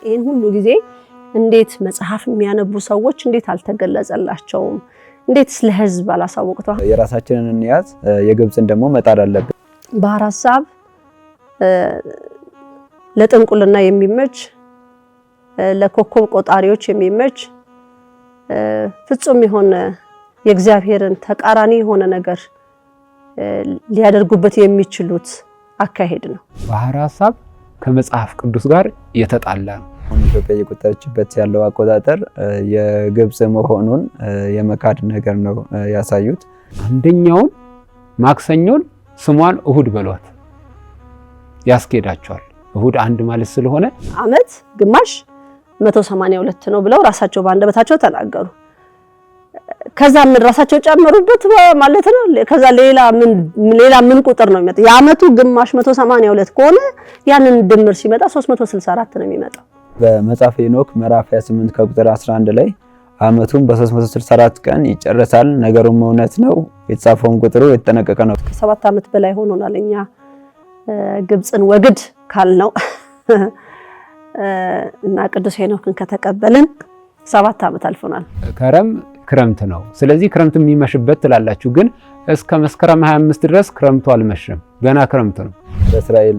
ይሄን ሁሉ ጊዜ እንዴት መጽሐፍ የሚያነቡ ሰዎች እንዴት አልተገለጸላቸውም? እንዴት ለህዝብ አላሳወቁት? የራሳችንን እንያዝ፣ የግብጽን ደግሞ መጣር አለብን። ባህር ሐሳብ ለጥንቁልና የሚመች ለኮከብ ቆጣሪዎች የሚመች ፍጹም የሆነ የእግዚአብሔርን ተቃራኒ የሆነ ነገር ሊያደርጉበት የሚችሉት አካሄድ ነው። ባህር ሐሳብ ከመጽሐፍ ቅዱስ ጋር የተጣላ ነው። ኢትዮጵያ እየቆጠረችበት ያለው አቆጣጠር የግብጽ መሆኑን የመካድ ነገር ነው ያሳዩት። አንደኛውን ማክሰኞን ስሟን እሁድ በሏት ያስኬዳቸዋል። እሁድ አንድ ማለት ስለሆነ ዓመት ግማሽ 182 ነው ብለው ራሳቸው ባንደበታቸው ተናገሩ። ከዛ ምን ራሳቸው ጨመሩበት ማለት ነው። ከዛ ሌላ ምን ቁጥር ነው የሚመጣው? የዓመቱ ግማሽ 182 ከሆነ ያንን ድምር ሲመጣ 364 ነው የሚመጣው። በመጽሐፈ ሄኖክ ምዕራፍ 28 ከቁጥር 11 ላይ ዓመቱን በ364 ቀን ይጨርሳል፣ ነገሩም እውነት ነው፣ የተጻፈውን ቁጥሩ የተጠነቀቀ ነው። ከ7 ዓመት በላይ ሆኖናል እኛ ግብጽን ወግድ ካልነው እና ቅዱስ ሄኖክን ከተቀበልን 7 ዓመት አልፎናል። ከረም ክረምት ነው። ስለዚህ ክረምት የሚመሽበት ትላላችሁ፣ ግን እስከ መስከረም 25 ድረስ ክረምቱ አልመሸም፣ ገና ክረምት ነው። በእስራኤል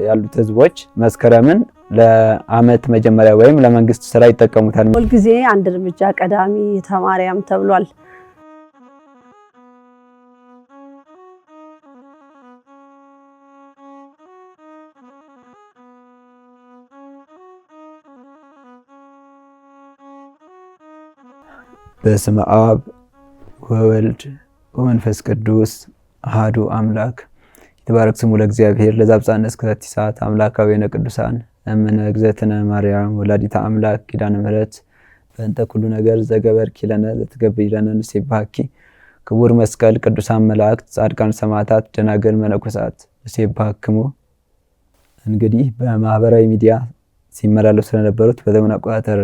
ያሉት ህዝቦች መስከረምን ለዓመት መጀመሪያ ወይም ለመንግስት ስራ ይጠቀሙታል። ሁል ጊዜ አንድ እርምጃ ቀዳሚ ተማርያም ተብሏል። በስመ አብ ወወልድ ወመንፈስ ቅዱስ አሐዱ አምላክ የተባረክ ስሙ ለእግዚአብሔር ለዛብጻነ እስከ ሰዓት አምላካዊነ ቅዱሳን እምነ እግዝእትነ ማርያም ወላዲተ አምላክ ኪዳነ ምሕረት በእንተ ኩሉ ነገር ዘገበርኪ ለነ ዘትገብሪ ለነ ንሴብሐኪ ክቡር መስቀል ቅዱሳን መላእክት ጻድቃን ሰማዕታት ደናግል መነኮሳት ንሴብሐክሙ። እንግዲህ በማህበራዊ ሚዲያ ሲመላለሱ ስለነበሩት በዘመን አቆጣጠር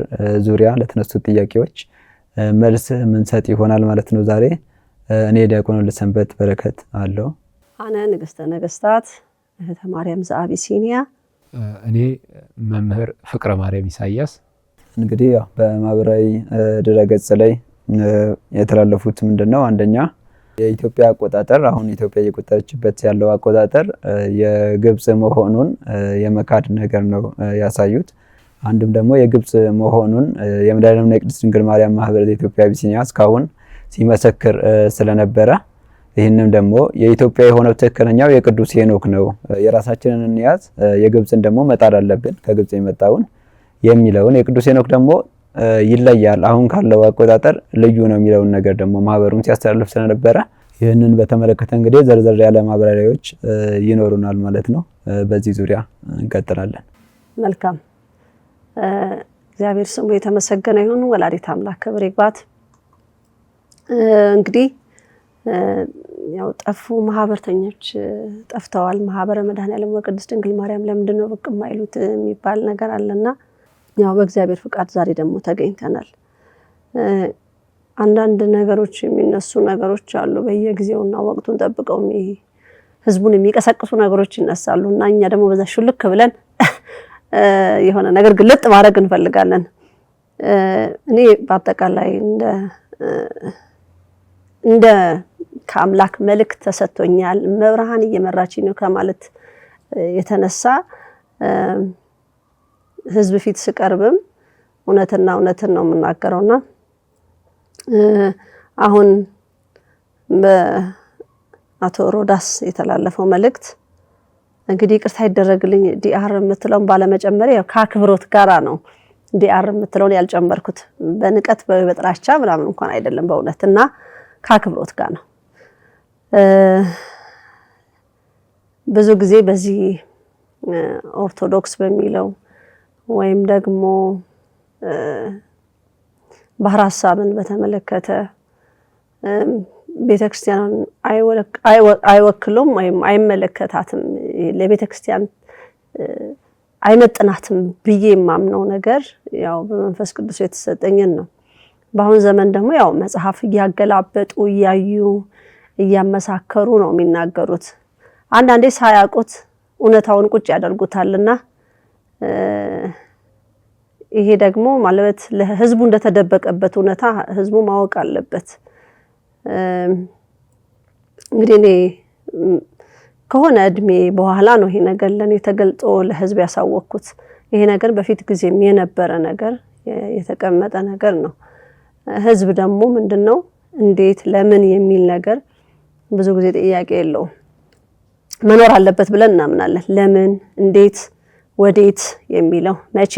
ዙሪያ ለተነሱት ጥያቄዎች መልስ ምንሰጥ ይሆናል ማለት ነው። ዛሬ እኔ ዲያቆን ለሰንበት በረከት አለው። አነ ንግስተ ነገስታት እህተ ማርያም ዘአቢሲኒያ። እኔ መምህር ፍቅረ ማርያም ኢሳያስ። እንግዲህ ያው በማህበራዊ ድረገጽ ላይ የተላለፉት ምንድነው? አንደኛ የኢትዮጵያ አቆጣጠር አሁን ኢትዮጵያ እየቆጠረችበት ያለው አቆጣጠር የግብጽ መሆኑን የመካድ ነገር ነው ያሳዩት። አንድም ደግሞ የግብጽ መሆኑን የመድኃኔዓለምና የቅድስት ድንግል ማርያም ማህበር ዘኢትዮጵያ አቢሲኒያ እስካሁን ሲመሰክር ስለነበረ ይህንም ደግሞ የኢትዮጵያ የሆነው ትክክለኛው የቅዱስ ሄኖክ ነው፣ የራሳችንን እንያዝ፣ የግብጽን ደግሞ መጣር አለብን ከግብጽ የመጣውን የሚለውን የቅዱስ ሄኖክ ደግሞ ይለያል አሁን ካለው አቆጣጠር ልዩ ነው የሚለውን ነገር ደግሞ ማህበሩን ሲያስተላልፍ ስለነበረ ይህንን በተመለከተ እንግዲህ ዘርዘር ያለ ማብራሪያዎች ይኖሩናል ማለት ነው። በዚህ ዙሪያ እንቀጥላለን። መልካም። እግዚአብሔር ስሙ የተመሰገነ ይሁን። ወላዲተ አምላክ ክብር ይግባት። እንግዲህ ያው ጠፉ ማህበርተኞች ጠፍተዋል። ማህበረ መድኃኔዓለም ወቅድስት ድንግል ማርያም ለምንድን ነው ብቅ የማይሉት የሚባል ነገር አለና ያው በእግዚአብሔር ፍቃድ ዛሬ ደግሞ ተገኝተናል። አንዳንድ ነገሮች የሚነሱ ነገሮች አሉ በየጊዜውና ወቅቱን ጠብቀው ህዝቡን የሚቀሰቅሱ ነገሮች ይነሳሉና እኛ ደግሞ በዛ ሹልክ ብለን የሆነ ነገር ግልጥ ማድረግ እንፈልጋለን። እኔ በአጠቃላይ እንደ ከአምላክ መልእክት ተሰጥቶኛል መብርሃን እየመራችኝ ነው ከማለት የተነሳ ህዝብ ፊት ስቀርብም እውነትን ነው የምናገረውና አሁን በአቶ ሮዳስ የተላለፈው መልእክት እንግዲህ ይቅርታ ይደረግልኝ ዲአር የምትለውን ባለመጨመር ያው ከአክብሮት ጋራ ነው ዲአር የምትለውን ያልጨመርኩት በንቀት በጥላቻ ምናምን እንኳን አይደለም በእውነትና ከአክብሮት ጋር ነው። ብዙ ጊዜ በዚህ ኦርቶዶክስ በሚለው ወይም ደግሞ ባህር ሐሳብን በተመለከተ ቤተክርስቲያን አይወክሉም ወይም አይመለከታትም ለቤተክርስቲያን አይመጥናትም ብዬ የማምነው ነገር ያው በመንፈስ ቅዱስ የተሰጠኝን ነው። በአሁን ዘመን ደግሞ ያው መጽሐፍ እያገላበጡ እያዩ እያመሳከሩ ነው የሚናገሩት። አንዳንዴ ሳያውቁት እውነታውን ቁጭ ያደርጉታልና ይሄ ደግሞ ማለት ለህዝቡ እንደተደበቀበት እውነታ ህዝቡ ማወቅ አለበት። እንግዲህ እኔ ከሆነ እድሜ በኋላ ነው ይሄ ነገር ለኔ ተገልጦ ለህዝብ ያሳወቅኩት። ይሄ ነገር በፊት ጊዜም የነበረ ነገር የተቀመጠ ነገር ነው። ህዝብ ደግሞ ምንድነው እንዴት ለምን የሚል ነገር ብዙ ጊዜ ጥያቄ የለውም። መኖር አለበት ብለን እናምናለን። ለምን፣ እንዴት፣ ወዴት የሚለው መቼ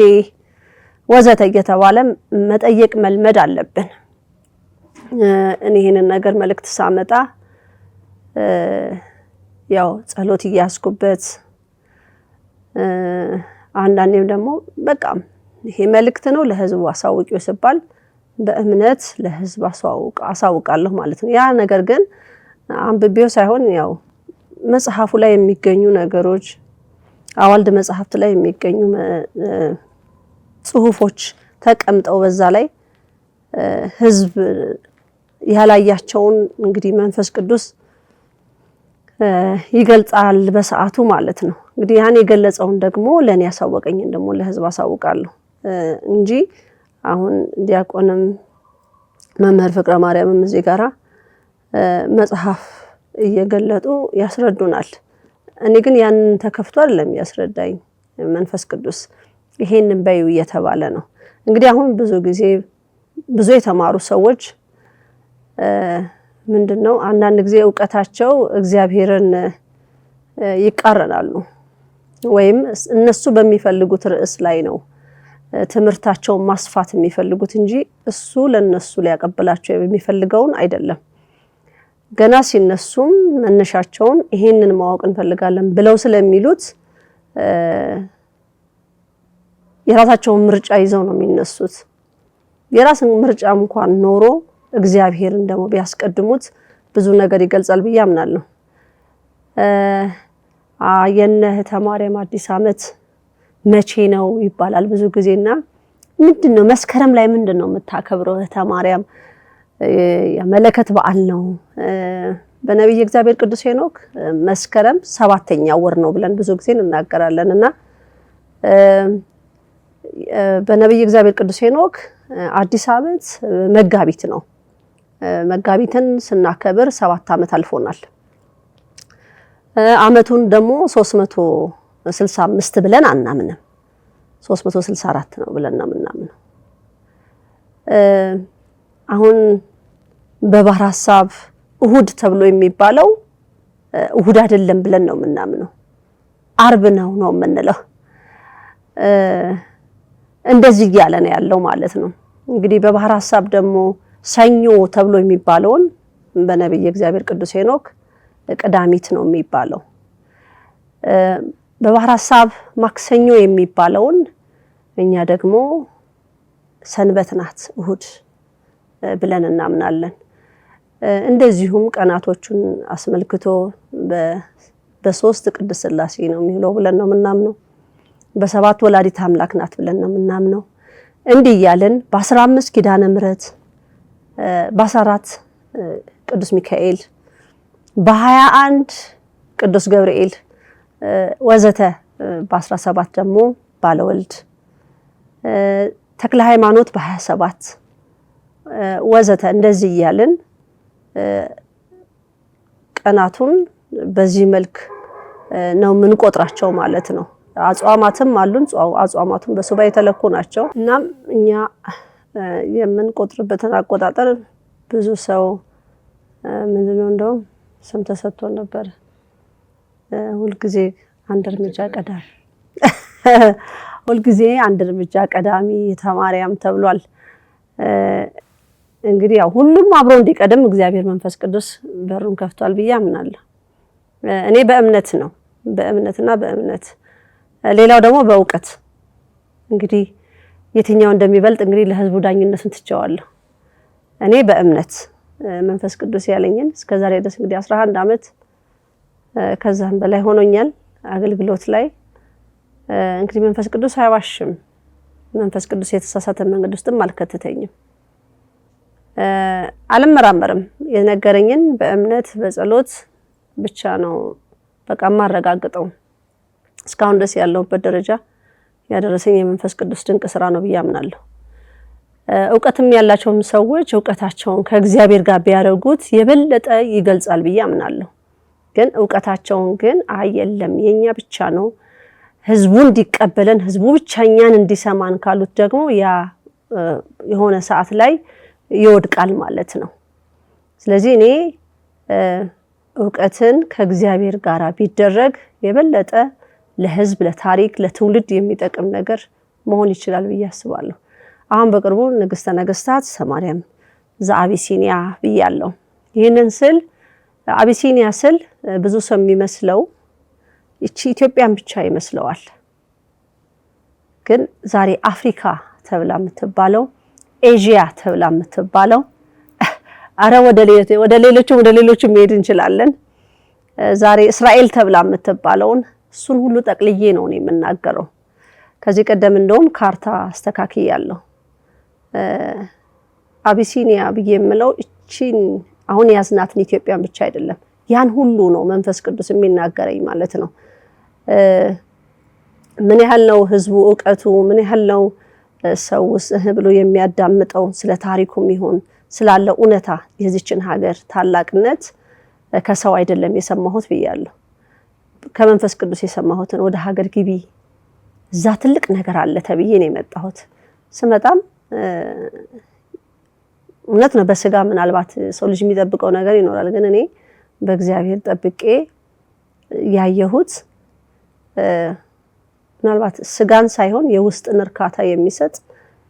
ወዘተ እየተባለ መጠየቅ መልመድ አለብን። እኔ ይሄንን ነገር መልእክት ሳመጣ ያው ጸሎት እያስኩበት አንዳንዴም ደግሞ በቃ ይሄ መልእክት ነው ለህዝቡ አሳውቂው ሲባል በእምነት ለህዝብ አሳውቃለሁ ማለት ነው። ያ ነገር ግን አንብቤው ሳይሆን ያው መጽሐፉ ላይ የሚገኙ ነገሮች አዋልድ መጽሐፍት ላይ የሚገኙ ጽሁፎች ተቀምጠው በዛ ላይ ህዝብ ያላያቸውን እንግዲህ መንፈስ ቅዱስ ይገልጻል በሰዓቱ ማለት ነው። እንግዲህ ያን የገለጸውን ደግሞ ለኔ ያሳወቀኝን ደግሞ ለህዝብ አሳውቃለሁ እንጂ አሁን ዲያቆንም መምህር ፍቅረ ማርያምም እዚህ ጋራ መጽሐፍ እየገለጡ ያስረዱናል። እኔ ግን ያን ተከፍቶ አይደለም ያስረዳኝ መንፈስ ቅዱስ ይሄንን በዩ እየተባለ ነው። እንግዲህ አሁን ብዙ ጊዜ ብዙ የተማሩ ሰዎች ምንድነው አንዳንድ ጊዜ ዕውቀታቸው እግዚአብሔርን ይቃረናሉ ወይም እነሱ በሚፈልጉት ርዕስ ላይ ነው ትምህርታቸውን ማስፋት የሚፈልጉት እንጂ እሱ ለነሱ ሊያቀብላቸው የሚፈልገውን አይደለም። ገና ሲነሱም መነሻቸውን ይሄንን ማወቅ እንፈልጋለን ብለው ስለሚሉት የራሳቸውን ምርጫ ይዘው ነው የሚነሱት። የራስን ምርጫ እንኳን ኖሮ እግዚአብሔርን ደግሞ ቢያስቀድሙት ብዙ ነገር ይገልጻል ብዬ አምናለሁ። የእህተ ማርያም አዲስ ዓመት መቼ ነው ይባላል ብዙ ጊዜና ምንድነው መስከረም ላይ ምንድነው የምታከብረው እህተ ማርያም? የመለከት በዓል ነው። በነብይ እግዚአብሔር ቅዱስ ሄኖክ መስከረም 7ኛው ወር ነው ብለን ብዙ ጊዜ እንናገራለንና በነብይ እግዚአብሔር ቅዱስ ሄኖክ አዲስ ዓመት መጋቢት ነው። መጋቢትን ስናከብር 7 ዓመት አልፎናል። ዓመቱን ደግሞ 365 ብለን አናምንም። 364 ነው ብለን ነው የምናምነው። አሁን በባህር ሐሳብ እሁድ ተብሎ የሚባለው እሁድ አይደለም ብለን ነው የምናምነው። አርብ ነው የምንለው። እንደዚህ እያለ ነው ያለው ማለት ነው። እንግዲህ በባህር ሐሳብ ደግሞ ሰኞ ተብሎ የሚባለውን በነብይ እግዚአብሔር ቅዱስ ሄኖክ ቅዳሚት ነው የሚባለው። በባህር ሐሳብ ማክሰኞ የሚባለውን እኛ ደግሞ ሰንበት ናት እሁድ ብለን እናምናለን። እንደዚሁም ቀናቶቹን አስመልክቶ በሶስት ቅድስት ሥላሴ ነው የሚለው ብለን ነው የምናምነው። በሰባት ወላዲት አምላክ ናት ብለን ነው የምናምነው። እንዲህ እያልን በ15 ኪዳነ ምሕረት በ14 ቅዱስ ሚካኤል በ21 ቅዱስ ገብርኤል ወዘተ በ17 ደግሞ ባለወልድ ተክለ ሃይማኖት በ27 ወዘተ እንደዚህ እያልን ቀናቱን በዚህ መልክ ነው የምንቆጥራቸው ማለት ነው። አጽዋማትም አሉን። አጽዋማቱም በሱባኤ የተለኩ ናቸው። እናም እኛ የምንቆጥርበትን አቆጣጠር ብዙ ሰው ምንድነው እንደው ስም ተሰጥቶ ነበር። ሁልጊዜ አንድ እርምጃ ቀዳሚ ሁልጊዜ አንድ እርምጃ ቀዳሚ ተማርያም ተብሏል። እንግዲህ ያው ሁሉም አብሮ እንዲቀደም እግዚአብሔር መንፈስ ቅዱስ በሩን ከፍቷል ብዬ አምናለሁ። እኔ በእምነት ነው በእምነትና በእምነት ሌላው ደግሞ በእውቀት እንግዲህ የትኛው እንደሚበልጥ እንግዲህ ለህዝቡ ዳኝነቱን ትቼዋለሁ። እኔ በእምነት መንፈስ ቅዱስ ያለኝን እስከዛሬ ድረስ እንግዲህ 11 ዓመት ከዛም በላይ ሆኖኛል አገልግሎት ላይ። እንግዲህ መንፈስ ቅዱስ አይዋሽም። መንፈስ ቅዱስ የተሳሳተ መንገድ ውስጥም አልከተተኝም። አልመራመርም። የነገረኝን በእምነት በጸሎት ብቻ ነው በቃ ማረጋግጠው። እስካሁን ድረስ ያለሁበት ደረጃ ያደረሰኝ የመንፈስ ቅዱስ ድንቅ ስራ ነው ብዬ አምናለሁ። እውቀትም ያላቸውም ሰዎች እውቀታቸውን ከእግዚአብሔር ጋር ቢያደርጉት የበለጠ ይገልጻል ብዬ አምናለሁ። ግን እውቀታቸውን ግን የለም የኛ ብቻ ነው ህዝቡ እንዲቀበለን ህዝቡ ብቻ እኛን እንዲሰማን ካሉት ደግሞ ያ የሆነ ሰዓት ላይ ይወድቃል ማለት ነው። ስለዚህ እኔ እውቀትን ከእግዚአብሔር ጋር ቢደረግ የበለጠ ለህዝብ ለታሪክ ለትውልድ የሚጠቅም ነገር መሆን ይችላል ብዬ አስባለሁ። አሁን በቅርቡ ንግስተ ነገስታት ሰማርያም ዘአቢሲኒያ ብያለሁ። ይህንን ስል አቢሲኒያ ስል ብዙ ሰው የሚመስለው እቺ ኢትዮጵያን ብቻ ይመስለዋል። ግን ዛሬ አፍሪካ ተብላ የምትባለው ኤዥያ ተብላ የምትባለው አረ ወደ ሌሎችም መሄድ እንችላለን። ዛሬ እስራኤል ተብላ የምትባለውን እሱን ሁሉ ጠቅልዬ ነው የምናገረው። ከዚህ ቀደም እንደውም ካርታ አስተካክያለሁ። አቢሲኒያ ብዬ የምለው እቺን አሁን ያዝናትን ኢትዮጵያን ብቻ አይደለም ያን ሁሉ ነው መንፈስ ቅዱስ የሚናገረኝ ማለት ነው። ምን ያህል ነው ህዝቡ እውቀቱ ምን ያህል ነው ሰው ብሎ የሚያዳምጠው ስለ ታሪኩም ይሁን ስላለው እውነታ የዚችን ሀገር ታላቅነት ከሰው አይደለም የሰማሁት ብያለሁ። ከመንፈስ ቅዱስ የሰማሁትን ወደ ሀገር ግቢ እዛ ትልቅ ነገር አለ ተብዬ ነው የመጣሁት። ስመጣም እውነት ነው በስጋ ምናልባት ሰው ልጅ የሚጠብቀው ነገር ይኖራል። ግን እኔ በእግዚአብሔር ጠብቄ ያየሁት ምናልባት ስጋን ሳይሆን የውስጥን እርካታ የሚሰጥ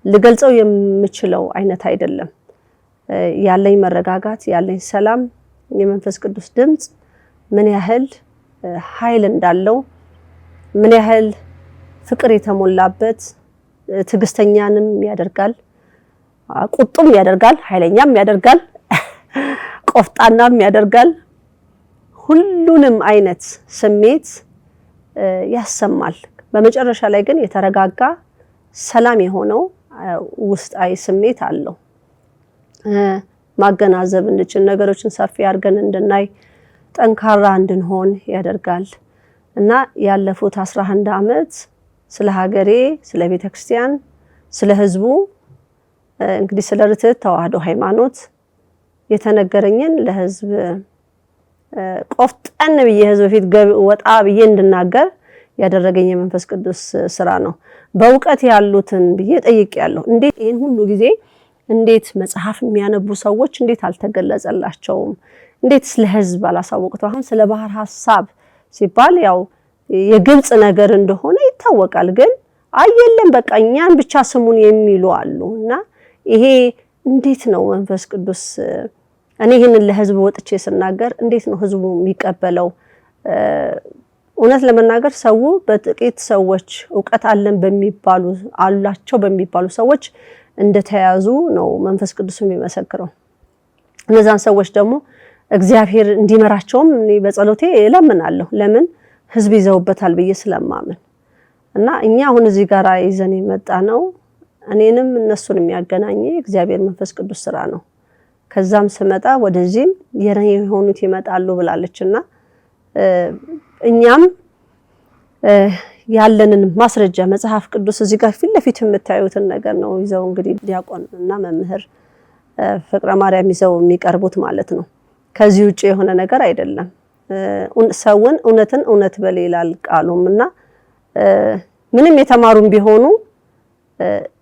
ልገልጸው የምችለው አይነት አይደለም። ያለኝ መረጋጋት ያለኝ ሰላም የመንፈስ ቅዱስ ድምጽ ምን ያህል ኃይል እንዳለው ምን ያህል ፍቅር የተሞላበት ትግስተኛንም ያደርጋል ቁጡም ያደርጋል ኃይለኛም ያደርጋል ቆፍጣናም ያደርጋል ሁሉንም አይነት ስሜት ያሰማል። በመጨረሻ ላይ ግን የተረጋጋ ሰላም የሆነው ውስጣዊ ስሜት አለው። ማገናዘብ እንድንችል ነገሮችን ሰፊ አድርገን እንድናይ ጠንካራ እንድንሆን ያደርጋል። እና ያለፉት 11 ዓመት ስለ ሀገሬ ስለ ቤተክርስቲያን ስለ ህዝቡ እንግዲህ ስለ ርትዕት ተዋህዶ ሃይማኖት የተነገረኝን ለህዝብ ቆፍጠን ብዬ ህዝብ ፊት ወጣ ብዬ እንድናገር ያደረገኝ የመንፈስ ቅዱስ ስራ ነው። በእውቀት ያሉትን ብዬ ጠይቄያለሁ። እንዴት ይሄን ሁሉ ጊዜ እንዴት መጽሐፍ የሚያነቡ ሰዎች እንዴት አልተገለጸላቸውም? እንዴት ስለ ህዝብ አላሳወቁት? አሁን ስለ ባህር ሐሳብ ሲባል ያው የግብጽ ነገር እንደሆነ ይታወቃል። ግን አየለም በቃ እኛን ብቻ ስሙን የሚሉ አሉና ይሄ እንዴት ነው መንፈስ ቅዱስ እኔ ይሄንን ለህዝብ ወጥቼ ስናገር እንዴት ነው ህዝቡ የሚቀበለው? እውነት ለመናገር ሰው በጥቂት ሰዎች ዕውቀት አለን በሚባሉ አላቸው በሚባሉ ሰዎች እንደተያዙ ነው መንፈስ ቅዱስ የሚመሰክረው። እነዛን ሰዎች ደግሞ እግዚአብሔር እንዲመራቸውም እኔ በጸሎቴ እለምናለሁ። ለምን ህዝብ ይዘውበታል ብዬ ስለማምን እና እኛ አሁን እዚህ ጋር ይዘን የመጣ ነው እኔንም እነሱን የሚያገናኝ እግዚአብሔር መንፈስ ቅዱስ ስራ ነው። ከዛም ስመጣ ወደዚህም የኔ የሆኑት ይመጣሉ ብላለችና እኛም ያለንን ማስረጃ መጽሐፍ ቅዱስ እዚህ ጋር ፊት ለፊት የምታዩትን ነገር ነው ይዘው እንግዲህ ዲያቆን እና መምህር ፍቅረ ማርያም ይዘው የሚቀርቡት ማለት ነው። ከዚህ ውጪ የሆነ ነገር አይደለም። ሰውን እውነትን እውነት በሌላል ቃሉምና ምንም የተማሩም ቢሆኑ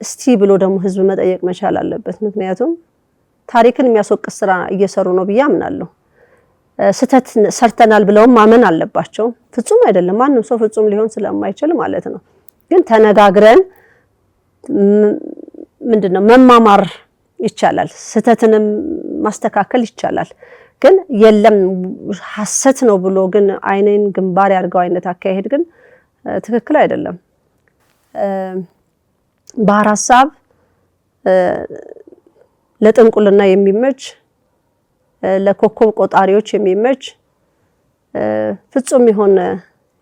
እስቲ ብሎ ደግሞ ህዝብ መጠየቅ መቻል አለበት። ምክንያቱም ታሪክን የሚያስወቅስ ስራ እየሰሩ ነው ብዬ አምናለሁ። ስተት ሰርተናል ብለውም ማመን አለባቸው። ፍጹም አይደለም ማንም ሰው ፍጹም ሊሆን ስለማይችል ማለት ነው። ግን ተነጋግረን ምንድነው መማማር ይቻላል። ስተትንም ማስተካከል ይቻላል። ግን የለም ሐሰት ነው ብሎ ግን አይኔን ግንባር ያርገው አይነት አካሄድ ግን ትክክል አይደለም። ባህር ሐሳብ ለጥንቁልና የሚመች ለኮከብ ቆጣሪዎች የሚመች ፍጹም የሆነ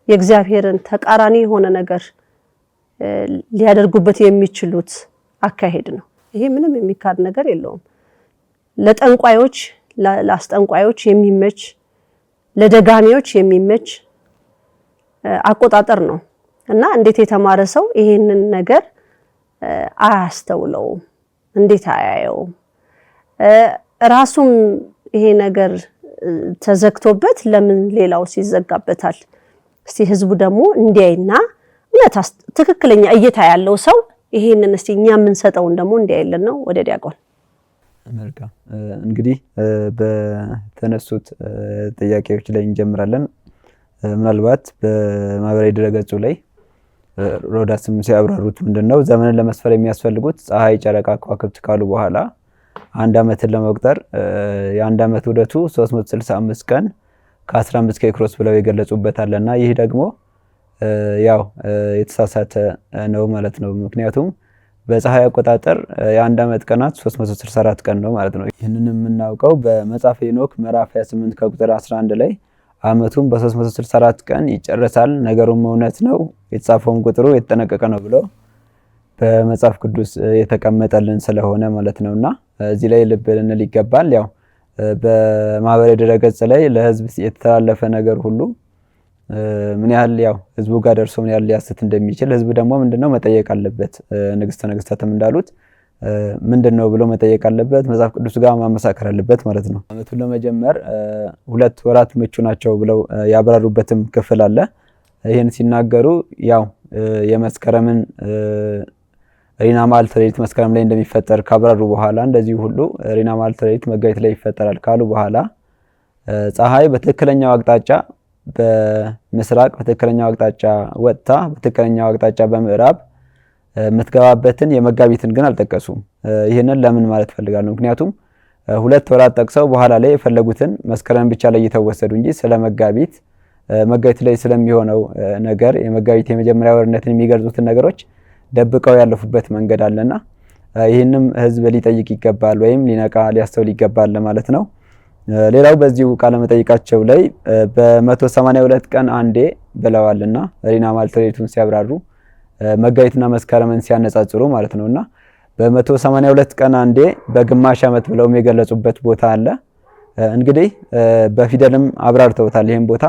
የእግዚአብሔርን ተቃራኒ የሆነ ነገር ሊያደርጉበት የሚችሉት አካሄድ ነው። ይሄ ምንም የሚካድ ነገር የለውም። ለጠንቋዮች ለአስጠንቋዮች የሚመች ለደጋሚዎች የሚመች አቆጣጠር ነው። እና እንዴት የተማረ ሰው ይሄንን ነገር አያስተውለውም? እንዴት አያየውም? ራሱም ይሄ ነገር ተዘግቶበት ለምን ሌላው ሲዘጋበታል? እስቲ ህዝቡ ደግሞ እንዲያይና ትክክለኛ እይታ ያለው ሰው ይሄንን እስቲ እኛ የምንሰጠውን ደግሞ እንዲያይልን ነው። ወደ ዲያቆን። መልካም እንግዲህ በተነሱት ጥያቄዎች ላይ እንጀምራለን። ምናልባት በማህበራዊ ድረገጹ ላይ ሮዳስም ሲያብራሩት ምንድነው ዘመንን ለመስፈር የሚያስፈልጉት ፀሐይ፣ ጨረቃ፣ ከዋክብት ካሉ በኋላ አንድ ዓመትን ለመቁጠር የአንድ ዓመት ውደቱ 365 ቀን ከ15 ኬክሮስ ብለው የገለጹበታልና ይህ ደግሞ ያው የተሳሳተ ነው ማለት ነው። ምክንያቱም በፀሐይ አቆጣጠር የአንድ ዓመት ቀናት 364 ቀን ነው ማለት ነው። ይህንን የምናውቀው በመጽሐፈ ሄኖክ ምዕራፍ 28 ከቁጥር 11 ላይ ዓመቱን በ364 ቀን ይጨርሳል፣ ነገሩም እውነት ነው፣ የተጻፈውም ቁጥሩ የተጠነቀቀ ነው ብሎ በመጽሐፍ ቅዱስ የተቀመጠልን ስለሆነ ማለት ነውና እዚህ ላይ ልብ ልንል ይገባል። ያው በማህበራዊ ድረገጽ ላይ ለህዝብ የተተላለፈ ነገር ሁሉ ምን ያህል ያው ህዝቡ ጋር ደርሶ ምን ያህል ሊያስት እንደሚችል ህዝብ ደግሞ ምንድነው መጠየቅ አለበት። ንግስተ ነገስታትም እንዳሉት ምንድነው ብሎ መጠየቅ አለበት፣ መጽሐፍ ቅዱስ ጋር ማመሳከር አለበት ማለት ነው። ዓመቱን ለመጀመር 2 ወራት ምቹ ናቸው ብለው ያብራሩበትም ክፍል አለ። ይሄን ሲናገሩ ያው የመስከረምን ሪና ማልት ሌሊት መስከረም ላይ እንደሚፈጠር ካብራሩ በኋላ እንደዚህ ሁሉ ሪና ማልት ሌሊት መጋቢት ላይ ይፈጠራል ካሉ በኋላ ፀሐይ በትክክለኛው አቅጣጫ በምስራቅ በትክክለኛው አቅጣጫ ወጥታ በትክክለኛው አቅጣጫ በምዕራብ የምትገባበትን የመጋቢትን ግን አልጠቀሱም። ይህንን ለምን ማለት ፈልጋለሁ? ምክንያቱም 2 ወራት ጠቅሰው በኋላ ላይ የፈለጉትን መስከረም ብቻ ላይ እየተወሰዱ እንጂ ስለ መጋቢት ላይ ስለሚሆነው ነገር የመጋቢት የመጀመሪያ ወርነትን የሚገልጹትን ነገሮች ደብቀው ያለፉበት መንገድ አለና ይህንም ህዝብ ሊጠይቅ ይገባል ወይም ሊነቃ ሊያስተውል ይገባል ማለት ነው። ሌላው በዚሁ ቃለ መጠይቃቸው ላይ በ182 ቀን አንዴ ብለዋልና ሪና ማልት ሌሊቱን ሲያብራሩ መጋቢትና መስከረምን ሲያነጻጽሩ ማለት ነውና በ182 ቀን አንዴ በግማሽ ዓመት ብለውም የገለጹበት ቦታ አለ። እንግዲህ በፊደልም አብራርተውታል። ይሄን ቦታ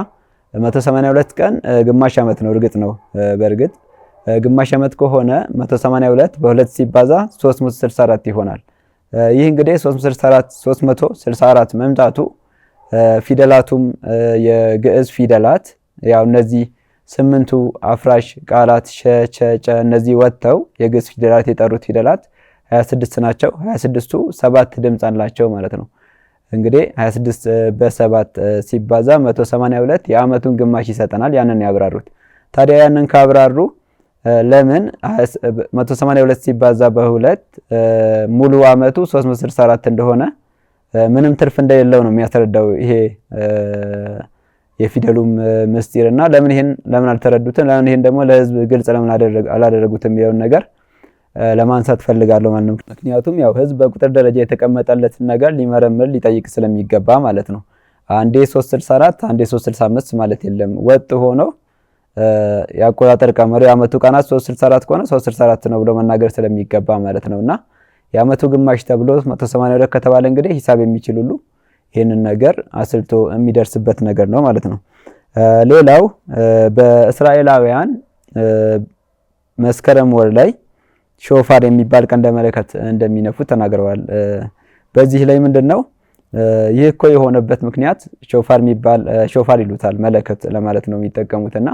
182 ቀን ግማሽ ዓመት ነው። እርግጥ ነው በእርግጥ ግማሽ ዓመት ከሆነ 182 በ2 ሲባዛ 364 ይሆናል። ይህ እንግዲህ 364 መምጣቱ ፊደላቱም የግዕዝ ፊደላት ያው እነዚህ 8ቱ አፍራሽ ቃላት ሸ እነዚህ ወጥተው የግዕዝ ፊደላት የጠሩት ፊደላት 26 ናቸው። 26ቱ 7 ድምጽ አላቸው ማለት ነው። እንግዲህ 26 በ7 ሲባዛ 182 የዓመቱን ግማሽ ይሰጠናል። ያንን ያብራሩት። ታዲያ ያንን ካብራሩ ለምን 182 ሲባዛ በ2 ሙሉ ዓመቱ 364 እንደሆነ ምንም ትርፍ እንደሌለው ነው የሚያስረዳው ይሄ የፊደሉም ምስጢርና ለምን አልተረዱትም? ለምን ይሄን ደግሞ ለህዝብ ግልጽ ለምን አላደረጉትም የሚለውን ነገር ለማንሳት ፈልጋለሁ ማለት ነው። ምክንያቱም ያው ህዝብ በቁጥር ደረጃ የተቀመጠለትን ነገር ሊመረምር ሊጠይቅ ስለሚገባ ማለት ነው። አንዴ 364 አንዴ 365 ማለት የለም። ወጥ ሆኖ ያቆጣጠር ቀመሩ የዓመቱ ቀናት 364 ከሆነ 364 ነው ብሎ መናገር ስለሚገባ ማለት ነውና የዓመቱ ግማሽ ተብሎ 182 ከተባለ እንግዲህ ሂሳብ የሚችል ሁሉ ይሄንን ነገር አስልቶ የሚደርስበት ነገር ነው ማለት ነው። ሌላው በእስራኤላውያን መስከረም ወር ላይ ሾፋር የሚባል ቀንደ መለከት እንደሚነፉ ተናግረዋል። በዚህ ላይ ምንድነው ይህ እኮ የሆነበት ምክንያት ሾፋር ይሉታል መለከት ለማለት ነው የሚጠቀሙትና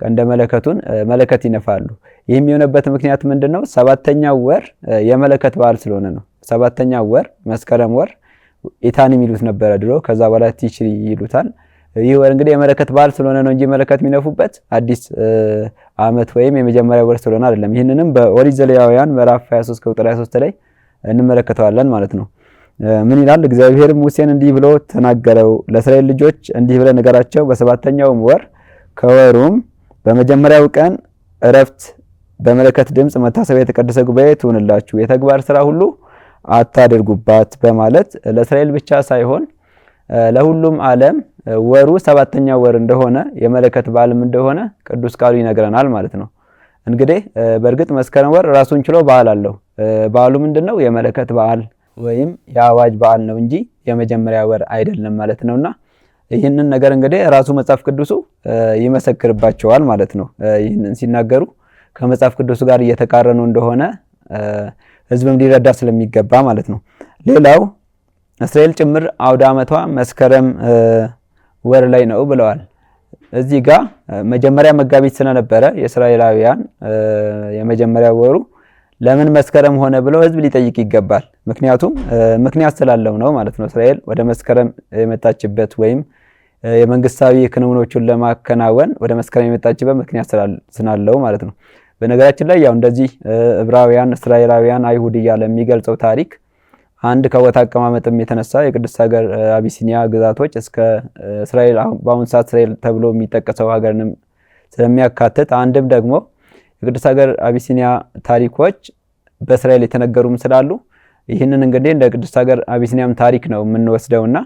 ቀንደ መለከቱን መለከት ይነፋሉ። ይህም የሆነበት ምክንያት ምንድነው? 7ኛው ወር የመለከት በዓል ስለሆነ ነው። 7ኛው ወር መስከረም ወር ኢታን የሚሉት ነበረ ድሮ። ከዛ በኋላ ቲችሪ ይሉታል። ይህ ወር እንግዲህ የመለከት በዓል ስለሆነ ነው እንጂ መለከት የሚነፉበት አዲስ ዓመት ወይም የመጀመሪያ ወር ስለሆነ አይደለም። ይህንንም በኦሪት ዘሌዋውያን ምዕራፍ 23 ከቁጥር 23 ላይ እንመለከተዋለን ማለት ነው። ምን ይላል? እግዚአብሔር ሙሴን እንዲህ ብሎ ተናገረው፣ ለእስራኤል ልጆች እንዲህ ብለህ ንገራቸው፣ በ7ኛው ወር ከወሩም በመጀመሪያው ቀን ዕረፍት በመለከት ድምጽ መታሰቢያ የተቀደሰ ጉባኤ ትሁንላችሁ፣ የተግባር ስራ ሁሉ አታድርጉባት በማለት ለእስራኤል ብቻ ሳይሆን ለሁሉም ዓለም ወሩ 7ኛው ወር እንደሆነ የመለከት በዓልም እንደሆነ ቅዱስ ቃሉ ይነግረናል ማለት ነው። እንግዲህ በእርግጥ መስከረም ወር ራሱን ችሎ በዓል አለው። በዓሉ ምንድነው? የመለከት በዓል ወይም የአዋጅ በዓል ነው እንጂ የመጀመሪያ ወር አይደለም ማለት ነውና ይህንን ነገር እንግዲህ ራሱ መጽሐፍ ቅዱሱ ይመሰክርባቸዋል ማለት ነው። ይህንን ሲናገሩ ከመጽሐፍ ቅዱሱ ጋር እየተቃረኑ እንደሆነ ህዝብም ሊረዳ ስለሚገባ ማለት ነው። ሌላው እስራኤል ጭምር አውደ ዓመቷ መስከረም ወር ላይ ነው ብለዋል። እዚህ ጋር መጀመሪያ መጋቢት ስለነበረ የእስራኤላውያን የመጀመሪያ ወሩ ለምን መስከረም ሆነ ብለው ህዝብ ሊጠይቅ ይገባል። ምክንያቱም ምክንያት ስላለው ነው ማለት ነው። እስራኤል ወደ መስከረም የመጣችበት ወይም የመንግስታዊ ክንውኖቹን ለማከናወን ወደ መስከረም የመጣችበት ምክንያት ስላለው ማለት ነው። በነገራችን ላይ ያው እንደዚህ ዕብራውያን፣ እስራኤላውያን፣ አይሁድ እያለ የሚገልጸው ታሪክ አንድ ከቦታ አቀማመጥም የተነሳ የቅድስት ሀገር አቢሲኒያ ግዛቶች እስከ እስራኤል በአሁኑ ሰዓት እስራኤል ተብሎ የሚጠቀሰው ሀገርንም ስለሚያካትት አንድም ደግሞ የቅድስት ሀገር አቢሲኒያ ታሪኮች በእስራኤል የተነገሩም ስላሉ ይህንን እንግዲህ እንደ ቅድስት ሀገር አቢሲኒያም ታሪክ ነው የምንወስደውና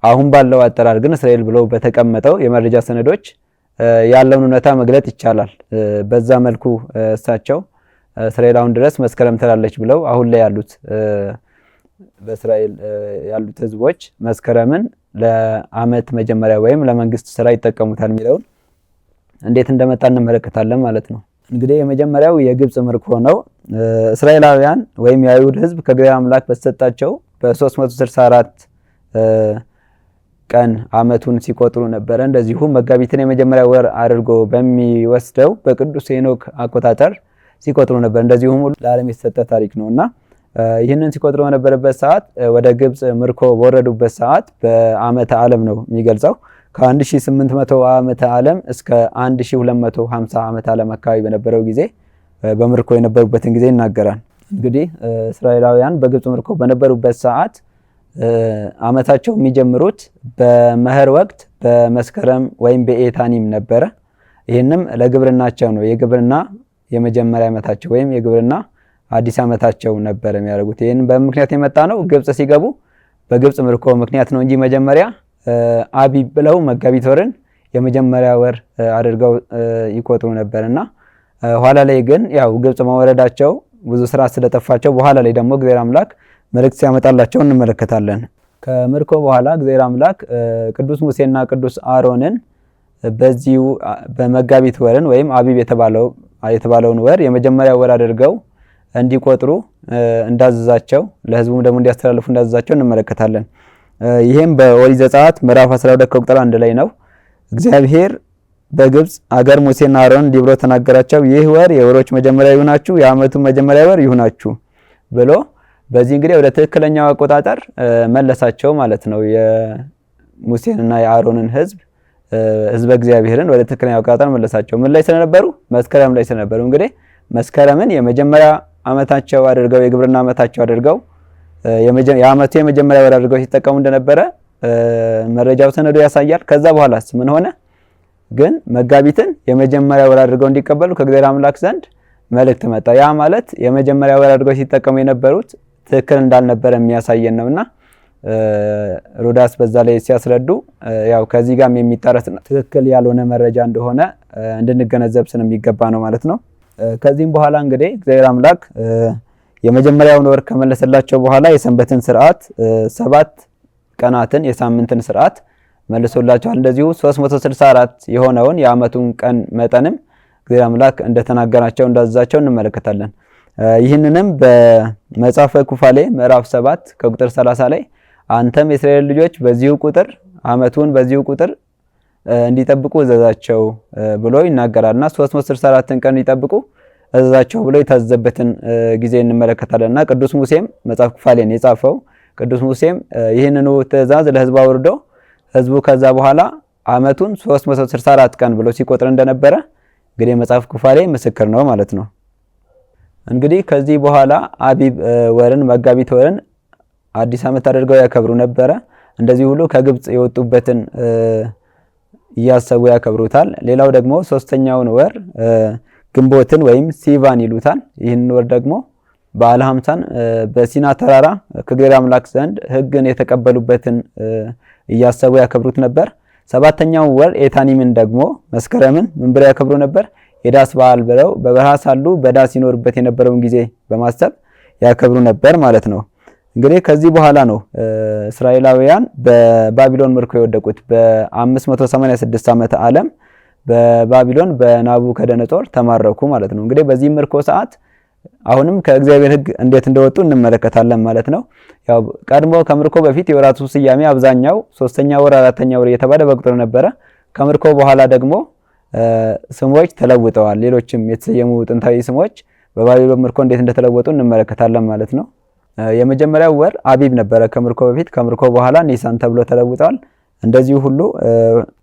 አሁን ባለው አጠራር ግን እስራኤል ብለው በተቀመጠው የመረጃ ሰነዶች ያለውን እውነታ መግለጥ ይቻላል። በዛ መልኩ እሳቸው እስራኤል አሁን ድረስ መስከረም ትላለች ብለው አሁን ላይ ያሉት በእስራኤል ያሉት ህዝቦች መስከረምን ለዓመት መጀመሪያ ወይም ለመንግስት ስራ ይጠቀሙታል የሚለውን እንዴት እንደመጣ እንመለከታለን ማለት ነው። እንግዲህ የመጀመሪያው የግብጽ ምርኮ ነው። እስራኤላውያን ወይም የአይሁድ ህዝብ ከእግዚአብሔር አምላክ በተሰጣቸው በ364 ቀን ዓመቱን ሲቆጥሩ ነበረ። እንደዚሁ መጋቢትን የመጀመሪያ ወር አድርጎ በሚወስደው በቅዱስ ሄኖክ አቆጣጠር ሲቆጥሩ ነበር። እንደዚሁም ለዓለም የተሰጠ ታሪክ ነውና ይህንን ሲቆጥሩ በነበረበት ሰዓት ወደ ግብጽ ምርኮ በወረዱበት ሰዓት በዓመተ ዓለም ነው የሚገልጸው። ከ1800 ዓመተ ዓለም እስከ 1250 ዓመተ ዓለም አካባቢ በነበረው ጊዜ በምርኮ የነበሩበትን ጊዜ ይናገራል። እንግዲህ እስራኤላውያን በግብጽ ምርኮ በነበሩበት ሰዓት ዓመታቸው የሚጀምሩት በመኸር ወቅት በመስከረም ወይም በኤታኒም ነበረ። ይህንም ለግብርናቸው ነው። የግብርና የመጀመሪያ ዓመታቸው ወይም የግብርና አዲስ ዓመታቸው ነበር የሚያደርጉት። ይህን በምክንያት የመጣ ነው። ግብጽ ሲገቡ በግብጽ ምርኮ ምክንያት ነው እንጂ መጀመሪያ አቢብ ብለው መጋቢት ወርን የመጀመሪያ ወር አድርገው ይቆጥሩ ነበርና ኋላ ላይ ግን ያው ግብጽ መወረዳቸው ብዙ ስራ ስለጠፋቸው በኋላ ላይ ደግሞ እግዚአብሔር አምላክ መልእክት ሲያመጣላቸው እንመለከታለን። ከምርኮ በኋላ እግዚአብሔር አምላክ ቅዱስ ሙሴና ቅዱስ አሮንን በዚሁ በመጋቢት ወርን ወይም አቢብ የተባለውን ወር የመጀመሪያ ወር አድርገው እንዲቆጥሩ እንዳዘዛቸው ለህዝቡም ደግሞ እንዲያስተላልፉ እንዳዘዛቸው እንመለከታለን። ይሄም በኦሪት ዘጸአት ምዕራፍ 12 ቁጥር 1 ላይ ነው። እግዚአብሔር በግብጽ አገር ሙሴና አሮን እንዲህ ብሎ ተናገራቸው፣ ይህ ወር የወሮች መጀመሪያ ይሁናችሁ፣ የዓመቱ መጀመሪያ ወር ይሁናችሁ ብሎ በዚህ እንግዲህ ወደ ትክክለኛው አቆጣጠር መለሳቸው ማለት ነው። የሙሴንና የአሮንን ህዝብ እግዚአብሔርን ወደ ትክክለኛው አቆጣጠር መለሳቸው። ምን ላይ ስለነበሩ? መስከረም ላይ ስለነበሩ እንግዲህ መስከረምን የመጀመሪያ ዓመታቸው አድርገው የግብርና ዓመታቸው አድርገው የዓመቱ የመጀመሪያ ወር አድርገው ሲጠቀሙ እንደነበረ መረጃው ሰነዱ ያሳያል። ከዛ በኋላስ ምን ሆነ? ግን መጋቢትን የመጀመሪያ ወር አድርገው እንዲቀበሉ ከእግዚአብሔር አምላክ ዘንድ መልእክት መጣ። ያ ማለት የመጀመሪያ ወር አድርገው ሲጠቀሙ የነበሩት ትክክል እንዳልነበረ የሚያሳየን ነውና ሮዳስ በዛ ላይ ሲያስረዱ ያው ከዚህ ጋርም የሚጣረስና ትክክል ያልሆነ መረጃ እንደሆነ እንድንገነዘብ ስለሚገባ ነው ማለት ነው። ከዚህም በኋላ እንግዲህ እግዚአብሔር አምላክ የመጀመሪያውን ወር ከመለሰላቸው በኋላ የሰንበትን ስርዓት 7 ቀናትን የሳምንትን ስርዓት መልሶላቸዋል። እንደዚሁ 364 የሆነውን የዓመቱን ቀን መጠንም እግዚአብሔር አምላክ እንደተናገራቸው እንዳዘዛቸው እንመለከታለን። ይህንንም በመጽሐፈ ኩፋሌ ምዕራፍ 7 ከቁጥር 30 ላይ አንተም የእስራኤል ልጆች በዚሁ ቁጥር ዓመቱን በዚሁ ቁጥር እንዲጠብቁ እዘዛቸው ብሎ ይናገራልና 364ን ቀን እንዲጠብቁ እዘዛቸው ብሎ የታዘዘበትን ጊዜ እንመለከታለንና ቅዱስ ሙሴም መጽሐፍ ኩፋሌን የጻፈው ቅዱስ ሙሴም ይህንኑ ትእዛዝ ለሕዝቡ አውርዶ ሕዝቡ ከዛ በኋላ ዓመቱን 364 ቀን ብሎ ሲቆጥር እንደነበረ እንግዲህ መጽሐፍ ኩፋሌ ምስክር ነው ማለት ነው። እንግዲህ ከዚህ በኋላ አቢብ ወርን መጋቢት ወርን አዲስ ዓመት አድርገው ያከብሩ ነበረ። እንደዚህ ሁሉ ከግብጽ የወጡበትን እያሰቡ ያከብሩታል። ሌላው ደግሞ ሶስተኛውን ወር ግንቦትን ወይም ሲቫን ይሉታል። ይህን ወር ደግሞ በዓለ ሃምሳን በሲና ተራራ ከእግዚአብሔር አምላክ ዘንድ ሕግን የተቀበሉበትን እያሰቡ ያከብሩት ነበር። ሰባተኛው ወር ኤታኒምን ደግሞ መስከረምን ምን ብለው ያከብሩ ነበር? የዳስ በዓል ብለው በበረሃ ሳሉ በዳስ ይኖርበት የነበረውን ጊዜ በማሰብ ያከብሩ ነበር ማለት ነው። እንግዲህ ከዚህ በኋላ ነው እስራኤላውያን በባቢሎን ምርኮ የወደቁት። በ586 ዓመተ ዓለም በባቢሎን በናቡከደነጾር ተማረኩ ማለት ነው። እንግዲህ በዚህ ምርኮ ሰዓት አሁንም ከእግዚአብሔር ሕግ እንዴት እንደወጡ እንመለከታለን ማለት ነው። ያው ቀድሞ ከምርኮ በፊት የወራቱ ስያሜ አብዛኛው 3ኛ ወር 4ኛ ወር እየተባለ በቁጥር ነበረ። ከምርኮ በኋላ ደግሞ ስሞች ተለውጠዋል። ሌሎችም የተሰየሙ ጥንታዊ ስሞች በባቢሎን ምርኮ እንዴት እንደተለወጡ እንመለከታለን ማለት ነው። የመጀመሪያው ወር አቢብ ነበረ ከምርኮ በፊት። ከምርኮ በኋላ ኒሳን ተብሎ ተለውጠዋል። እንደዚሁ ሁሉ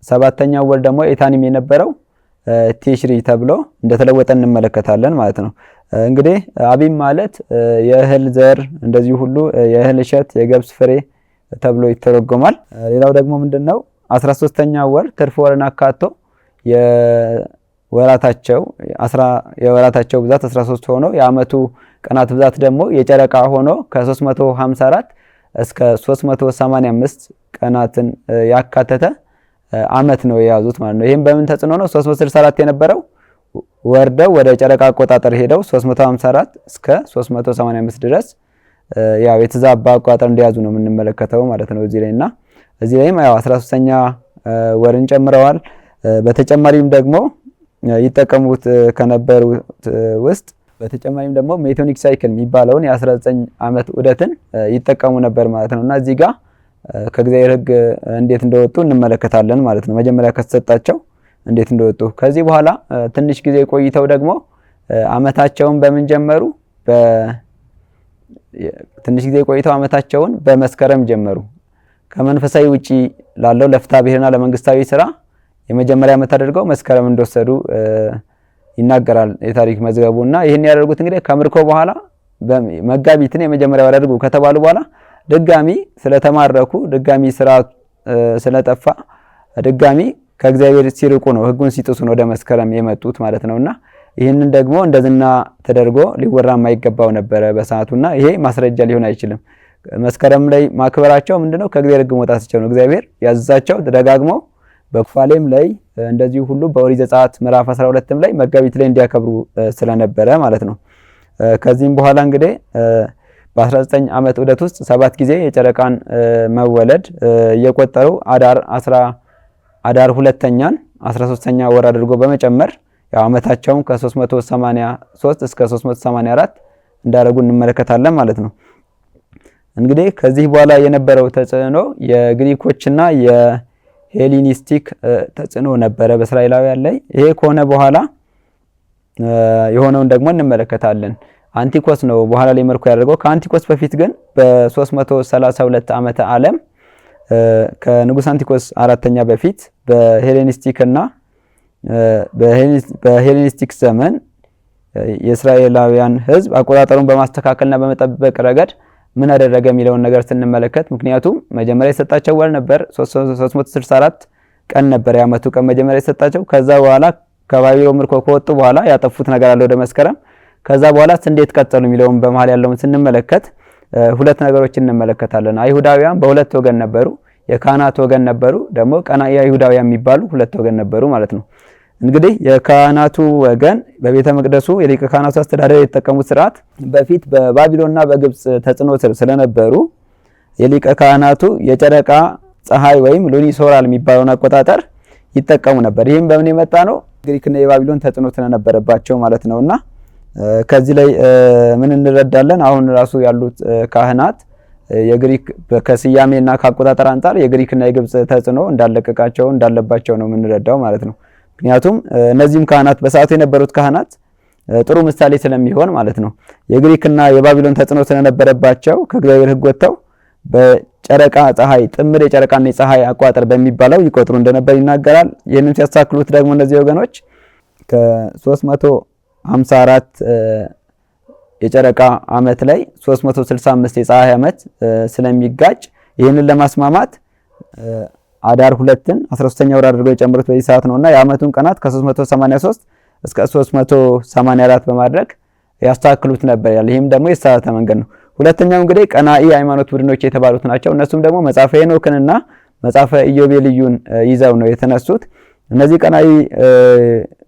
7ኛው ወር ደግሞ ኤታኒም የነበረው ቲሽሪ ተብሎ እንደተለወጠ እንመለከታለን ማለት ነው። እንግዲህ አቢብ ማለት የእህል ዘር፣ እንደዚሁ ሁሉ የእህል እሸት፣ የገብስ ፍሬ ተብሎ ይተረጎማል። ሌላው ደግሞ ምንድነው 13ኛው ወር ትርፍ ወርን አካቶ የወራታቸው ብዛት 13 ሆኖ የአመቱ ቀናት ብዛት ደግሞ የጨረቃ ሆኖ ከ354 እስከ 385 ቀናትን ያካተተ አመት ነው የያዙት ማለት ነው። ይሄም በምን ተጽዕኖ ነው? 364 የነበረው ወርደው ወደ ጨረቃ አቆጣጠር ሄደው 354 እስከ 385 ድረስ ያው የተዛባ አቆጣጠር እንደያዙ ነው የምንመለከተው ማለት ነው እዚህ ላይና እዚህ ላይም ያው 13ኛ ወርን ጨምረዋል። በተጨማሪም ደግሞ ይጠቀሙት ከነበሩት ውስጥ በተጨማሪም ደግሞ ሜቶኒክ ሳይክል የሚባለውን የ19 ዓመት ዑደትን ይጠቀሙ ነበር ማለት ነውና እዚህ ጋር ከእግዚአብሔር ሕግ እንዴት እንደወጡ እንመለከታለን ማለት ነው። መጀመሪያ ከተሰጣቸው እንዴት እንደወጡ ከዚህ በኋላ ትንሽ ጊዜ ቆይተው ደግሞ አመታቸውን በምን ጀመሩ? ትንሽ ጊዜ ቆይተው አመታቸውን በመስከረም ጀመሩ። ከመንፈሳዊ ውጪ ላለው ለፍትሐ ብሔርና ለመንግስታዊ ስራ የመጀመሪያ ዓመት አድርገው መስከረም እንደወሰዱ ይናገራል የታሪክ መዝገቡና ይህን ያደርጉት እንግዲህ ከምርኮ በኋላ መጋቢትን የመጀመሪያ ወር አድርጉ ከተባሉ በኋላ ድጋሚ ስለተማረኩ ድጋሚ ስራ ስለጠፋ ድጋሚ ከእግዚአብሔር ሲርቁ ነው ሕጉን ሲጥሱ ነው ወደ መስከረም የመጡት ማለት ነውና ይህንን ደግሞ እንደዝና ተደርጎ ሊወራ የማይገባው ነበረ በሰዓቱና ይሄ ማስረጃ ሊሆን አይችልም። መስከረም ላይ ማክበራቸው ምንድነው? ከእግዚአብሔር ሕግ መውጣታቸው ነው። እግዚአብሔር ያዘዛቸው ደጋግሞ በኩፋሌም ላይ እንደዚሁ ሁሉ በኦሪት ዘጸአት ምዕራፍ 12ም ላይ መጋቢት ላይ እንዲያከብሩ ስለነበረ ማለት ነው። ከዚህም በኋላ እንግዲህ በ19 ዓመት ዑደት ውስጥ 7 ጊዜ የጨረቃን መወለድ እየቆጠሩ አዳር ሁለተኛን 13ኛ ወር አድርጎ በመጨመር ያው አመታቸውን ከ383 እስከ 384 እንዳደረጉ እንመለከታለን ማለት ነው። እንግዲህ ከዚህ በኋላ የነበረው ተጽዕኖ የግሪኮችና የሄሊኒስቲክ ተጽዕኖ ነበረ በእስራኤላውያን ላይ። ይሄ ከሆነ በኋላ የሆነውን ደግሞ እንመለከታለን። አንቲኮስ ነው በኋላ ላይ ምርኮ ያደረገው። ከአንቲኮስ በፊት ግን በ332 ዓመተ ዓለም ከንጉስ አንቲኮስ አራተኛ በፊት በሄሌኒስቲክ ዘመን የእስራኤላውያን ሕዝብ አቆጣጠሩን በማስተካከልና በመጠበቅ ረገድ ምን አደረገ የሚለውን ነገር ስንመለከት ምክንያቱም መጀመሪያ የሰጣቸው ወር ነበር 364 ቀን ነበር የዓመቱ ቀን መጀመሪያ የሰጣቸው። ከዛ በኋላ ከባቢሎን ምርኮ ከወጡ በኋላ ያጠፉት ነገር አለ ወደ መስከረም። ከዛ በኋላ እንዴት ቀጠሉ የሚለውን በመሃል ያለውን ስንመለከት ሁለት ነገሮችን እንመለከታለን። አይሁዳውያን በሁለት ወገን ነበሩ። የካህናት ወገን ነበሩ፣ ደግሞ ቀናኢ አይሁዳውያን የሚባሉ ሁለት ወገን ነበሩ ማለት ነው። እንግዲህ የካህናቱ ወገን በቤተ መቅደሱ የሊቀ ካህናቱ አስተዳደር የተጠቀሙት ስርዓት በፊት በባቢሎንና በግብጽ ተጽዕኖ ስር ስለነበሩ የሊቀ ካህናቱ የጨረቃ ፀሐይ ወይም ሉኒ ሶላር የሚባለውን አቆጣጠር ይጠቀሙ ነበር። ይህም በምን የመጣ ነው? ግሪክና የባቢሎን ተጽዕኖ ስለነበረባቸው ማለት ነውና ከዚህ ላይ ምን እንረዳለን? አሁን ራሱ ያሉት ካህናት የግሪክ ከስያሜና ከአቆጣጠር አንፃር የግሪክና የግብጽ ተጽዕኖ እንዳለቀቃቸው እንዳለባቸው ነው የምንረዳው ማለት ነው። ምክንያቱም እነዚህም ካህናት በሰዓቱ የነበሩት ካህናት ጥሩ ምሳሌ ስለሚሆን ማለት ነው የግሪክና የባቢሎን ተጽዕኖ ስለነበረባቸው ከእግዚአብሔር ሕግ ወጥተው በጨረቃ ፀሐይ ጥምር የጨረቃና የፀሐይ አቆጣጠር በሚባለው ይቆጥሩ እንደነበር ይናገራል። ይህንን ሲያስተካክሉት ደግሞ እነዚህ ወገኖች ከ354 የጨረቃ ዓመት ላይ 365 የፀሐይ ዓመት ስለሚጋጭ ይህንን ለማስማማት አዳር ሁለትን 13ኛ ወር አድርገው የጨምሩት በዚህ ሰዓት ነውና የዓመቱን ቀናት ከ383 እስከ 384 በማድረግ ያስተካክሉት ነበር ያለ። ይህም ደግሞ የተሳሳተ መንገድ ነው። ሁለተኛው እንግዲህ ቀናኢ ሃይማኖት ቡድኖች የተባሉት ናቸው። እነሱም ደግሞ መጽሐፈ ሄኖክንና መጽሐፈ ኢዮቤልዩን ይዘው ነው የተነሱት። እነዚህ ቀናኢ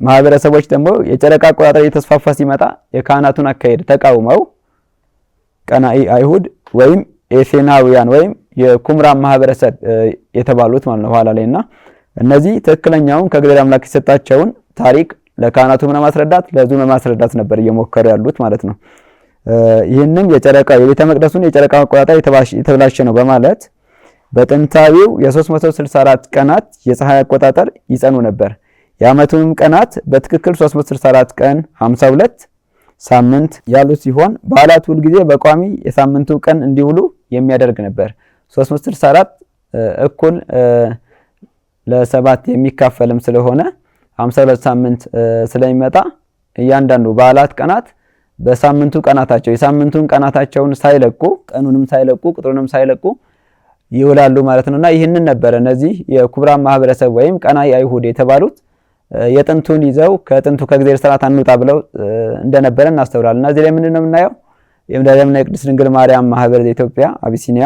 ማህበረሰቦች ደግሞ የጨረቃ አቆጣጠር እየተስፋፋ ሲመጣ የካህናቱን አካሄድ ተቃውመው ቀናኢ አይሁድ ወይም ኤፌናውያን ወይም የኩምራን ማህበረሰብ የተባሉት ማለት ነው ኋላ ላይና እነዚህ ትክክለኛውን ከእግዚአብሔር አምላክ የሰጣቸውን ታሪክ ለካህናቱ ለማስረዳት ለሕዝቡ ለማስረዳት ነበር እየሞከሩ ያሉት ማለት ነው። ይህንም የቤተ መቅደሱን የጨረቃ አቆጣጠር የተበላሸ ነው በማለት በጥንታዊው የ364 ቀናት የፀሐይ አቆጣጠር ይጸኑ ነበር። የዓመቱንም ቀናት በትክክል 364 ቀን 52 ሳምንት ያሉት ሲሆን በዓላት ሁል ጊዜ በቋሚ የሳምንቱ ቀን እንዲውሉ የሚያደርግ ነበር። 364 እኩል ለ7 የሚካፈልም ስለሆነ 52 ሳምንት ስለሚመጣ እያንዳንዱ በዓላት ቀናት በሳምንቱ ቀናታቸው የሳምንቱን ቀናታቸውን ሳይለቁ ቀኑንም ሳይለቁ ቁጥሩንም ሳይለቁ ይውላሉ ማለት ነውና ይህንን ነበር እነዚህ የኩምራን ማህበረሰብ ወይም ቀናኢ አይሁድ የተባሉት የጥንቱን ይዘው ከጥንቱ ከእግዚአብሔር ስርዓት አንውጣ ብለው እንደነበረ እናስተውላለን። እና እዚህ ላይ ምንድነው የምናየው? የመድኃኔዓለምና የቅድስት ድንግል ማርያም ማህበር ዘኢትዮጵያ አቢሲኒያ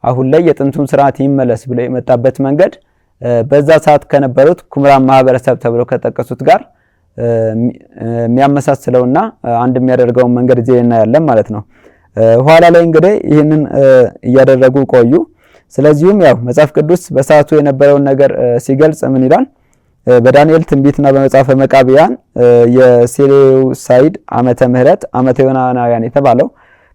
አሁን ላይ የጥንቱን ስርዓት ይመለስ ብሎ የመጣበት መንገድ በዛ ሰዓት ከነበሩት ኩምራን ማህበረሰብ ተብሎ ከተጠቀሱት ጋር የሚያመሳስለውና አንድ የሚያደርገውን መንገድ እዚህ እናያለን ማለት ነው። ኋላ ላይ እንግዲህ ይህንን እያደረጉ ቆዩ። ስለዚህም ያው መጽሐፍ ቅዱስ በሰዓቱ የነበረውን ነገር ሲገልጽ ምን ይላል? በዳንኤል ትንቢትና በመጽሐፈ መቃብያን የሴሌውሳይድ ዓመተ ምህረት ዓመተ ዮናናውያን የተባለው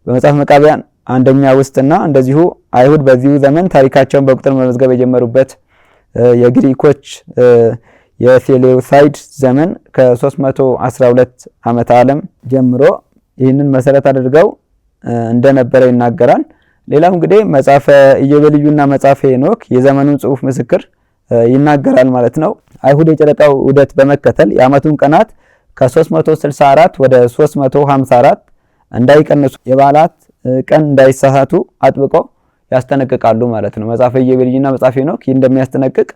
በመጽሐፈ መቃብያን አንደኛ ውስጥና እንደዚሁ አይሁድ በዚሁ ዘመን ታሪካቸውን በቁጥር መመዝገብ የጀመሩበት የግሪኮች የሴሌውሳይድ ዘመን ከ312 ዓመተ ዓለም ጀምሮ ይህንን መሰረት አድርገው እንደነበረ ይናገራል። ሌላው እንግዲህ መጽሐፈ ኢዮቤልዩና መጽሐፈ ሄኖክ የዘመኑን ጽሑፍ ምስክር ይናገራል ማለት ነው። አይሁድ የጨረቃው ዑደት በመከተል የዓመቱን ቀናት ከ364 ወደ 354 እንዳይቀንሱ የበዓላት ቀን እንዳይሳሳቱ አጥብቀው ያስጠነቅቃሉ ማለት ነው። መጽሐፈ ኢዮቤልዩና መጽሐፈ ሄኖክ እንደሚያስጠነቅቅ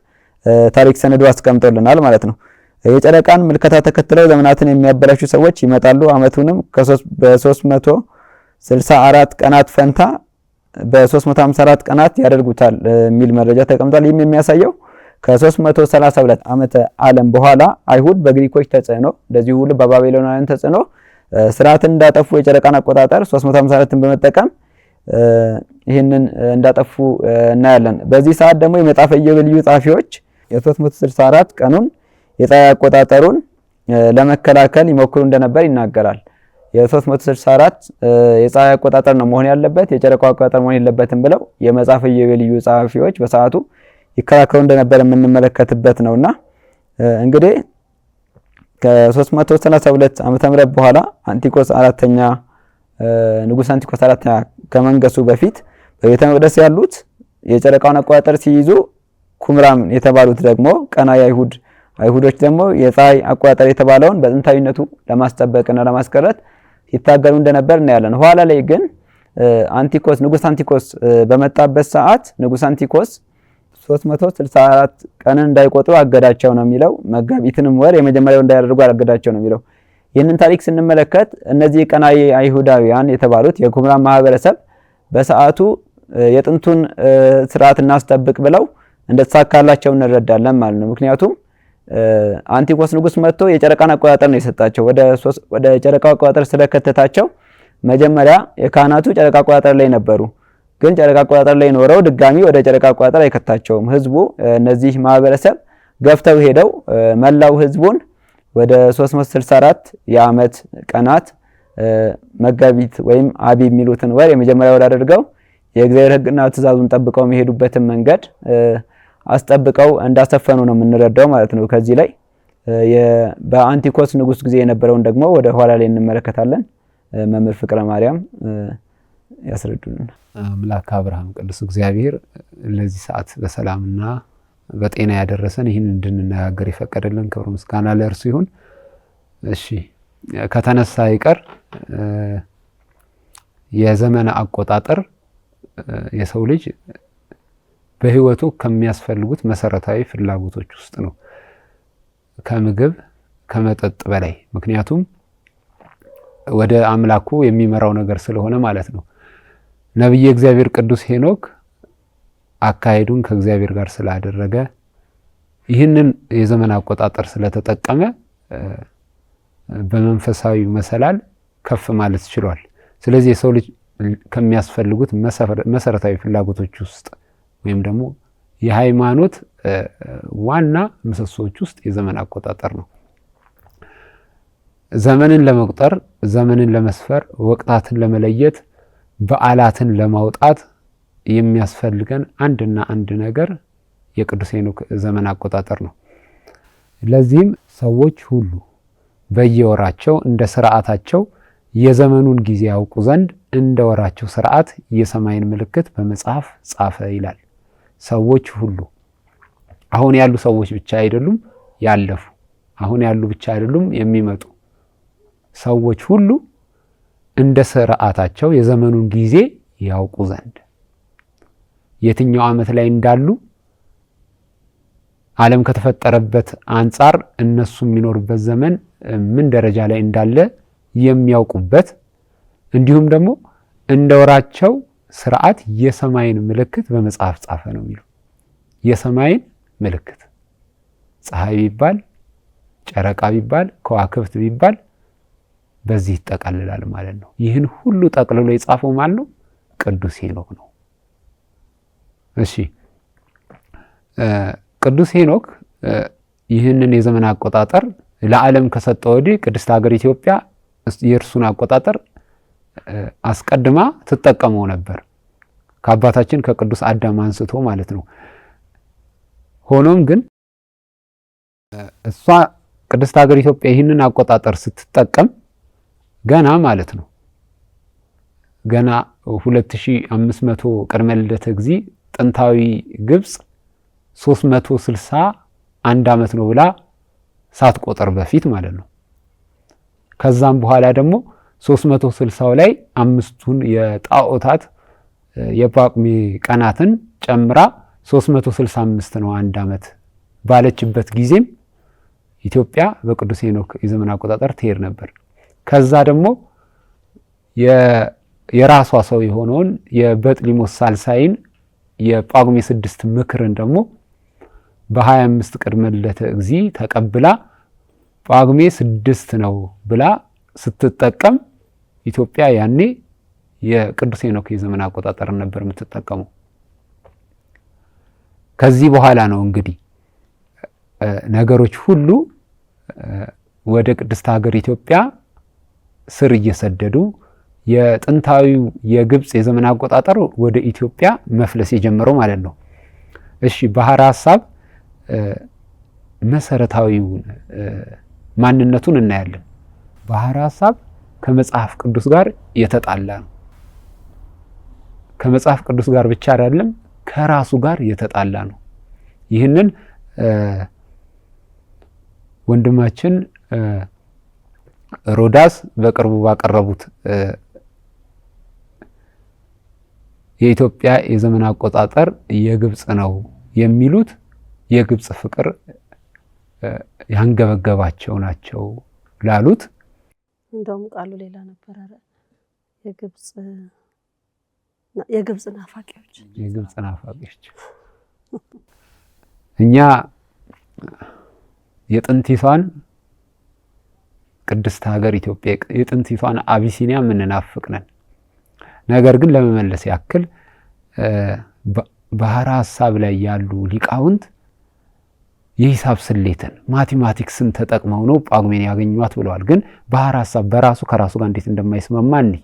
ታሪክ ሰነዱ አስቀምጦልናል ማለት ነው። የጨረቃን ምልከታ ተከትለው ዘመናትን የሚያበላሹ ሰዎች ይመጣሉ። ዓመቱንም በ364 ቀናት ፈንታ በ354 ቀናት ያደርጉታል የሚል መረጃ ተቀምጧል። ይህም የሚያሳየው ከ332 ዓመተ ዓለም በኋላ አይሁድ በግሪኮች ተጽዕኖ እንደዚሁ ሁሉ በባቢሎናውያን ተጽዕኖ ስርዓትን እንዳጠፉ የጨረቃን አቆጣጠር 354ን በመጠቀም ይህንን እንዳጠፉ እናያለን። በዚህ ሰዓት ደግሞ የመጽሐፈ ኢዮቤልዩ ጸሐፊዎች የ364 ቀኑን የፀሐይ አቆጣጠሩን ለመከላከል ይሞክሩ እንደነበር ይናገራል። የ364 የፀሐይ አቆጣጠር ነው መሆን ያለበት፣ የጨረቃው አቆጣጠር መሆን የለበትም ብለው የመጽሐፈ ኢዮቤልዩ ጸሐፊዎች በሰዓቱ ይከራከሩ እንደነበር የምንመለከትበት ነውና እንግዲህ ከ332 ዓመተ ምህረት በኋላ አንቲኮስ አራተኛ ንጉስ አንቲኮስ አራተኛ ከመንገሱ በፊት በቤተ መቅደስ ያሉት የጨረቃውን አቆጣጠር ሲይዙ ኩምራን የተባሉት ደግሞ ቀናኢ አይሁዶች ደግሞ የፀሐይ አቆጣጠር የተባለውን በጥንታዊነቱ ለማስጠበቅና ለማስቀረት ሲታገሉ እንደነበር እናያለን። ኋላ ላይ ግን ንጉስ አንቲኮስ በመጣበት ሰዓት ንጉስ አንቲኮስ 364 ቀንን እንዳይቆጥሩ አገዳቸው ነው የሚለው። መጋቢትንም ወር የመጀመሪያው እንዳያደርጉ አገዳቸው ነው የሚለው። ይህንን ታሪክ ስንመለከት እነዚህ ቀናኢ አይሁዳውያን የተባሉት የኩምራን ማህበረሰብ በሰዓቱ የጥንቱን ስርዓት እናስጠብቅ ብለው እንደተሳካላቸው እንረዳለን ማለት ነው። ምክንያቱም አንቲኮስ ንጉስ መጥቶ የጨረቃን አቆጣጠር ነው የሰጣቸው። ወደ ጨረቃው አቆጣጠር ስለከተታቸው መጀመሪያ የካህናቱ ጨረቃ አቆጣጠር ላይ ነበሩ። ግን ጨረቃ አቆጣጠር ላይ ኖረው ድጋሚ ወደ ጨረቃ አቆጣጠር አይከታቸውም። ህዝቡ እነዚህ ማህበረሰብ ገፍተው ሄደው መላው ህዝቡን ወደ 364 የዓመት ቀናት መጋቢት ወይም አቢብ የሚሉትን ወር የመጀመሪያ ወር አድርገው የእግዚአብሔር ሕግና ትእዛዙን ጠብቀው የሚሄዱበትን መንገድ አስጠብቀው እንዳሰፈኑ ነው የምንረዳው ማለት ነው። ከዚህ ላይ በአንቲኮስ ንጉስ ጊዜ የነበረውን ደግሞ ወደ ኋላ ላይ እንመለከታለን። መምህር ፍቅረ ማርያም ያስረዱልን። አምላክ አብርሃም ቅዱስ እግዚአብሔር ለዚህ ሰዓት በሰላምና በጤና ያደረሰን ይህን እንድንነጋገር ይፈቀደልን። ክብር ምስጋና ለእርሱ ይሁን። እሺ ከተነሳ ይቀር የዘመን አቆጣጠር የሰው ልጅ በህይወቱ ከሚያስፈልጉት መሰረታዊ ፍላጎቶች ውስጥ ነው፣ ከምግብ ከመጠጥ በላይ። ምክንያቱም ወደ አምላኩ የሚመራው ነገር ስለሆነ ማለት ነው። ነብየ እግዚአብሔር ቅዱስ ሄኖክ አካሄዱን ከእግዚአብሔር ጋር ስላደረገ ይህንን የዘመን አቆጣጠር ስለተጠቀመ በመንፈሳዊ መሰላል ከፍ ማለት ችሏል። ስለዚህ የሰው ልጅ ከሚያስፈልጉት መሰረታዊ ፍላጎቶች ውስጥ ወይም ደግሞ የሃይማኖት ዋና ምሰሶዎች ውስጥ የዘመን አቆጣጠር ነው። ዘመንን ለመቁጠር፣ ዘመንን ለመስፈር፣ ወቅታትን ለመለየት፣ በዓላትን ለማውጣት የሚያስፈልገን አንድና አንድ ነገር የቅዱስ ሄኖክ ዘመን አቆጣጠር ነው። ለዚህም ሰዎች ሁሉ በየወራቸው እንደ ስርዓታቸው የዘመኑን ጊዜ ያውቁ ዘንድ እንደ ወራቸው ስርዓት የሰማይን ምልክት በመጽሐፍ ጻፈ ይላል። ሰዎች ሁሉ አሁን ያሉ ሰዎች ብቻ አይደሉም፣ ያለፉ አሁን ያሉ ብቻ አይደሉም፣ የሚመጡ ሰዎች ሁሉ እንደ ስርዓታቸው የዘመኑን ጊዜ ያውቁ ዘንድ የትኛው ዓመት ላይ እንዳሉ ዓለም ከተፈጠረበት አንጻር እነሱ የሚኖሩበት ዘመን ምን ደረጃ ላይ እንዳለ የሚያውቁበት እንዲሁም ደግሞ እንደ ወራቸው ስርዓት የሰማይን ምልክት በመጽሐፍ ጻፈ ነው የሚለው። የሰማይን ምልክት ፀሐይ ቢባል፣ ጨረቃ ቢባል፣ ከዋክብት ቢባል በዚህ ይጠቃልላል ማለት ነው። ይህን ሁሉ ጠቅልሎ የጻፈው ማን ነው? ቅዱስ ሄኖክ ነው። እሺ ቅዱስ ሄኖክ ይህንን የዘመን አቆጣጠር ለዓለም ከሰጠ ወዲህ ቅድስት ሀገር ኢትዮጵያ የእርሱን አቆጣጠር አስቀድማ ትጠቀመው ነበር፣ ከአባታችን ከቅዱስ አዳም አንስቶ ማለት ነው። ሆኖም ግን እሷ ቅድስት ሀገር ኢትዮጵያ ይህንን አቆጣጠር ስትጠቀም ገና ማለት ነው ገና 2500 ቅድመ ልደተ እግዚእ ጥንታዊ ግብፅ 361 ዓመት ነው ብላ ሳትቆጥር በፊት ማለት ነው። ከዛም በኋላ ደግሞ 360 ላይ አምስቱን የጣዖታት የጳጉሜ ቀናትን ጨምራ 365 ነው አንድ ዓመት ባለችበት ጊዜም ኢትዮጵያ በቅዱስ ሄኖክ የዘመን አቆጣጠር ትሄድ ነበር። ከዛ ደግሞ የራሷ ሰው የሆነውን የበጥሊሞስ ሳልሳይን የጳጉሜ 6 ምክርን ደግሞ በ25 ቅድመ ልደተ እግዚእ ተቀብላ ጳጉሜ 6 ነው ብላ ስትጠቀም ኢትዮጵያ ያኔ የቅዱስ ሄኖክ የዘመን አቆጣጠር ነበር የምትጠቀመው። ከዚህ በኋላ ነው እንግዲህ ነገሮች ሁሉ ወደ ቅድስት ሀገር ኢትዮጵያ ስር እየሰደዱ የጥንታዊው የግብፅ የዘመን አቆጣጠር ወደ ኢትዮጵያ መፍለስ የጀመረው ማለት ነው። እሺ ባህረ ሐሳብ መሰረታዊውን ማንነቱን እናያለን። ባህረ ሐሳብ ከመጽሐፍ ቅዱስ ጋር የተጣላ ነው። ከመጽሐፍ ቅዱስ ጋር ብቻ አይደለም፣ ከራሱ ጋር የተጣላ ነው። ይህንን ወንድማችን ሮዳስ በቅርቡ ባቀረቡት የኢትዮጵያ የዘመን አቆጣጠር የግብፅ ነው የሚሉት የግብፅ ፍቅር ያንገበገባቸው ናቸው ላሉት እንደውም ቃሉ ሌላ ነበር። የግብፅ ናፋቂዎች እኛ የጥንቲቷን ቅድስት ሀገር ኢትዮጵያ የጥንቲቷን አቢሲኒያ የምንናፍቅ ነን። ነገር ግን ለመመለስ ያክል ባህረ ሐሳብ ላይ ያሉ ሊቃውንት የሂሳብ ስሌትን ማቴማቲክስን ተጠቅመው ነው ጳጉሜን ያገኟት ብለዋል። ግን ባህረ ሐሳብ በራሱ ከራሱ ጋር እንዴት እንደማይስማማ እንይ።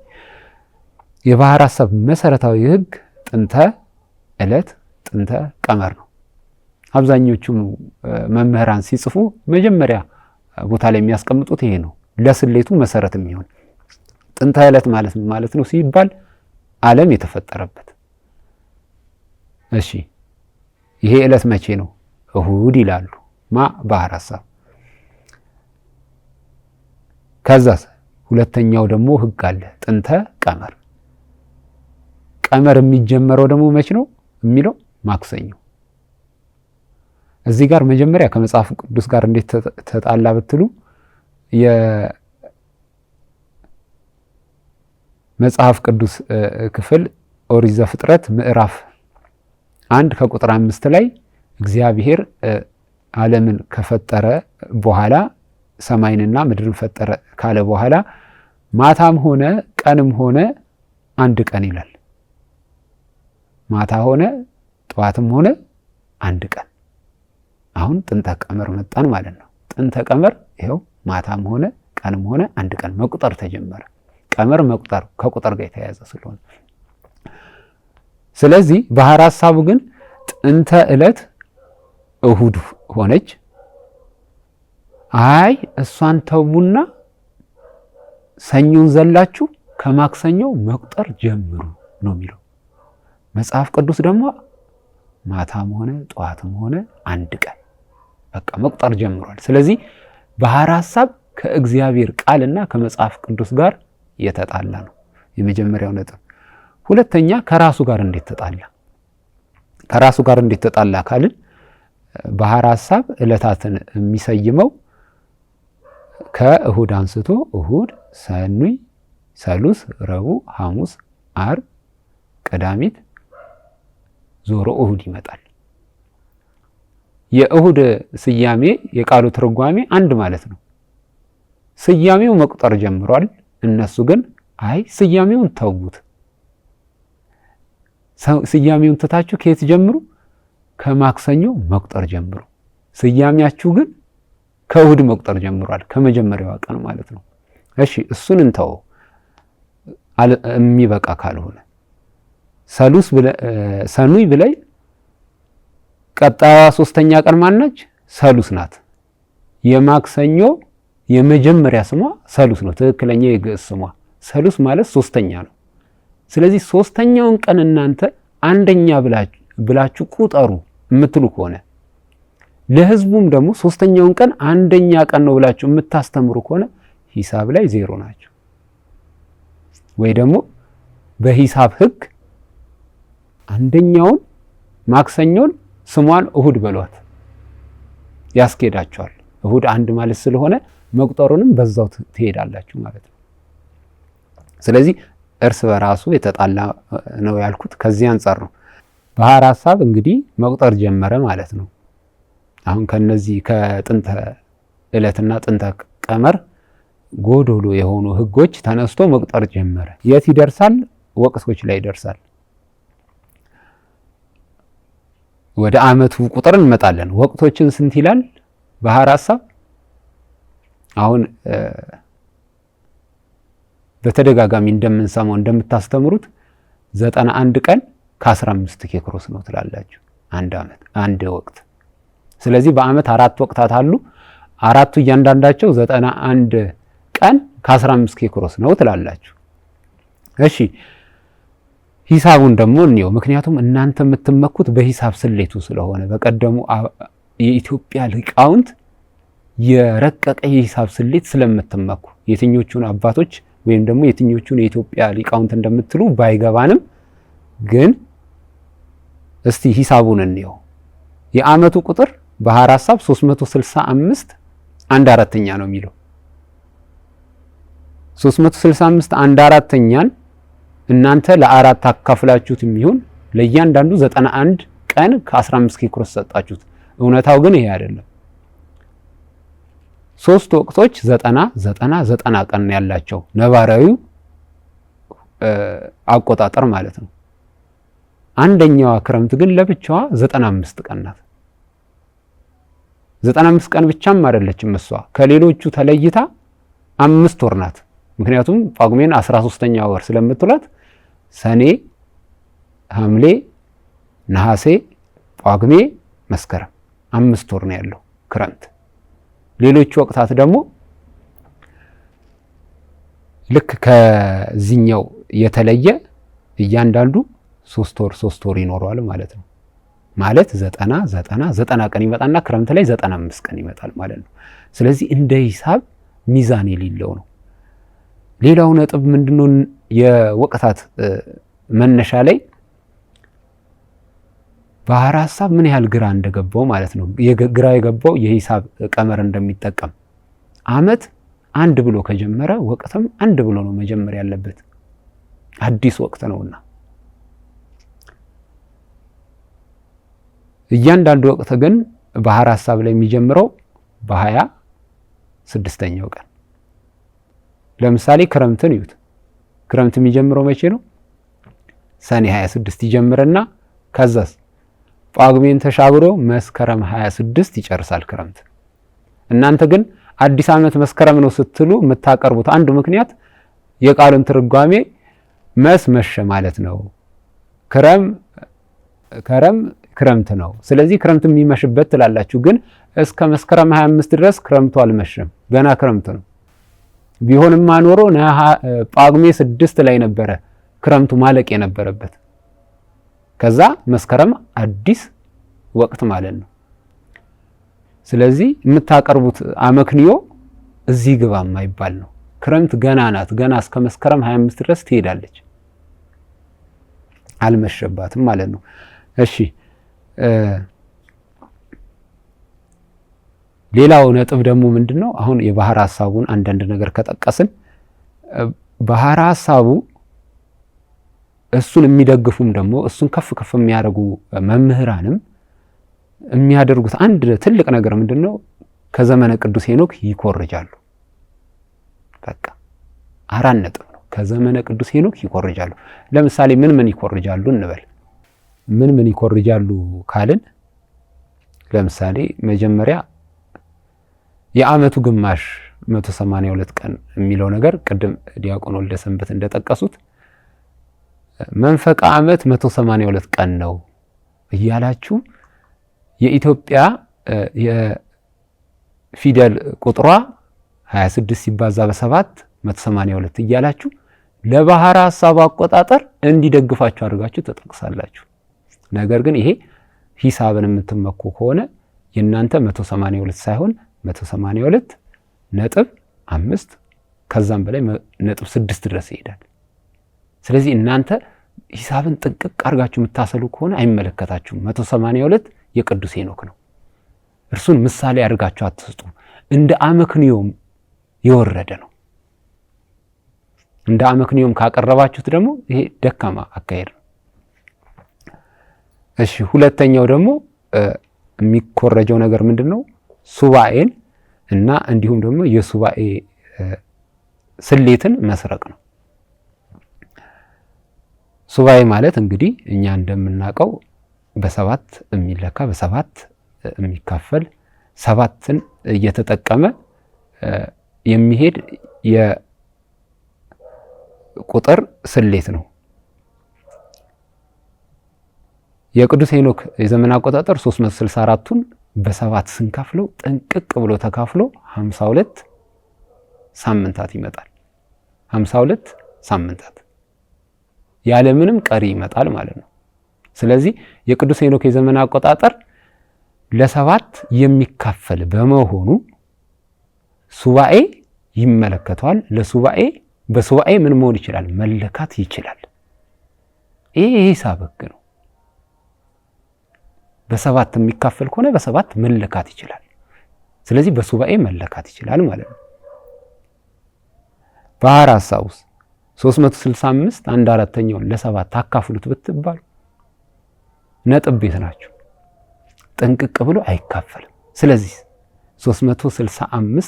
የባህረ ሐሳብ መሰረታዊ ሕግ ጥንተ ዕለት ጥንተ ቀመር ነው። አብዛኞቹ መምህራን ሲጽፉ መጀመሪያ ቦታ ላይ የሚያስቀምጡት ይሄ ነው፣ ለስሌቱ መሰረት የሚሆን ጥንተ ዕለት ማለት ምን ማለት ነው ሲባል ዓለም የተፈጠረበት። እሺ ይሄ ዕለት መቼ ነው? እሁድ ይላሉ ባህረ ሐሳብ። ከዛስ ሁለተኛው ደግሞ ሕግ አለ ጥንተ ቀመር። ቀመር የሚጀመረው ደግሞ መቼ ነው የሚለው ማክሰኞ። እዚህ ጋር መጀመሪያ ከመጽሐፍ ቅዱስ ጋር እንዴት ተጣላ ብትሉ የመጽሐፍ ቅዱስ ክፍል ኦሪት ዘፍጥረት ምዕራፍ 1 ከቁጥር 5 ላይ እግዚአብሔር ዓለምን ከፈጠረ በኋላ ሰማይንና ምድርን ፈጠረ ካለ በኋላ ማታም ሆነ ቀንም ሆነ አንድ ቀን ይላል። ማታ ሆነ ጠዋትም ሆነ አንድ ቀን። አሁን ጥንተ ቀመር መጣን ማለት ነው። ጥንተ ቀመር ይኸው ማታም ሆነ ቀንም ሆነ አንድ ቀን መቁጠር ተጀመረ። ቀመር መቁጠር ከቁጥር ጋር የተያያዘ ስለሆነ ስለዚህ ባህር ሐሳቡ ግን ጥንተ ዕለት እሁድ ሆነች። አይ እሷን ተውና ሰኞን ዘላችሁ ከማክሰኞው መቁጠር ጀምሩ ነው የሚለው መጽሐፍ ቅዱስ። ደግሞ ማታም ሆነ ጠዋትም ሆነ አንድ ቀን በቃ መቁጠር ጀምሯል። ስለዚህ ባህር ሐሳብ ከእግዚአብሔር ቃልና ከመጽሐፍ ቅዱስ ጋር የተጣላ ነው የመጀመሪያው ነጥብ። ሁለተኛ ከራሱ ጋር እንዴት ተጣላ? ከራሱ ጋር እንዴት ተጣላ ካልን ባህር ሐሳብ ዕለታትን የሚሰይመው ከእሁድ አንስቶ እሁድ፣ ሰኑይ፣ ሰሉስ፣ ረቡዕ፣ ሐሙስ፣ ዓርብ፣ ቀዳሚት ዞሮ እሁድ ይመጣል። የእሁድ ስያሜ የቃሉ ትርጓሜ አንድ ማለት ነው። ስያሜው መቁጠር ጀምሯል። እነሱ ግን አይ ስያሜውን ተውት፣ ስያሜውን ትታችሁ ከየት ጀምሩ? ከማክሰኞ መቁጠር ጀምሩ። ስያሜያችሁ ግን ከእሁድ መቁጠር ጀምሯል፣ ከመጀመሪያዋ ቀን ማለት ነው። እሺ እሱን እንተው የሚበቃ ካልሆነ ሰሉስ ሰኑይ ብላይ ቀጣዩዋ ሶስተኛ ቀን ማነች? ሰሉስ ናት። የማክሰኞ የመጀመሪያ ስሟ ሰሉስ ነው። ትክክለኛ የግዕዝ ስሟ ሰሉስ ማለት ሶስተኛ ነው። ስለዚህ ሶስተኛውን ቀን እናንተ አንደኛ ብላችሁ ቁጠሩ የምትሉ ከሆነ ለህዝቡም ደግሞ ሶስተኛውን ቀን አንደኛ ቀን ነው ብላችሁ የምታስተምሩ ከሆነ ሂሳብ ላይ ዜሮ ናቸው። ወይ ደግሞ በሂሳብ ህግ አንደኛውን ማክሰኞን ስሟን እሁድ በሏት ያስኬዳቸዋል። እሁድ አንድ ማለት ስለሆነ መቁጠሩንም በዛው ትሄዳላችሁ ማለት ነው። ስለዚህ እርስ በራሱ የተጣላ ነው ያልኩት ከዚህ አንፃር ነው። ባህር ሐሳብ እንግዲህ መቁጠር ጀመረ ማለት ነው። አሁን ከነዚህ ከጥንተ ዕለትና ጥንተ ቀመር ጎዶሎ የሆኑ ህጎች ተነስቶ መቁጠር ጀመረ። የት ይደርሳል? ወቅቶች ላይ ይደርሳል። ወደ ዓመቱ ቁጥር እንመጣለን። ወቅቶችን ስንት ይላል ባህር ሐሳብ? አሁን በተደጋጋሚ እንደምንሰማው እንደምታስተምሩት 91 ቀን ከ15 ኬክሮስ ነው ትላላችሁ አንድ ዓመት አንድ ወቅት። ስለዚህ በዓመት 4 ወቅታት አሉ። አራቱ እያንዳንዳቸው 91 ቀን ከ15 ኬክሮስ ነው ትላላችሁ። እሺ ሂሳቡን ደግሞ እንየው። ምክንያቱም እናንተ የምትመኩት በሂሳብ ስሌቱ ስለሆነ በቀደሙ የኢትዮጵያ ሊቃውንት የረቀቀ የሂሳብ ስሌት ስለምትመኩ የትኞቹን አባቶች ወይም ደግሞ የትኞቹን የኢትዮጵያ ሊቃውንት እንደምትሉ ባይገባንም ግን እስቲ ሂሳቡን እንየው። የዓመቱ ቁጥር ባህር ሐሳብ 365 1/4ኛ ነው የሚለው 365 1/4ኛን እናንተ ለአራት አካፍላችሁት የሚሆን ለእያንዳንዱ 91 ቀን ከ15 ኬክሮስ ሰጣችሁት። እውነታው ግን ይሄ አይደለም። 3 ወቅቶች 90 ቀን ያላቸው ነባራዊው አቆጣጠር ማለት ነው። አንደኛዋ ክረምት ግን ለብቻዋ 95 ቀን ናት። 95 ቀን ብቻም አይደለችም እሷ ከሌሎቹ ተለይታ 5 ወር ናት። ምክንያቱም ጳጉሜን 13ኛ ወር ስለምትውላት ሰኔ፣ ሐምሌ፣ ነሐሴ፣ ጳጉሜ፣ መስከረም 5 ወር ነው ያለው ክረምት። ሌሎቹ ወቅታት ደግሞ ልክ ከዚህኛው የተለየ እያንዳንዱ 3 ወር ይኖረዋል ማለት ነው። ማለት 90 ቀን ይመጣና ክረምት ላይ 95 ቀን ይመጣል ማለት ነው። ስለዚህ እንደ ሂሳብ ሚዛን የሌለው ነው። ሌላው ነጥብ ምንድነው? የወቅታት መነሻ ላይ ባህር ሐሳብ ምን ያህል ግራ እንደገባው ማለት ነው። ግራ የገባው የሂሳብ ቀመር እንደሚጠቀም ዓመት አንድ ብሎ ከጀመረ ወቅትም አንድ ብሎ ነው መጀመር ያለበት፣ አዲስ ወቅት ነውና። እያንዳንዱ ወቅት ግን ባህር ሐሳብ ላይ የሚጀምረው በ26ኛው ቀን። ለምሳሌ ክረምትን ይዩት። ክረምት የሚጀምረው መቼ ነው? ሰኔ 26 ይጀምርና ከዛስ ጳጉሜን ተሻግሮ መስከረም 26 ይጨርሳል ክረምት። እናንተ ግን አዲስ ዓመት መስከረም ነው ስትሉ የምታቀርቡት አንዱ ምክንያት የቃሉን ትርጓሜ መሸ ማለት ነው። ክረምት ነው። ስለዚህ ክረምት የሚመሽበት ትላላችሁ። ግን እስከ መስከረም 25 ድረስ ክረምቱ አልመሸም፣ ገና ክረምት ነው። ቢሆንማ ኖሮ ጳጉሜ 6 ላይ ነበረ ክረምቱ ማለቅ የነበረበት። ከዛ መስከረም አዲስ ወቅት ማለት ነው። ስለዚህ የምታቀርቡት አመክንዮ እዚህ ግባ የማይባል ነው። ክረምት ገና ናት። ገና እስከ መስከረም 25 ድረስ ትሄዳለች፣ አልመሸባትም ማለት ነው። እሺ ሌላው ነጥብ ደግሞ ምንድነው? አሁን የባህር ሐሳቡን አንዳንድ ነገር ከጠቀስን ባህር ሐሳቡ እሱን የሚደግፉም ደግሞ እሱን ከፍ ከፍ የሚያደርጉ መምህራንም የሚያደርጉት አንድ ትልቅ ነገር ምንድነው? ከዘመነ ቅዱስ ሄኖክ ይኮርጃሉ። በቃ 4 ነጥብ ነው። ከዘመነ ቅዱስ ሄኖክ ይኮርጃሉ። ለምሳሌ ምን ይኮርጃሉ እንበል። ምን ይኮርጃሉ ካልን ለምሳሌ መጀመሪያ የዓመቱ ግማሽ 182 ቀን የሚለው ነገር ቅድም ዲያቆን ወልደ ሰንበት እንደጠቀሱት መንፈቀ ዓመት 182 ቀን ነው እያላችሁ የኢትዮጵያ የፊደል ቁጥሯ 26 ሲባዛ በ7 182 እያላችሁ ለባህር ሐሳብ አቆጣጠር እንዲደግፋችሁ አድርጋችሁ ተጠቅሳላችሁ። ነገር ግን ይሄ ሂሳብን የምትመኩ ከሆነ የእናንተ 182 ሳይሆን 182.5 ከዛም በላይ 0.6 ድረስ ይሄዳል። ስለዚህ እናንተ ሂሳብን ጥንቅቅ አድርጋችሁ የምታሰሉ ከሆነ አይመለከታችሁም። 182 የቅዱስ ሄኖክ ነው። እርሱን ምሳሌ አድርጋችሁ አትስጡ። እንደ አመክንዮም የወረደ ነው። እንደ አመክንዮም ካቀረባችሁት ደግሞ ይሄ ደካማ አካሄድ ነው። እሺ ሁለተኛው ደግሞ የሚኮረጀው ነገር ምንድነው? ሱባኤን እና እንዲሁም ደግሞ የሱባኤ ስሌትን መስረቅ ነው። ሱባኤ ማለት እንግዲህ እኛ እንደምናውቀው በ7 የሚለካ በ7 የሚካፈል 7ን እየተጠቀመ የሚሄድ የቁጥር ስሌት ነው። የቅዱስ ሄኖክ የዘመን አቆጣጠር 364ቱን በ7 ስንከፍለው ጥንቅቅ ብሎ ተካፍሎ 52 ሳምንታት ይመጣል። 52 ሳምንታት ያለምንም ቀሪ ይመጣል ማለት ነው። ስለዚህ የቅዱስ ሄኖክ የዘመን አቆጣጠር ለ7 የሚካፈል በመሆኑ ሱባኤ ይመለከተዋል። በሱባኤ ምን መሆን ይችላል? መለካት ይችላል። ይሄ የሂሳብ ሕግ ነው። በ7 የሚካፈል ከሆነ በ7 መለካት ይችላል። ስለዚህ በሱባኤ መለካት ይችላል ማለት ነው። ባህር ሐሳቡስ 365 1/4ኛውን ለ7 አካፍሉት ብትባሉ ነጥብ ቤት ናቸው። ጥንቅቅ ብሎ አይካፈልም። ስለዚህ 365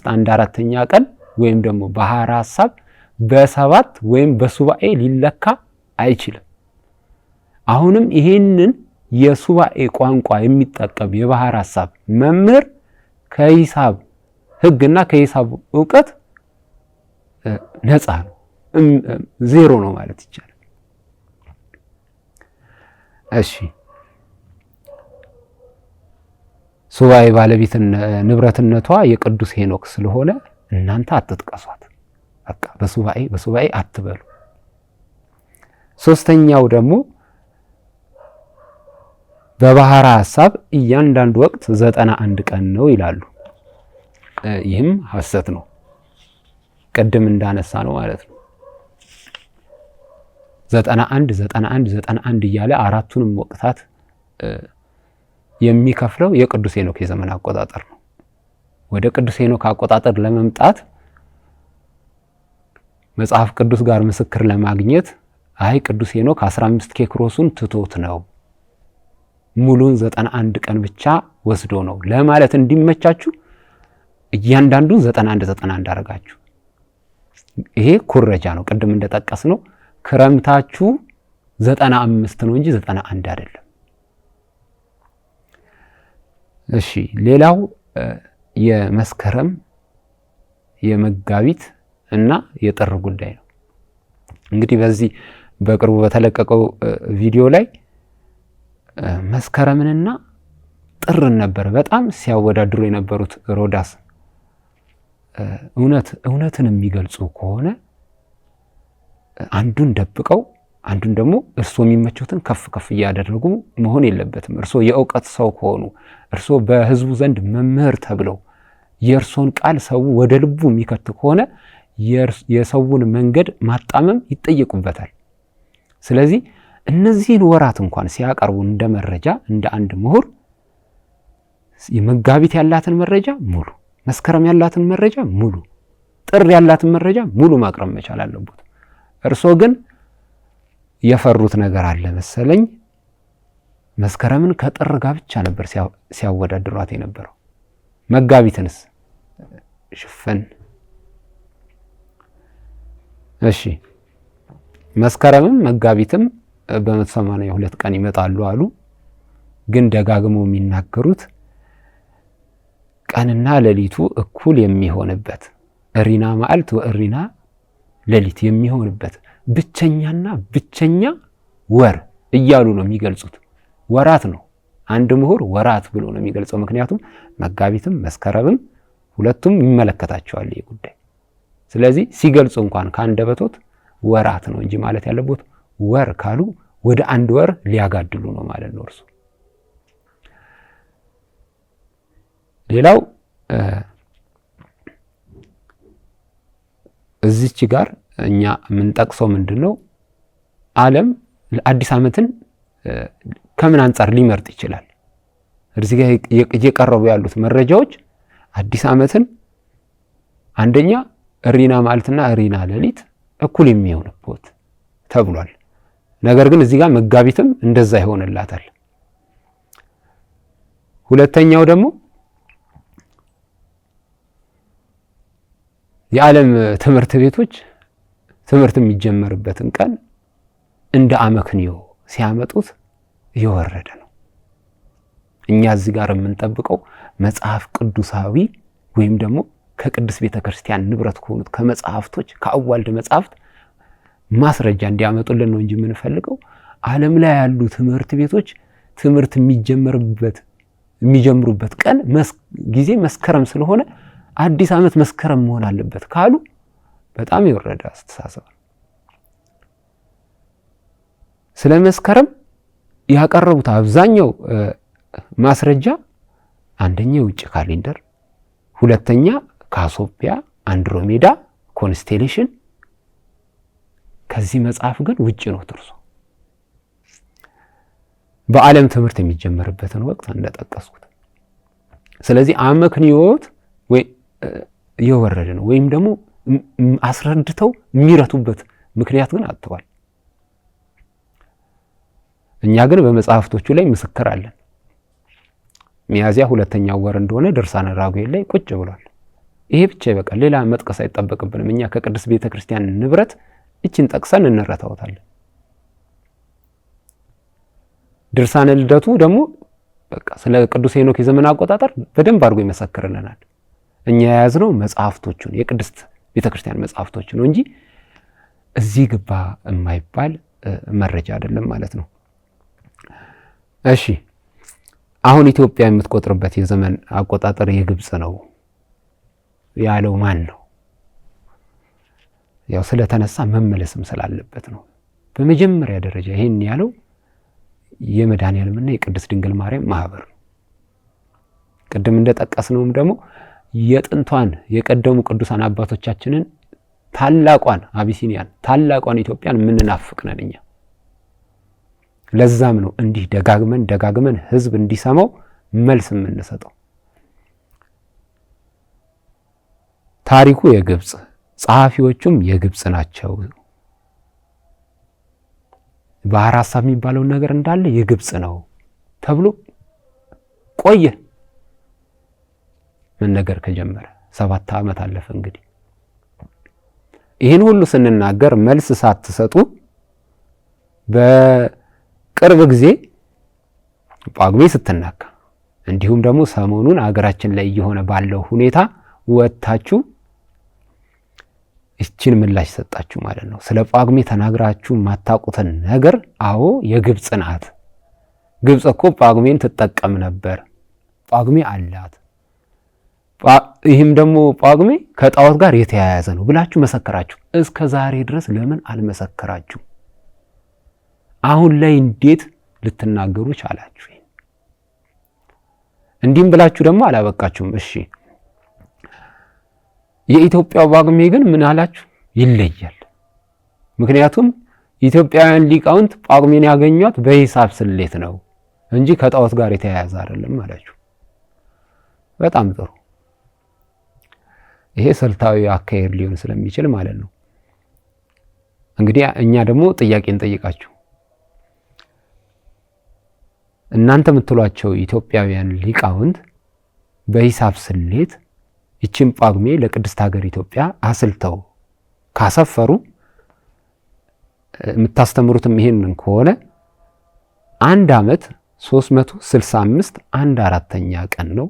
1/4ኛ ቀን ወይም ደግሞ ባህር ሐሳብ በ7 ወይም በሱባኤ ሊለካ አይችልም። አሁንም ይሄንን የሱባኤ ቋንቋ የሚጠቀም የባህር ሐሳብ መምህር ከሂሳብ ሕግና ከሂሳብ ዕውቀት ነፃ ነው፣ ዜሮ ነው ማለት ይቻላል። እሺ ሱባኤ ባለቤትን ንብረትነቷ የቅዱስ ሄኖክ ስለሆነ እናንተ አትጥቀሷት። በቃ በሱባኤ አትበሉ። ሶስተኛው ደግሞ በባህር ሐሳብ እያንዳንዱ ወቅት 91 ቀን ነው ይላሉ። ይህም ሐሰት ነው። ቅድም እንዳነሳ ነው ማለት ነው። 91 እያለ አራቱንም ወቅታት የሚከፍለው የቅዱስ ሄኖክ የዘመን አቆጣጠር ነው። ወደ ቅዱስ ሄኖክ አቆጣጠር ለመምጣት መጽሐፍ ቅዱስ ጋር ምስክር ለማግኘት ቅዱስ ሄኖክ 15 ኬክሮሱን ትቶት ነው ሙሉን 91 ቀን ብቻ ወስዶ ነው ለማለት እንዲመቻችሁ እያንዳንዱን 91 አደረጋችሁ። ይሄ ኩረጃ ነው። ቅድም እንደጠቀስ ነው ክረምታችሁ 95 ነው እንጂ 91 አይደለም። እሺ ሌላው የመስከረም የመጋቢት እና የጥር ጉዳይ ነው። እንግዲህ በዚህ በቅርቡ በተለቀቀው ቪዲዮ ላይ መስከረምንና ጥርን ነበር በጣም ሲያወዳድሩ የነበሩት ሮዳስ። እውነትን የሚገልጹ ከሆነ አንዱን ደብቀው አንዱን ደግሞ እርሶ የሚመቹትን ከፍ ከፍ እያደረጉ መሆን የለበትም። እርሶ የእውቀት ሰው ከሆኑ እርሶ በህዝቡ ዘንድ መምህር ተብለው የእርሶን ቃል ሰው ወደ ልቡ የሚከት ከሆነ የሰውን መንገድ ማጣመም ይጠየቁበታል። ስለዚህ እነዚህን ወራት እንኳን ሲያቀርቡ እንደ መረጃ እንደ አንድ ምሁር የመጋቢት ያላትን መረጃ ሙሉ፣ መስከረም ያላትን መረጃ ሙሉ፣ ጥር ያላትን መረጃ ሙሉ ማቅረብ መቻል አለበት። እርሶ ግን የፈሩት ነገር አለ መሰለኝ። መስከረምን ከጥር ጋር ብቻ ነበር ሲያወዳድሯት የነበረው። መጋቢትንስ ሽፈን። እሺ መስከረምም መጋቢትም በ182 ቀን ይመጣሉ አሉ። ግን ደጋግመው የሚናገሩት ቀንና ሌሊቱ እኩል የሚሆንበት እሪና መዓልት ወእሪና ሌሊት የሚሆንበት ብቸኛና ብቸኛ ወር እያሉ ነው የሚገልጹት። ወራት ነው አንድ ምሁር ወራት ብሎ ነው የሚገልጸው። ምክንያቱም መጋቢትም መስከረምም ሁለቱም ይመለከታቸዋል ይህ ጉዳይ። ስለዚህ ሲገልጹ እንኳን ከአንደበቶት ወራት ነው እንጂ ማለት ያለበት ወር ካሉ ወደ አንድ ወር ሊያጋድሉ ነው ማለት ነው እርሱ። ሌላው እዚች ጋር እኛ የምንጠቅሰው ምንድነው ዓለም አዲስ ዓመትን ከምን አንፃር ሊመርጥ ይችላል? እዚህ ጋር እየቀረቡ ያሉት መረጃዎች አዲስ ዓመትን አንደኛ እሪና መዓልትና እሪና ሌሊት እኩል የሚሆንበት ተብሏል። ነገር ግን እዚህ ጋር መጋቢትም እንደዛ ይሆንላታል። ሁለተኛው ደግሞ የዓለም ትምህርት ቤቶች ትምህርት የሚጀመርበትን ቀን እንደ አመክንዮ ሲያመጡት እየወረደ ነው። እኛ እዚህ ጋር የምንጠብቀው መጽሐፍ ቅዱሳዊ ወይም ደግሞ ከቅዱስ ቤተክርስቲያን ንብረት ከሆኑት ከመጽሐፍቶች ከአዋልድ መጽሐፍት ማስረጃ እንዲያመጡልን ነው እንጂ የምንፈልገው ዓለም ላይ ያሉ ትምህርት ቤቶች ትምህርት የሚጀምሩበት ቀን ጊዜ መስከረም ስለሆነ አዲስ ዓመት መስከረም መሆን አለበት ካሉ በጣም የወረደ አስተሳሰብ። ስለ መስከረም ያቀረቡት አብዛኛው ማስረጃ አንደኛ የውጭ ካሌንደር፣ ሁለተኛ ካሶፒያ፣ አንድሮሜዳ፣ ኮንስቴሌሽን። ከዚህ መጽሐፍ ግን ውጭ ነው ትርሱ። በዓለም ትምህርት የሚጀመርበትን ወቅት እንደጠቀስኩት። ስለዚህ አመክንዮት ወይ የወረደ ነው ወይም ደግሞ አስረድተው የሚረቱበት ምክንያት ግን አጥተዋል። እኛ ግን በመጽሐፍቶቹ ላይ ምስክር አለን። ሚያዚያ ሁለተኛው ወር እንደሆነ ድርሳነ ራጉኤል ላይ ቁጭ ብሏል። ይሄ ብቻ ይበቃል። ሌላ መጥቀስ አይጠበቅብንም። እኛ ከቅዱስ ቤተክርስቲያን ንብረት እችን ጠቅሰን እንረታውታለን። ድርሳነ ልደቱ ደግሞ በቃ ስለ ቅዱስ ሄኖክ የዘመን አቆጣጠር በደንብ አድርጎ ይመሰክርልናል። እኛ የያዝነው መጽሐፍቶቹን የቅድስት ቤተክርስቲያን መጽሐፍቶች ነው እንጂ እዚህ ግባ የማይባል መረጃ አይደለም ማለት ነው። እሺ አሁን ኢትዮጵያ የምትቆጥርበት የዘመን አቆጣጠር የግብጽ ነው ያለው ማን ነው? ያው ስለተነሳ መመለስም ስላለበት ነው። በመጀመሪያ ደረጃ ይሄን ያለው የመድኃኔዓለምና የቅድስት ድንግል ማርያም ማህበር ነው። ቅድም እንደጠቀስነውም ደግሞ የጥንቷን የቀደሙ ቅዱሳን አባቶቻችንን ታላቋን አቢሲኒያን ታላቋን ኢትዮጵያን ምንናፍቅ ነን እኛ። ለዛም ነው እንዲህ ደጋግመን ህዝብ እንዲሰማው መልስ የምንሰጠው። ታሪኩ የግብጽ ጸሐፊዎቹም የግብጽ ናቸው። ባህር ሐሳብ የሚባለው ነገር እንዳለ የግብጽ ነው ተብሎ ቆየ። ምን ነገር ከጀመረ 7 ዓመት አለፈ። እንግዲህ ይህን ሁሉ ስንናገር መልስ ሳትሰጡ በቅርብ ጊዜ ጳጉሜ ስትናካ እንዲሁም ደግሞ ሰሞኑን አገራችን ላይ እየሆነ ባለው ሁኔታ ወጣችሁ እቺን ምላሽ ሰጣችሁ ማለት ነው። ስለ ጳጉሜ ተናግራችሁ ማታውቁትን ነገር አዎ የግብጽ ናት። ግብጽ እኮ ጳጉሜን ትጠቀም ነበር፣ ጳጉሜ አላት፣ ይህም ደግሞ ጳጉሜ ከጣዖት ጋር የተያያዘ ነው ብላችሁ መሰከራችሁ። እስከ ዛሬ ድረስ ለምን አልመሰከራችሁ? አሁን ላይ እንዴት ልትናገሩ ቻላችሁ? እንዲህም ብላችሁ ደግሞ አላበቃችሁም። እሺ የኢትዮጵያው ጳጉሜ ግን ምን አላችሁ? ይለያል። ምክንያቱም ኢትዮጵያውያን ሊቃውንት ጳጉሜን ያገኟት በሂሳብ ስሌት ነው እንጂ ከጣዖት ጋር የተያያዘ አይደለም አላችሁ። በጣም ጥሩ። ይሄ ስልታዊ አካሄድ ሊሆን ስለሚችል ማለት ነው። እንግዲህ እኛ ደግሞ ጥያቄ እንጠይቃችሁ። እናንተ የምትሏቸው ኢትዮጵያውያን ሊቃውንት በሂሳብ ስሌት ይችን ጳጉሜ ለቅድስት ሀገር ኢትዮጵያ አስልተው ካሰፈሩ የምታስተምሩትም ይሄንን ከሆነ አንድ ዓመት 365 1/4ኛ ቀን ነው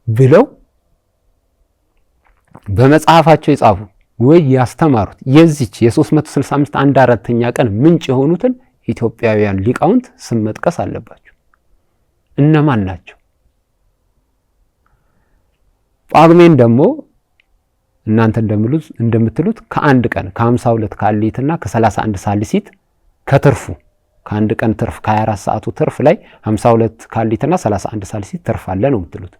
ብለው በመጽሐፋቸው የጻፉ ወይ ያስተማሩት የዚች የ365 1/4ኛ ቀን ምንጭ የሆኑትን ኢትዮጵያውያን ሊቃውንት ስም መጥቀስ አለባቸው። እነማን ናቸው? ጳጉሜን ደግሞ እናንተ እንደምትሉት ከአንድ ቀን ከ52 ካሊትና ከ31 ሳልሲት ከትርፉ ከአንድ ቀን ትርፍ ከ24 ሰዓቱ ትርፍ ላይ 52 ካሊትና 31 ሳልሲት ትርፍ አለ ነው የምትሉት።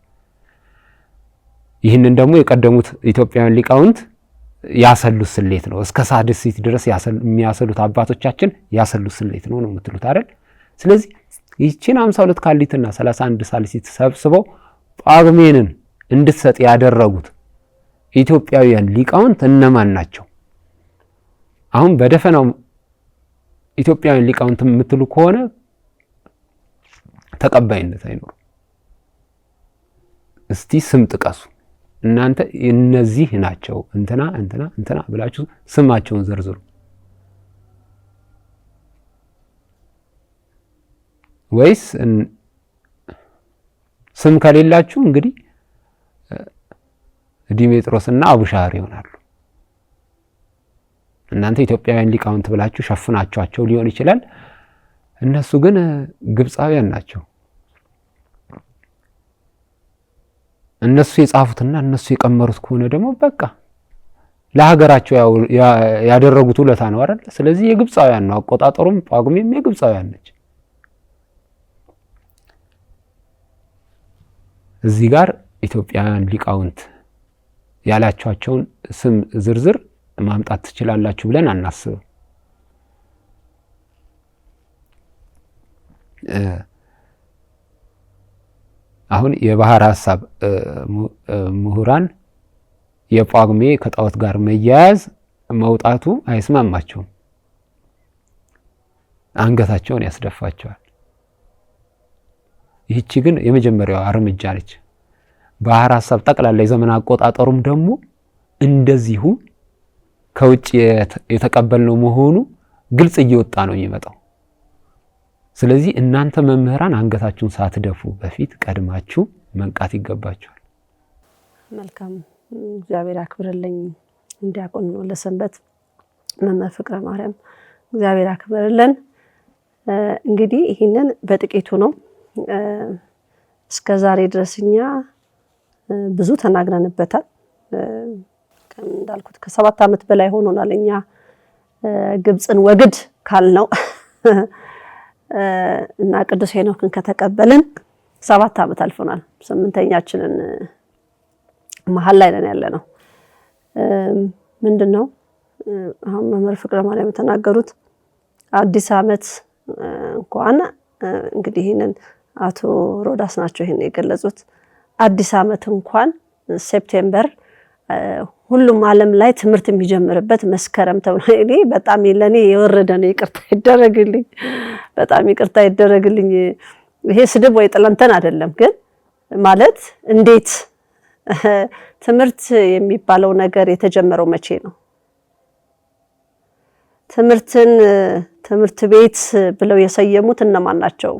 ይህንን ደግሞ የቀደሙት ኢትዮጵያውያን ሊቃውንት ያሰሉት ስሌት ነው። እስከ ሳድሲት ድረስ የሚያሰሉት አባቶቻችን ያሰሉት ስሌት ነው የምትሉት አይደል? ስለዚህ ይህችን 52 ካሊትና 31 ሳልሲት ሰብስበው ጳጉሜንን እንድትሰጥ ያደረጉት ኢትዮጵያውያን ሊቃውንት እነማን ናቸው? አሁን በደፈናው ኢትዮጵያውያን ሊቃውንት የምትሉ ከሆነ ተቀባይነት አይኖርም። እስቲ ስም ጥቀሱ። እናንተ እነዚህ ናቸው እንትና እንትና እንትና ብላችሁ ስማቸውን ዘርዝሩ። ወይስ ስም ከሌላችሁ እንግዲህ ዲሜጥሮስና አቡሻህር ይሆናሉ። እናንተ ኢትዮጵያውያን ሊቃውንት ብላችሁ ሸፍናችኋቸው ሊሆን ይችላል። እነሱ ግን ግብፃውያን ናቸው። እነሱ የጻፉትና እነሱ የቀመሩት ከሆነ ደግሞ በቃ ለሀገራቸው ያደረጉት ውለታ ነው አይደል? ስለዚህ የግብፃውያን ነው አቆጣጠሩም፣ ጳጉሜም የግብፃውያን ነች። እዚህ ጋር ኢትዮጵያውያን ሊቃውንት ያላችኋቸውን ስም ዝርዝር ማምጣት ትችላላችሁ ብለን አናስብም። አሁን የባህር ሐሳብ ምሁራን የጳጉሜ ከጣዖት ጋር መያያዝ መውጣቱ አይስማማቸውም፣ አንገታቸውን ያስደፋቸዋል። ይህቺ ግን የመጀመሪያው እርምጃ ነች። ባህር ሐሳብ ጠቅላላ የዘመን አቆጣጠሩም ደግሞ እንደዚሁ ከውጭ የተቀበልነው መሆኑ ግልጽ እየወጣ ነው የሚመጣው። ስለዚህ እናንተ መምህራን አንገታችሁን ሳትደፉ በፊት ቀድማችሁ መንቃት ይገባችኋል። መልካም፣ እግዚአብሔር ያክብርልኝ። እንዲያቆም ነው ለሰንበት መምህር ፍቅረ ማርያም እግዚአብሔር ያክብርልን። እንግዲህ ይህንን በጥቂቱ ነው። እስከ ዛሬ ድረስ እኛ ብዙ ተናግረንበታል። እንዳልኩት ከ7 ዓመት በላይ ሆኖናል እኛ ግብፅን ወግድ ካልነው እና ቅዱስ ሄኖክን ከተቀበልን 7 ዓመት አልፎናል። 8ኛችንን መሀል ላይ ነን ያለነው። ምንድነው አሁን መምህር ፍቅረ ማርያም የተናገሩት አዲስ ዓመት እንኳን እንግዲህ ይሄንን አቶ ሮዳስ ናቸው ይሄን የገለጹት። አዲስ ዓመት እንኳን ሴፕቴምበር ሁሉም ዓለም ላይ ትምህርት የሚጀምርበት መስከረም ተብሎ እኔ በጣም ለኔ የወረደ ነው። ይቅርታ ይደረግልኝ፣ በጣም ይቅርታ ይደረግልኝ። ይሄ ስድብ ወይ ጥለንተን አይደለም፣ ግን ማለት እንዴት ትምህርት የሚባለው ነገር የተጀመረው መቼ ነው? ትምህርት ቤት ብለው የሰየሙት እነማን ናቸው?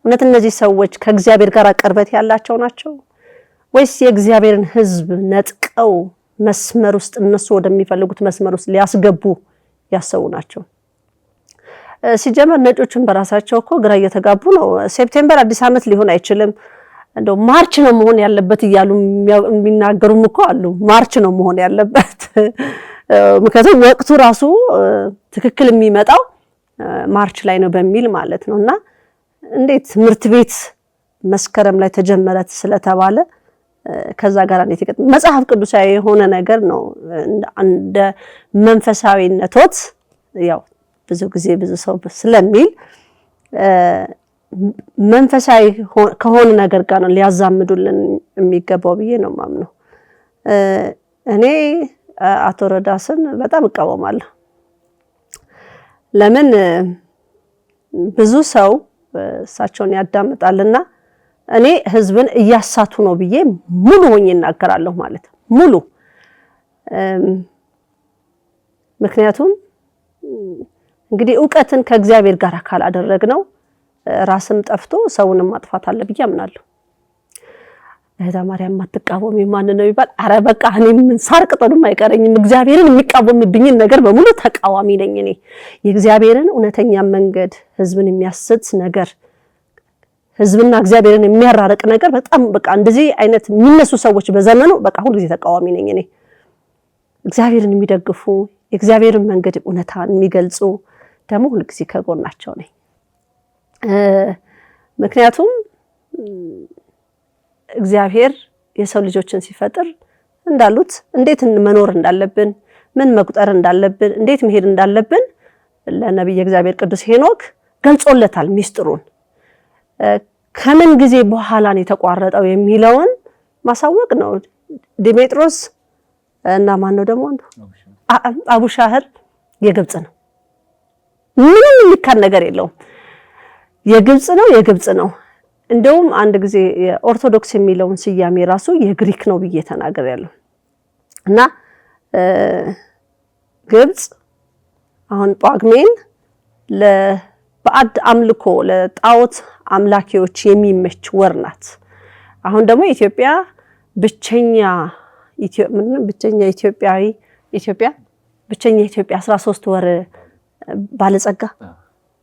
እውነት እነዚህ ሰዎች ከእግዚአብሔር ጋር ቅርበት ያላቸው ናቸው ወይስ የእግዚአብሔርን ሕዝብ ነጥቀው መስመር ውስጥ እነሱ ወደሚፈልጉት መስመር ውስጥ ሊያስገቡ ያሰቡ ናቸው? ሲጀመር ነጮችን በራሳቸው እኮ ግራ እየተጋቡ ነው። ሴፕቴምበር አዲስ ዓመት ሊሆን አይችልም፣ እንደው ማርች ነው መሆን ያለበት እያሉ የሚናገሩም እኮ አሉ። ማርች ነው መሆን ያለበት፣ ምክንያቱም ወቅቱ ራሱ ትክክል የሚመጣው ማርች ላይ ነው በሚል ማለት ነውና እንዴት ትምህርት ቤት መስከረም ላይ ተጀመረ ስለተባለ ከዛ ጋር እንዴት ይቀጥ መጽሐፍ ቅዱሳዊ የሆነ ነገር ነው። እንደ መንፈሳዊነቶት ያው ብዙ ጊዜ ብዙ ሰው ስለሚል መንፈሳዊ ከሆነ ነገር ጋር ነው ሊያዛምዱልን የሚገባው ብዬ ነው ማምነው። እኔ አቶ ሮዳስን በጣም እቃወማለሁ። ለምን ብዙ ሰው እሳቸውን ያዳምጣልና እኔ ህዝብን እያሳቱ ነው ብዬ ሙሉ ሆኜ እናገራለሁ ማለት ሙሉ። ምክንያቱም እንግዲህ ዕውቀትን ከእግዚአብሔር ጋር ካላደረግነው ራስም ጠፍቶ ሰውንም ማጥፋት አለ ብዬ አምናለሁ። እህታ ማርያም ማትቃወም ማን ነው ይባል? አረ በቃ እኔም ሳር ቅጠሉም አይቀረኝም። እግዚአብሔርን የሚቃወምብኝን ነገር በሙሉ ተቃዋሚ ነኝ እኔ። የእግዚአብሔርን እውነተኛ መንገድ ህዝብን የሚያስት ነገር ህዝብና እግዚአብሔርን የሚያራርቅ ነገር በጣም በቃ እንደዚህ አይነት የሚነሱ ሰዎች በዘመኑ በቃ ሁሉ ጊዜ ተቃዋሚ ነኝ እኔ። እግዚአብሔርን የሚደግፉ የእግዚአብሔርን መንገድ እውነታን የሚገልጹ ደግሞ ሁሉ ጊዜ ከጎናቸው ነኝ። ምክንያቱም እግዚአብሔር የሰው ልጆችን ሲፈጥር እንዳሉት እንዴት መኖር እንዳለብን፣ ምን መቁጠር እንዳለብን፣ እንዴት መሄድ እንዳለብን ለነብይ እግዚአብሔር ቅዱስ ሄኖክ ገልጾለታል ሚስጥሩን። ከምን ጊዜ በኋላ ነው የተቋረጠው የሚለውን ማሳወቅ ነው። ዲሜጥሮስ እና ማን ነው ደግሞ አቡሻህር የግብጽ ነው። ምንም የሚካድ ነገር የለውም። የግብጽ ነው። እንደውም አንድ ጊዜ ኦርቶዶክስ የሚለውን ስያሜ ራሱ የግሪክ ነው ብዬ ተናግሬያለሁ። እና ግብጽ አሁን ጳጉሜን ለባዕድ አምልኮ ለጣዖት አምላኪዎች የሚመች ወር ናት። አሁን ደግሞ ኢትዮጵያ ብቸኛ ኢትዮጵያ 13 ወር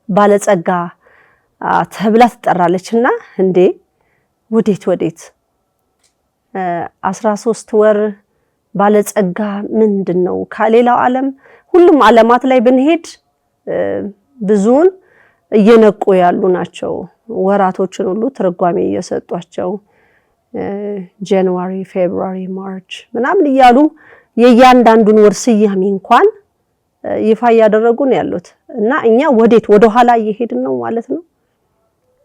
ባለጸጋ ተብላ ትጠራለችና እንዴ ወዴት 13 ወር ባለጸጋ ምንድነው? ከሌላው ዓለም ሁሉም ዓለማት ላይ ብንሄድ ብዙውን እየነቁ ያሉ ናቸው። ወራቶችን ሁሉ ትርጓሜ እየሰጧቸው ጃንዋሪ፣ ፌብሩዋሪ፣ ማርች ምናምን እያሉ የእያንዳንዱን ወር ስያሜ እንኳን ይፋ እያደረጉ ነው ያሉት እና እኛ ወደ ኋላ እየሄድን ነው ማለት ነው።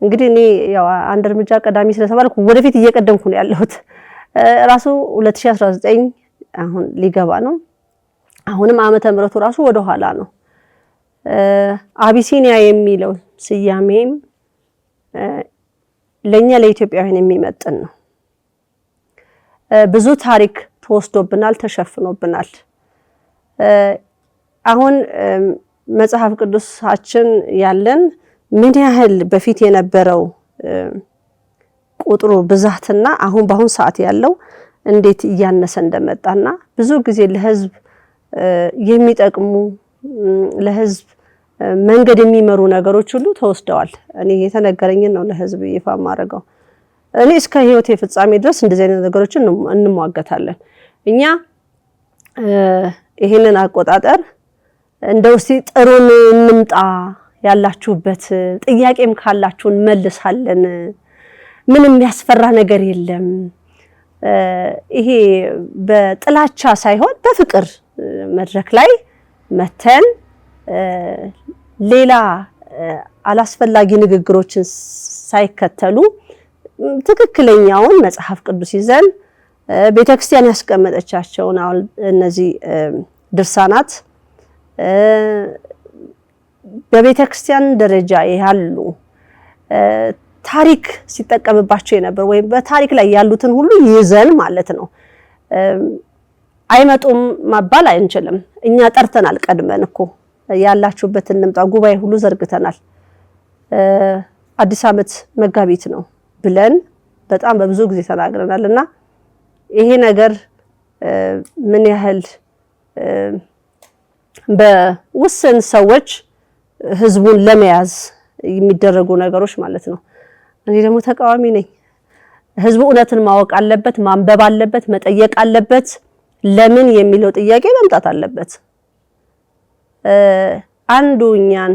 እንግዲህ እኔ ያው አንድ እርምጃ ቀዳሚ ስለተባልኩ ወደፊት እየቀደምኩ ነው ያለሁት። ራሱ 2019 አሁን ሊገባ ነው። አሁንም ዓመተ ምሕረቱ ራሱ ወደ ኋላ ነው። አቢሲኒያ የሚለው ስያሜም ለኛ ለኢትዮጵያውያን የሚመጥን ነው። ብዙ ታሪክ ተወስዶብናል፣ ተሸፍኖብናል። አሁን መጽሐፍ ቅዱሳችን ያለን ምን ያህል በፊት የነበረው ቁጥሩ ብዛትና በአሁን ሰዓት ያለው እንዴት እያነሰ እንደመጣና ብዙ ጊዜ ለህዝብ የሚጠቅሙ ለህዝብ መንገድ የሚመሩ ነገሮች ሁሉ ተወስደዋል። እኔ የተነገረኝን ነው ለህዝብ ይፋ ማድረገው። እኔ እስከ ህይወቴ ፍጻሜ ድረስ እንደዚህ አይነት ነገሮችን እንሟገታለን። እኛ ይሄንን አቆጣጠር እንደው እስቲ ጥሩን እንምጣ፣ ያላችሁበት ጥያቄም ካላችሁ እንመልሳለን፣ ምንም ያስፈራ ነገር የለም። ይሄ በጥላቻ ሳይሆን በፍቅር መድረክ ላይ መተን ሌላ አላስፈላጊ ንግግሮችን ሳይከተሉ ትክክለኛውን መጽሐፍ ቅዱስ ይዘን ቤተክርስቲያን ያስቀመጠቻቸውን እነዚህ ድርሳናት በቤተክርስቲያን ደረጃ ያሉ ታሪክ ሲጠቀምባቸው የነበር ወይም በታሪክ ላይ ያሉትን ሁሉ ይዘን ማለት ነው አይመጡም ማባል አንችልም። እኛ ጠርተናል ቀድመን እኮ ያላችሁበትን እንምጣ ጉባኤ ሁሉ ዘርግተናል። አዲስ ዓመት መጋቢት ነው ብለን በጣም በብዙ ጊዜ ተናግረናልና ይሄ ነገር ምን ያህል በውስን ሰዎች ህዝቡን ለመያዝ የሚደረጉ ነገሮች ማለት ነው። እኔ ደግሞ ተቃዋሚ ነኝ። ህዝቡ እውነትን ማወቅ አለበት፣ ማንበብ አለበት፣ መጠየቅ አለበት። ለምን የሚለው ጥያቄ መምጣት አለበት። አንዱ እኛን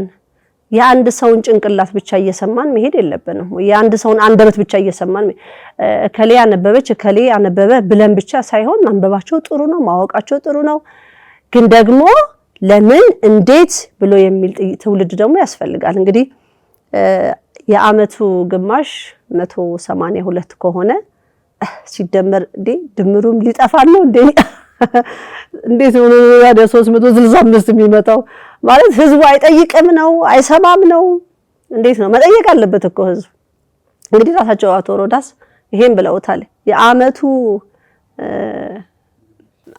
የአንድ ሰውን ጭንቅላት ብቻ እየሰማን መሄድ የለብንም። የአንድ ሰውን አንደበት ብቻ እየሰማን እከሌ አነበበች እከሌ አነበበ ብለን ብቻ ሳይሆን ማንበባቸው ጥሩ ነው፣ ማወቃቸው ጥሩ ነው። ግን ደግሞ ለምን እንዴት ብሎ የሚል ትውልድ ደግሞ ያስፈልጋል። እንግዲህ የዓመቱ ግማሽ 182 ከሆነ ሲደመር ድምሩም ሊጠፋ ነው እንዴት ሆኖ ወደ 365 የሚመጣው ማለት ህዝቡ አይጠይቅም ነው አይሰማም ነው እንዴት ነው? መጠየቅ አለበት እኮ ህዝቡ። እንግዲህ ራሳቸው አቶ ሮዳስ ይሄን ብለውታል። የዓመቱ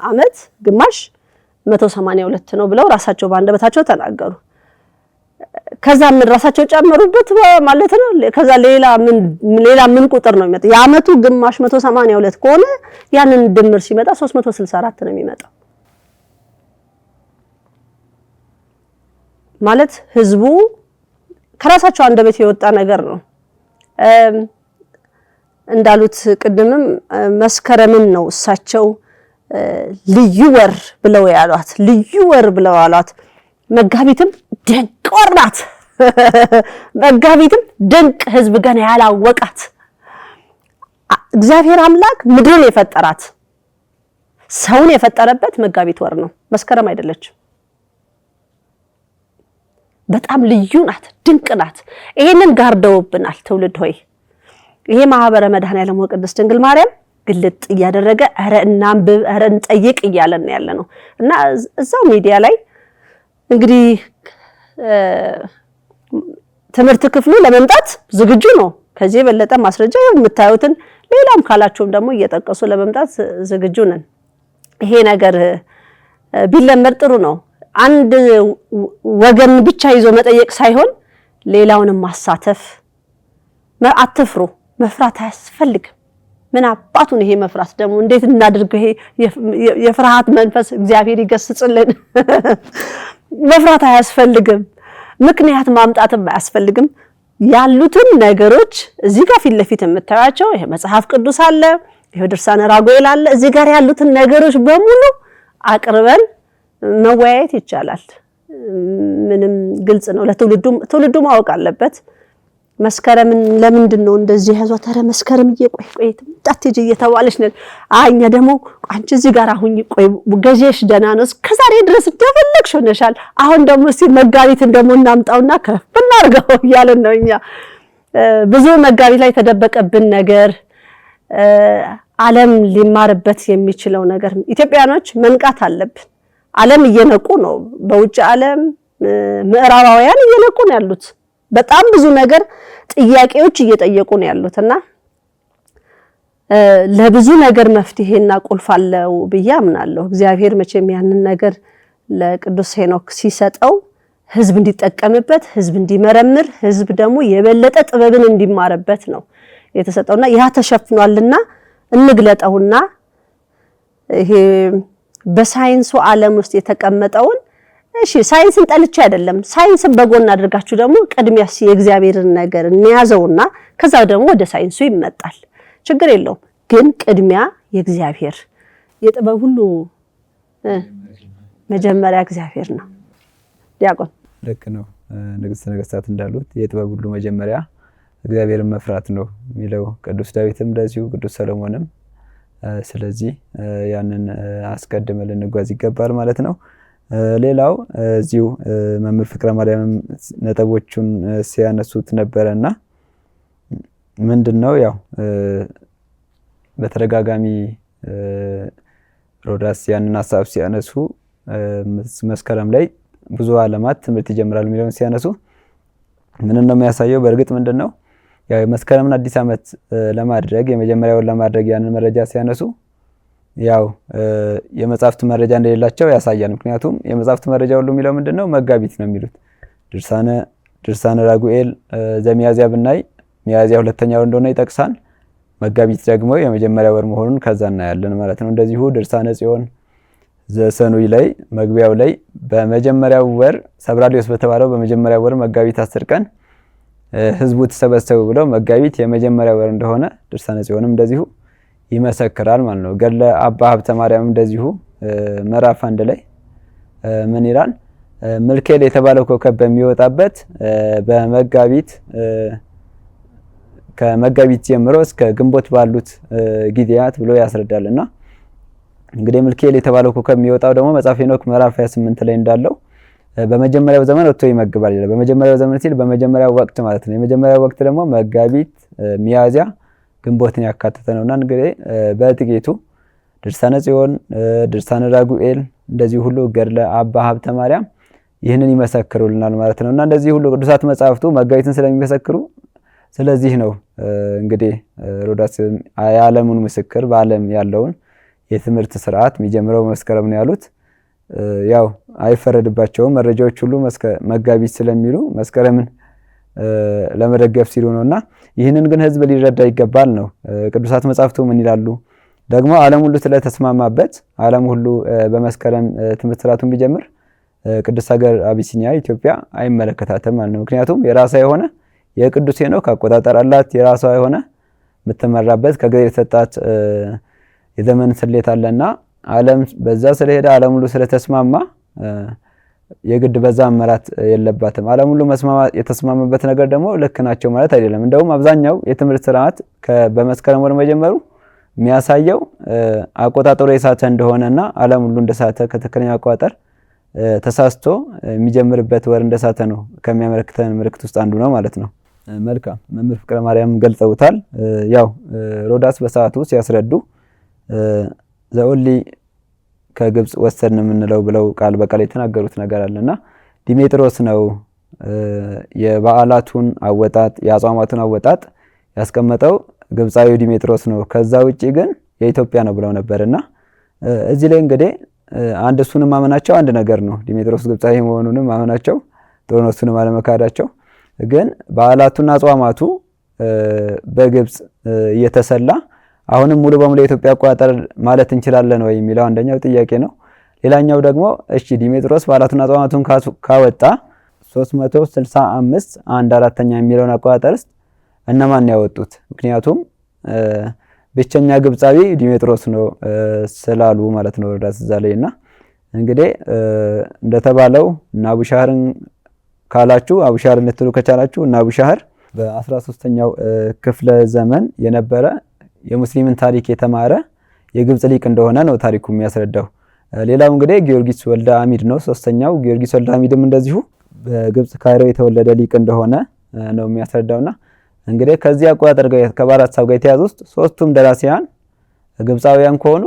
ዓመት ግማሽ 182 ነው ብለው ራሳቸው ባንደበታቸው ተናገሩ። ከዛ ምን ራሳቸው ጨመሩበት ማለት ነው። ከዛ ሌላ ምን ቁጥር ነው የሚመጣው? የዓመቱ ግማሽ 182 ከሆነ ያንን ድምር ሲመጣ 364 ነው የሚመጣው። ማለት ህዝቡ ከራሳቸው አንደበት የወጣ ነገር ነው። እንዳሉት ቅድምም መስከረምን ነው እሳቸው ልዩ ወር ብለው ያሏት። መጋቢትም ድንቅ ወር ናት። መጋቢትም ድንቅ ህዝብ ገና ያላወቃት እግዚአብሔር አምላክ ምድርን የፈጠራት ሰውን የፈጠረበት መጋቢት ወር ነው፣ መስከረም አይደለችም። በጣም ልዩ ናት፣ ድንቅ ናት። ይሄንን ጋርደውብናል ትውልድ ሆይ። ይሄ ማህበረ መድኃኔዓለም ወቅድስት ድንግል ማርያም ግልጥ እያደረገ ኧረ እናንብብ ኧረ እንጠይቅ እያለን ያለ ነው። እና እዛው ሚዲያ ላይ እንግዲህ ትምህርት ክፍሉ ለመምጣት ዝግጁ ነው። ከዚህ የበለጠ ማስረጃ የምታዩትን ሌላም ካላችሁም ደግሞ እየጠቀሱ ለመምጣት ዝግጁ ነን። ይሄ ነገር ቢለመድ ጥሩ ነው። አንድ ወገን ብቻ ይዞ መጠየቅ ሳይሆን ሌላውንም ማሳተፍ። አትፍሩ፣ መፍራት አያስፈልግም። ምን አባቱን ይሄ መፍራት ደግሞ እንዴት እናድርገው? ይሄ የፍርሃት መንፈስ እግዚአብሔር ይገስጽልን። መፍራት አያስፈልግም። ምክንያት ማምጣትም አያስፈልግም። ያሉትን ነገሮች እዚህ ጋር ፊት ለፊት የምታዩቸው ይሄ መጽሐፍ ቅዱስ አለ፣ ይሄ ድርሳነ ራጉኤል አለ። እዚህ ጋር ያሉትን ነገሮች በሙሉ አቅርበን መወያየት ይቻላል። ምንም ግልጽ ነው። ትውልዱ ማወቅ አለበት። መስከረምን ለምንድን ነው እንደዚህ ያዟት? ኧረ መስከረም ቆይ ትምጣትጂ እየተባለች ነው። እኛ ደግሞ አንቺ እዚህ ጋር አሁን ቆይ ገዢሽ ደህና ነው እስከዛሬ ድረስ እንደፈለግሽ ሆነሻል። አሁን ደግሞ እስቲ መጋቢትን ደግሞ እናምጣውና ከፍ እናርገው እያለን ነው። እኛ ብዙ መጋቢት ላይ የተደበቀብን ነገር ዓለም ሊማርበት የሚችለው ነገር ኢትዮጵያኖች መንቃት አለብን። ዓለም እየነቁ ነው። በውጭ ዓለም ምዕራባውያን እየነቁ ነው ያሉት። በጣም ብዙ ነገር ጥያቄዎች እየጠየቁ ነው ያሉትና ለብዙ ነገር መፍትሄና ቁልፍ አለው ብዬ አምናለሁ። እግዚአብሔር መቼም ያንን ነገር ለቅዱስ ሄኖክ ሲሰጠው ህዝብ እንዲጠቀምበት፣ ህዝብ እንዲመረምር፣ ህዝብ ደግሞ የበለጠ ጥበብን እንዲማርበት ነው የተሰጠውና ያ ተሸፍኗልና እንግለጠውና ይሄ በሳይንሱ ዓለም ውስጥ የተቀመጠውን እሺ ሳይንስን ጠልቼ አይደለም። ሳይንስን በጎን አድርጋችሁ ደግሞ ቅድሚያ የእግዚአብሔርን ነገር እንያዘውና ከዛ ደግሞ ወደ ሳይንሱ ይመጣል። ችግር የለውም። ግን ቅድሚያ የእግዚአብሔር የጥበብ ሁሉ መጀመሪያ እግዚአብሔር ነው። ዲያቆን ልክ ነው። ንግሥተ ነገሥታት እንዳሉት የጥበብ ሁሉ መጀመሪያ እግዚአብሔርን መፍራት ነው የሚለው ቅዱስ ዳዊትም እንደዚሁ ቅዱስ ሰሎሞንም። ስለዚህ ያንን አስቀድመን ልንጓዝ ይገባል ማለት ነው። ሌላው እዚሁ መምህር ፍቅረ ማርያም ነጥቦቹን ሲያነሱት ነበረና ምንድነው ያው በተደጋጋሚ ሮዳስ ያንን ሐሳብ ሲያነሱ መስከረም ላይ ብዙ ዓለማት ትምህርት ይጀምራሉ የሚለውን ሲያነሱ ምን ነው የሚያሳየው? በእርግጥ ምንድነው ያው መስከረምን አዲስ ዓመት ለማድረግ የመጀመሪያውን ለማድረግ ያንን መረጃ ሲያነሱ ያው የመጻሕፍት መረጃ እንደሌላቸው ያሳያል። ምክንያቱም የመጻሕፍት መረጃ ሁሉ የሚለው ምንድነው መጋቢት ነው የሚሉት። ድርሳነ ራጉኤል ዘሚያዝያ ብናይ ሚያዝያ ሁለተኛ ወር እንደሆነ ይጠቅሳል። መጋቢት ደግሞ የመጀመሪያ ወር መሆኑን ከዛ እናያለን ማለት ነው። እንደዚሁ ድርሳነ ጽዮን ዘሰኑይ ላይ መግቢያው ላይ በመጀመሪያው ወር ሰብራሊዮስ በተባለው በመጀመሪያው ወር መጋቢት 10 ቀን ህዝቡ ተሰበሰቡ ብለው መጋቢት የመጀመሪያ ወር እንደሆነ ድርሳነ ጽዮንም እንደዚሁ ይመሰክራል ማለት ነው። ገድለ አባ ሀብተ ማርያም እንደዚሁ ምዕራፍ 1 ላይ ምን ይላል? ምልኬል የተባለው ኮከብ በሚወጣበት በመጋቢት ከመጋቢት ጀምሮ እስከ ግንቦት ባሉት ጊዜያት ብሎ ያስረዳልና እንግዲህ ምልኬል የተባለው ኮከብ የሚወጣው ደግሞ መጽሐፈ ሄኖክ ምዕራፍ 28 ላይ እንዳለው በመጀመሪያው ዘመን ወጥቶ ይመግባል ይላል። በመጀመሪያው ዘመን ሲል በመጀመሪያው ወቅት ማለት ነው። የመጀመሪያው ወቅት ደግሞ መጋቢት፣ ሚያዝያ፣ ግንቦትን ያካተተ ነውና እንግዲህ በጥቂቱ ድርሳነ ጽዮን፣ ድርሳነ ራጉኤል እንደዚህ ሁሉ ገድለ አባ ሀብተ ማርያም ይህንን ይመሰክሩልናል ማለት ነውና እንደዚህ ሁሉ ቅዱሳት መጻሕፍቱ መጋቢትን ስለሚመሰክሩ ስለዚህ ነው እንግዲህ ሮዳስ የዓለሙን ምስክር በዓለም ያለውን የትምህርት ስርዓት የሚጀምረው መስከረም ነው ያሉት። ያው አይፈረድባቸውም መረጃዎች ሁሉ መጋቢት ስለሚሉ መስከረምን ለመደገፍ ሲሉ ነውና ይህንን ግን ህዝብ ሊረዳ ይገባል ነው። ቅዱሳት መጻሕፍቱ ምን ይላሉ? ደግሞ ዓለም ሁሉ ስለተስማማበት ዓለም ሁሉ በመስከረም ትምህርት ስርዓቱን ቢጀምር ቅድስት ሀገር አቢሲኒያ ኢትዮጵያ አይመለከታትም ማለት ነው። ምክንያቱም የራሷ የሆነ የቅዱስ ሄኖክ አቆጣጠር አላት። የራሷ የሆነ የምትመራበት ከጊዜ የተሰጣት የዘመን ስሌት አለና ዓለም በዛ ስለሄደ ዓለም ሁሉ ስለተስማማ የግድ በዛ መመራት የለባትም። ዓለም ሁሉ የተስማማበት ነገር ደግሞ ልክ ናቸው ማለት አይደለም። እንደውም አብዛኛው የትምህርት ስርዓት በመስከረም ወር መጀመሩ የሚያሳየው አቆጣጠሩ የሳተ እንደሆነና ዓለም ሁሉ እንደሳተ ከትክክለኛ አቆጣጠር ተሳስቶ የሚጀምርበት ወር እንደሳተ ነው ከሚያመለክተን ምልክት ውስጥ አንዱ ነው ማለት ነው። መልካም መምህር ፍቅረ ማርያም ገልጸውታል። ያው ሮዳስ በሰዓቱ ሲያስረዱ ዘኦንሊ ከግብጽ ወሰድን የምንለው ብለው ቃል በቃል የተናገሩት ነገር አለና ዲሜጥሮስ ነው የበዓላቱን አወጣጥ የአጽዋማቱን አወጣጥ ያስቀመጠው ግብጻዊ ዲሜጥሮስ ነው። ከዛ ውጪ ግን የኢትዮጵያ ነው ብለው ነበርና እዚህ ላይ እንግዲህ አንድ እሱንም ማመናቸው አንድ ነገር ነው። ዲሜጥሮስ ግብጻዊ መሆኑንም ማመናቸው ጥሩ ነው። እሱንም አለመካዳቸው ግን በዓላቱና አጽዋማቱ በግብጽ እየተሰላ አሁንም ሙሉ በሙሉ የኢትዮጵያ አቆጣጠር ማለት እንችላለን ወይ የሚለው አንደኛው ጥያቄ ነው። ሌላኛው ደግሞ እሺ ዲሜጥሮስ በዓላቱና አጽዋማቱን ካወጣ 365 1/4 የሚለውን አቆጣጠር ውስጥ እነማን ያወጡት? ምክንያቱም ብቸኛ ግብጻዊ ዲሜጥሮስ ነው ስላሉ ማለት ነው ሮዳስ እዛ ላይና እንግዲህ እንደተባለው እና አቡሻህርን ካላችሁ አቡሻህርን ልትሉ ከቻላችሁ እና አቡሻህር በ13ኛው ክፍለ ዘመን የነበረ የሙስሊምን ታሪክ የተማረ የግብጽ ሊቅ እንደሆነ ነው ታሪኩ የሚያስረዳው። ሌላው እንግዲህ ጊዮርጊስ ወልደ አሚድ ነው። ሶስተኛው ጊዮርጊስ ወልደ አሚድም እንደዚሁ በግብጽ ካይሮ የተወለደ ሊቅ እንደሆነ ነው የሚያስረዳውና እንግዲህ ከዚህ አቆጣጠር ጋር ከባራት ሳብ ጋር የተያዙ ውስጥ ሶስቱም ደራሲያን ግብጻውያን ከሆኑ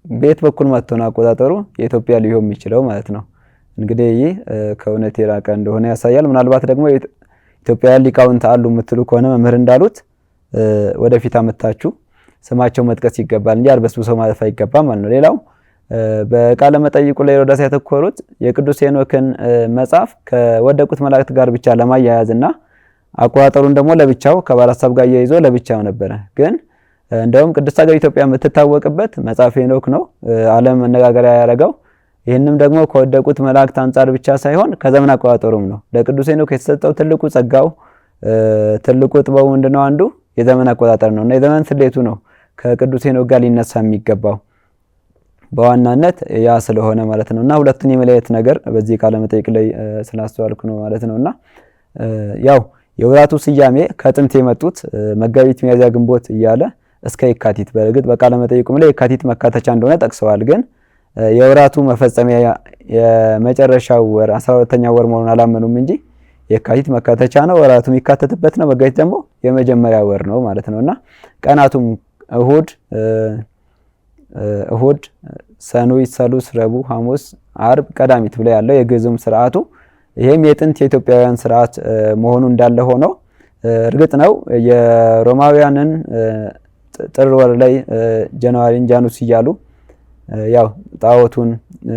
ቤት በኩል መጥቶ ነው አቆጣጠሩ የኢትዮጵያ ሊሆን የሚችለው ማለት ነው። እንግዲህ ይህ ከእውነት የራቀ እንደሆነ ያሳያል። ምናልባት ደግሞ ኢትዮጵያውያን ሊቃውንት አሉ የምትሉ ከሆነ መምህር እንዳሉት ወደፊት አመጣችሁ ስማቸው መጥቀስ ይገባል እንጂ አርበስብሰው ማለፍ አይገባም ማለት ነው። ሌላው በቃለ መጠይቁ ላይ ሮዳስ ያተኮሩት የቅዱስ ሄኖክን መጽሐፍ ከወደቁት መላእክት ጋር ብቻ ለማያያዝና አቆጣጠሩን ደግሞ ለብቻው ከባላት ሳብ ጋር ያይዞ ለብቻው ነበር። ግን እንደውም ቅድስት ሀገር ኢትዮጵያ የምትታወቅበት መጽሐፈ ሄኖክ ነው ዓለም መነጋገሪያ ያደረገው። ይህንም ደግሞ ከወደቁት መላእክት አንጻር ብቻ ሳይሆን ከዘመን አቆጣጠሩም ነው። ለቅዱስ ሄኖክ የተሰጠው ትልቁ ጸጋው ትልቁ ጥበቡ ምንድነው? አንዱ የዘመን አቆጣጠር ነውና የዘመን ስሌቱ ነው ከቅዱስ ሄኖክ ጋር ሊነሳ የሚገባው በዋናነት ያ ስለሆነ ማለት ነውና ሁለቱን የመለየት ነገር በዚህ ቃለ መጠይቅ ላይ ስላስተዋልኩ ነው ማለት ነውና ያው የወራቱ ስያሜ ከጥንት የመጡት መጋቢት፣ ሚያዝያ፣ ግንቦት እያለ እስከ የካቲት በእርግጥ በቃለ መጠይቁም ላይ የካቲት መካተቻ እንደሆነ ጠቅሰዋል። ግን የወራቱ መፈጸሚያ የመጨረሻው ወር 12ኛው ወር መሆኑን አላመኑም እንጂ የካቲት መካተቻ ነው። ወራቱ የሚካተትበት ነው። መጋቢት ደግሞ የመጀመሪያ ወር ነው ማለት ነውና ቀናቱም እሁድ፣ ሰኑይ፣ ሰሉስ፣ ረቡዕ፣ ሐሙስ፣ አርብ፣ ቀዳሚት ብለ ያለው የግዕዙም ስርዓቱ ይሄም የጥንት የኢትዮጵያውያን ስርዓት መሆኑ እንዳለ ሆኖ እርግጥ ነው የሮማውያንን ጥር ወር ላይ ጃንዋሪን ጃኑስ እያሉ ያው ጣዖቱን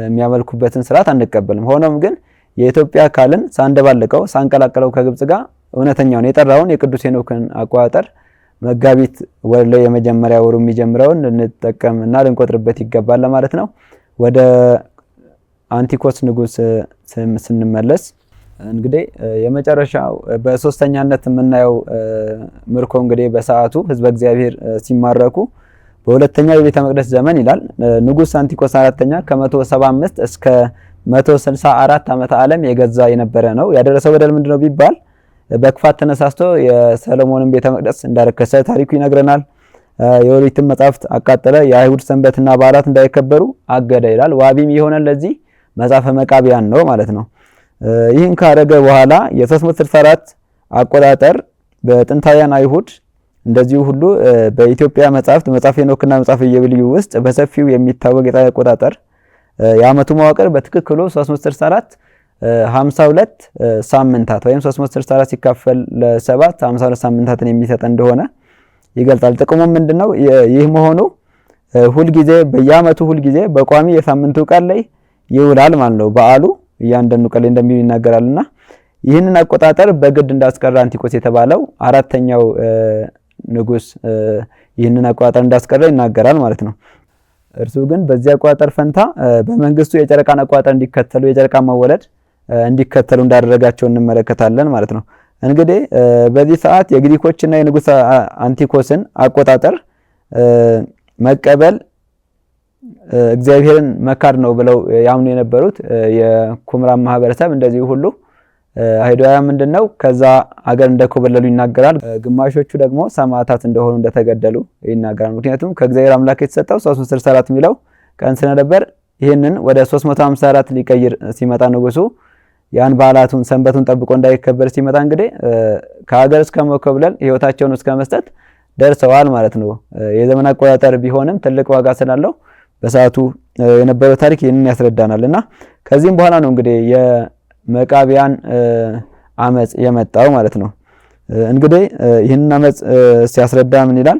የሚያመልኩበትን ስርዓት አንቀበልም። ሆኖም ግን የኢትዮጵያ አካልን ሳንደባልቀው ሳንቀላቀለው ከግብጽ ጋር እውነተኛውን የጠራውን የቅዱስ ሄኖክን አቆጣጠር መጋቢት ወር ላይ የመጀመሪያ ወሩ የሚጀምረውን ልንጠቀም እና ልንቆጥርበት ይገባል ለማለት ነው። ወደ አንቲኮስ ንጉስ ስንመለስ እንግዲህ የመጨረሻው በሶስተኛነት የምናየው ምርኮ እንግዲህ በሰዓቱ ህዝበ እግዚአብሔር ሲማረኩ በሁለተኛው የቤተ መቅደስ ዘመን ይላል ንጉስ አንቲኮስ አራተኛ ከ175 እስከ 164 ዓመተ ዓለም የገዛ የነበረ ነው። ያደረሰው በደል ምንድነው ቢባል በክፋት ተነሳስቶ የሰሎሞንን ቤተ መቅደስ እንዳረከሰ ታሪኩ ይነግረናል። የኦሪትን መጻሕፍት አቃጠለ፣ የአይሁድ ሰንበትና በዓላት እንዳይከበሩ አገደ ይላል። ዋቢም የሆነ ለዚህ መጽሐፈ መቃብያን ነው ማለት ነው። ይህን ካረገ በኋላ የ364 አቆጣጠር በጥንታውያን አይሁድ እንደዚሁ ሁሉ በኢትዮጵያ መጻሕፍት መጽሐፈ ሄኖክና መጽሐፈ ኢዮቤልዩ ውስጥ በሰፊው የሚታወቅ የፀሐይ አቆጣጠር የዓመቱ መዋቅር በትክክሉ 364 52 ሳምንታት ወይም 364 ሲካፈል ለ7 52 ሳምንታትን የሚሰጥ እንደሆነ ይገልጻል። ጥቅሙ ምንድነው? ይህ መሆኑ ሁልጊዜ በየዓመቱ ሁልጊዜ በቋሚ የሳምንቱ ቀን ላይ ይውላል ማለት ነው። በዓሉ እያንዳንዱ ቀን ላይ እንደሚውል ይናገራልና ይህንን አቆጣጠር በግድ እንዳስቀረ አንቲኮስ የተባለው አራተኛው ንጉስ ይህንን አቆጣጠር እንዳስቀረ ይናገራል ማለት ነው። እርሱ ግን በዚህ አቆጣጠር ፈንታ በመንግስቱ የጨረቃን አቆጣጠር እንዲከተሉ የጨረቃ መወለድ እንዲከተሉ እንዳደረጋቸው እንመለከታለን ማለት ነው። እንግዲህ በዚህ ሰዓት የግሪኮችና የንጉስ አንቲኮስን አቆጣጠር መቀበል እግዚአብሔርን መካድ ነው ብለው ያምኑ የነበሩት የኩምራን ማህበረሰብ እንደዚህ ሁሉ አይሁዳውያን ምንድነው ከዛ አገር እንደኮበለሉ ይናገራል። ግማሾቹ ደግሞ ሰማዕታት እንደሆኑ እንደተገደሉ ይናገራል። ምክንያቱም ከእግዚአብሔር አምላክ የተሰጠው 364 የሚለው ቀን ስለነበር ይህንን ወደ 354 ሊቀይር ሲመጣ ንጉሱ ያን በዓላቱን ሰንበቱን ጠብቆ እንዳይከበር ሲመጣ እንግዲህ ከሀገር እስከ መኮብለል ህይወታቸውን እስከ መስጠት ደርሰዋል ማለት ነው። የዘመን አቆጣጠር ቢሆንም ትልቅ ዋጋ ስላለው በሰዓቱ የነበረው ታሪክ ይህንን ያስረዳናልና ከዚህም በኋላ ነው እንግዲህ የመቃቢያን አመጽ የመጣው ማለት ነው። እንግዲህ ይህንን አመጽ ሲያስረዳ ምን ይላል?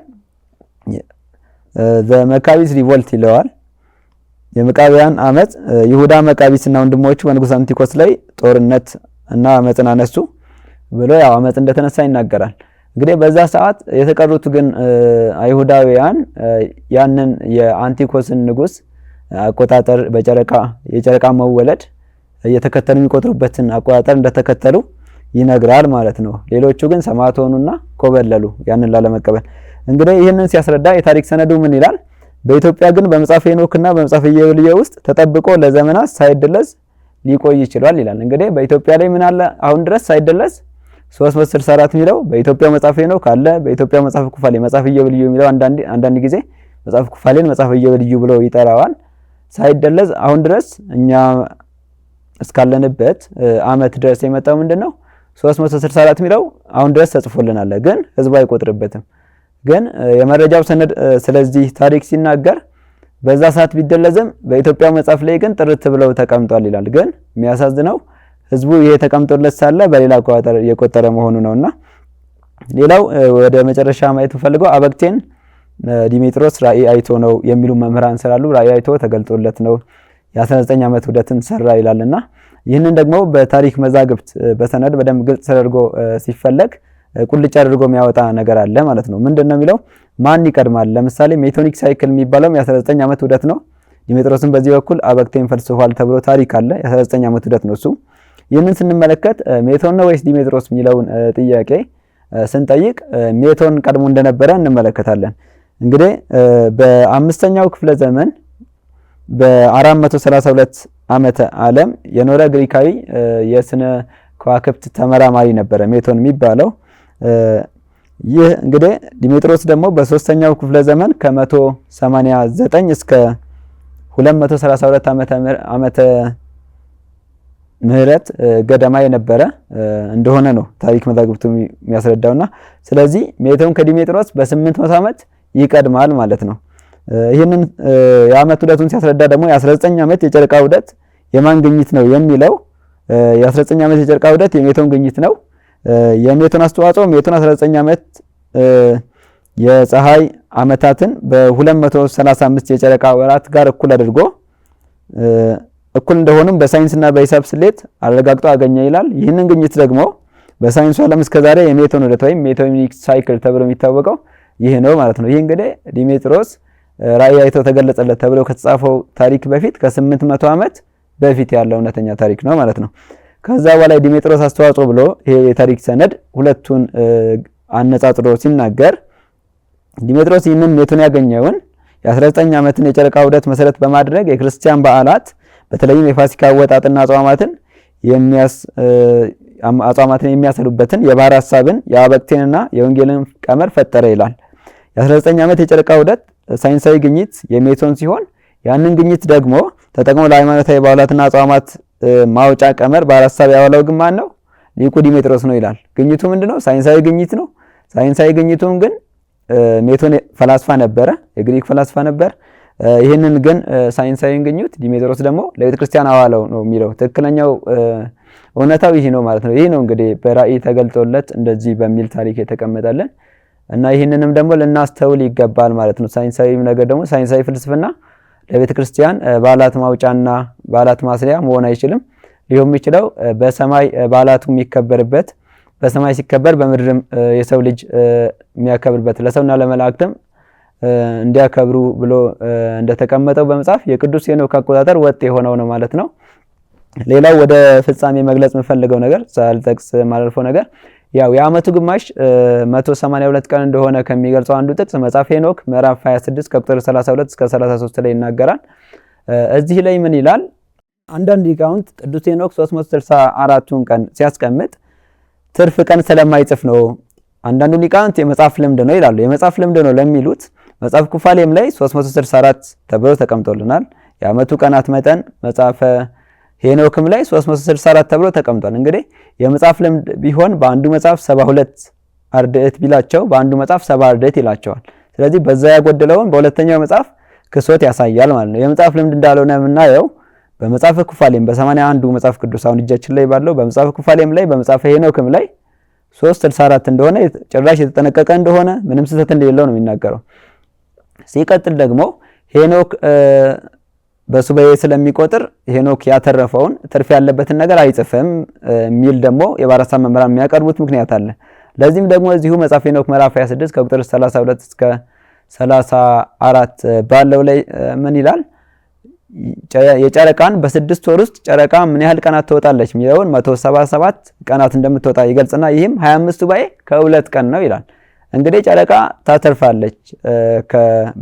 ዘመካቢስ ሪቮልት ይለዋል። የመቃቢያን አመጽ ይሁዳ መቃቢስና ወንድሞቹ በንጉስ አንቲኮስ ላይ ጦርነት እና አመጽን አነሱ ብሎ ያው አመጽ እንደተነሳ ይናገራል። እንግዲህ በዛ ሰዓት የተቀሩት ግን አይሁዳውያን ያንን የአንቲኮስን ንጉስ አቆጣጠር የጨረቃ መወለድ እየተከተሉ የሚቆጥሩበትን አቆጣጠር እንደተከተሉ ይነግራል ማለት ነው። ሌሎቹ ግን ሰማዕት ሆኑና ኮበለሉ ያንን ላለመቀበል። እንግዲህ ይህንን ሲያስረዳ የታሪክ ሰነዱ ምን ይላል? በኢትዮጵያ ግን በመጽሐፈ ሄኖክና በመጽሐፈ ኢዮቤልዩ ውስጥ ተጠብቆ ለዘመናት ሳይደለዝ ሊቆይ ይችላል ይላል። እንግዲህ በኢትዮጵያ ላይ ምን አለ አሁን ድረስ ሳይደለዝ 364 የሚለው በኢትዮጵያ መጽሐፈ ሄኖክ አለ። በኢትዮጵያ መጽሐፈ ኩፋሌ መጽሐፈ ኢዮቤልዩ የሚለው አንዳንድ ጊዜ መጽሐፈ ኩፋሌን መጽሐፈ ኢዮቤልዩ ብሎ ይጠራዋል። ሳይደለዝ አሁን ድረስ እኛ እስካለንበት አመት ድረስ የመጣው ምንድነው 364 የሚለው አሁን ድረስ ተጽፎልናል፣ ግን ህዝቡ አይቆጥርበትም። ግን የመረጃው ሰነድ ስለዚህ ታሪክ ሲናገር በዛ ሰዓት ቢደለዝም በኢትዮጵያ መጽሐፍ ላይ ግን ጥርት ብለው ተቀምጧል ይላል። ግን የሚያሳዝነው ህዝቡ ይሄ ተቀምጦለት ሳለ በሌላ አቆጣጠር የቆጠረ መሆኑ ነውና ሌላው ወደ መጨረሻ ማየት ፈልገው አበክቴን ዲሜጥሮስ ራእይ አይቶ ነው የሚሉ መምህራን ስላሉ ራእይ አይቶ ተገልጦለት ነው የ19 ዓመት ውደትን ሰራ ይላልና ይህንን ደግሞ በታሪክ መዛግብት በሰነድ በደንብ ግልጽ ተደርጎ ሲፈለግ ቁልጭ አድርጎ የሚያወጣ ነገር አለ ማለት ነው። ምንድነው የሚለው? ማን ይቀድማል? ለምሳሌ ሜቶኒክ ሳይክል የሚባለው የ19 ዓመት ውደት ነው። ዲሜጥሮስን በዚህ በኩል አበክቴን ፈልስፏል ተብሎ ታሪክ አለ። የ19 ዓመት ውደት ነው እሱ። ይህንን ስንመለከት ሜቶን ነው ወይስ ዲሜጥሮስ የሚለውን ጥያቄ ስንጠይቅ ሜቶን ቀድሞ እንደነበረ እንመለከታለን። እንግዲህ በአምስተኛው ክፍለ ዘመን በ432 ዓመተ ዓለም የኖረ ግሪካዊ የስነ ከዋክብት ተመራማሪ ነበረ ሜቶን የሚባለው። ይህ እንግዲህ ዲሜጥሮስ ደግሞ በሶስተኛው ክፍለ ዘመን ከ189 እስከ 232 ዓመተ ምህረት ገደማ የነበረ እንደሆነ ነው ታሪክ መዛግብቱ የሚያስረዳውና ስለዚህ ሜቶን ከዲሜጥሮስ በ800 ዓመት ይቀድማል ማለት ነው። ይህንን የዓመት ውደቱን ሲያስረዳ ደግሞ የ19 ዓመት የጨረቃ ውደት የማን ግኝት ነው የሚለው የ19 ዓመት የጨረቃ ውደት የሜቶን ግኝት ነው። የሜቶን አስተዋጽኦ ሜቶን 19 ዓመት የፀሐይ ዓመታትን በ235 የጨረቃ ወራት ጋር እኩል አድርጎ እኩል እንደሆኑም በሳይንስና በሂሳብ ስሌት አረጋግጦ አገኘ ይላል። ይህንን ግኝት ደግሞ በሳይንሱ ዓለም እስከዛሬ የሜቶን ዑደት ወይም ሜቶኒክ ሳይክል ተብሎ የሚታወቀው ይህ ነው ማለት ነው። ይህ እንግዲህ ዲሜጥሮስ ራእይ አይቶ ተገለጸለት ተብሎ ከተጻፈው ታሪክ በፊት ከ800 ዓመት በፊት ያለው እውነተኛ ታሪክ ነው ማለት ነው። ከዛ በላይ ዲሜጥሮስ አስተዋጽኦ ብሎ ይሄ የታሪክ ሰነድ ሁለቱን አነጻጽሮ ሲናገር ዲሜጥሮስ ይህንን ሜቶን ያገኘውን የ19 ዓመትን የጨረቃ ዑደት መሰረት በማድረግ የክርስቲያን በዓላት በተለይም የፋሲካ አወጣጥና አጽዋማትን የሚያሰሉበትን የባሕር ሐሳብን የአበቅቴንና የወንጌልን ቀመር ፈጠረ ይላል። የ19 ዓመት የጨረቃ ዑደት ሳይንሳዊ ግኝት የሜቶን ሲሆን ያንን ግኝት ደግሞ ተጠቅሞ ለሃይማኖታዊ በዓላትና አጽዋማት ማውጫ ቀመር ባሕር ሐሳብ ያዋለው ግን ማን ነው? ሊቁ ዲሜጥሮስ ነው ይላል። ግኝቱ ምንድነው? ሳይንሳዊ ግኝት ነው። ሳይንሳዊ ግኝቱን ግን ሜቶን ፈላስፋ ነበረ፣ የግሪክ ፈላስፋ ነበር። ይህንን ግን ሳይንሳዊ ግኝት ዲሜጥሮስ ደግሞ ለቤተ ክርስቲያን አዋለው ነው የሚለው። ትክክለኛው እውነታው ይህ ነው ማለት ነው። ይህ ነው እንግዲህ በራእይ ተገልጦለት እንደዚህ በሚል ታሪክ የተቀመጠልን እና ይህንንም ደግሞ ልናስተውል ይገባል ማለት ነው። ሳይንሳዊ ነገር ደግሞ ሳይንሳዊ ፍልስፍና ለቤተ ክርስቲያን በዓላት ማውጫና በዓላት ማስሪያ መሆን አይችልም። ሊሆን የሚችለው በሰማይ በዓላቱ የሚከበርበት በሰማይ ሲከበር በምድርም የሰው ልጅ የሚያከብርበት ለሰውና ለመላእክትም እንዲያከብሩ ብሎ እንደተቀመጠው በመጽሐፍ የቅዱስ ሄኖክ አቆጣጠር ወጥ የሆነው ነው ማለት ነው። ሌላው ወደ ፍጻሜ መግለጽ የምፈልገው ነገር ሳልጠቅስ ማለልፈው ነገር ያው የዓመቱ ግማሽ 182 ቀን እንደሆነ ከሚገልጸው አንዱ ጥቅስ መጽሐፈ ሄኖክ ምዕራፍ 26 ከቁጥር 32 እስከ 33 ላይ ይናገራል። እዚህ ላይ ምን ይላል? አንዳንድ ሊቃውንት ቅዱስ ሄኖክ 364ቱን ቀን ሲያስቀምጥ ትርፍ ቀን ስለማይጽፍ ነው። አንዳንዱ ሊቃውንት የመጽሐፍ ልምድ ነው ይላሉ። የመጽሐፍ ልምድ ነው ለሚሉት መጽሐፍ ኩፋሌም ላይ 364 ተብሎ ተቀምጦልናል። የዓመቱ ቀናት መጠን መጽሐፈ ሄኖክም ላይ 364 ተብሎ ተቀምጧል። እንግዲህ የመጽሐፍ ልምድ ቢሆን በአንዱ መጽሐፍ 72 አርድእት ቢላቸው በአንዱ መጽሐፍ 70 አርድእት ይላቸዋል። ስለዚህ በዛ ያጎደለውን በሁለተኛው መጽሐፍ ክሶት ያሳያል ማለት ነው። የመጽሐፍ ልምድ እንዳልሆነ የምናየው በመጽሐፈ ኩፋሌም በ81ዱ መጽሐፍ ቅዱስ አሁን እጃችን ላይ ባለው በመጽሐፈ ኩፋሌም ላይ በመጽሐፈ ሄኖክም ላይ 364 እንደሆነ ጭራሽ የተጠነቀቀ እንደሆነ ምንም ስህተት እንደሌለው ነው የሚናገረው። ሲቀጥል ደግሞ ሄኖክ በሱባኤ ስለሚቆጥር ሄኖክ ያተረፈውን ትርፍ ያለበትን ነገር አይጽፍም የሚል ደግሞ የባሕር ሐሳብ መምህራን የሚያቀርቡት ምክንያት አለ። ለዚህም ደግሞ እዚሁ መጽሐፈ ሄኖክ ምዕራፍ 26 ከቁጥር 32 እስከ 34 ባለው ላይ ምን ይላል? የጨረቃን በ6 ወር ውስጥ ጨረቃ ምን ያህል ቀናት ትወጣለች የሚለውን 177 ቀናት እንደምትወጣ ይገልጽና ይህም 25 ሱባኤ ከ2 ቀን ነው ይላል። እንግዲህ ጨረቃ ታተርፋለች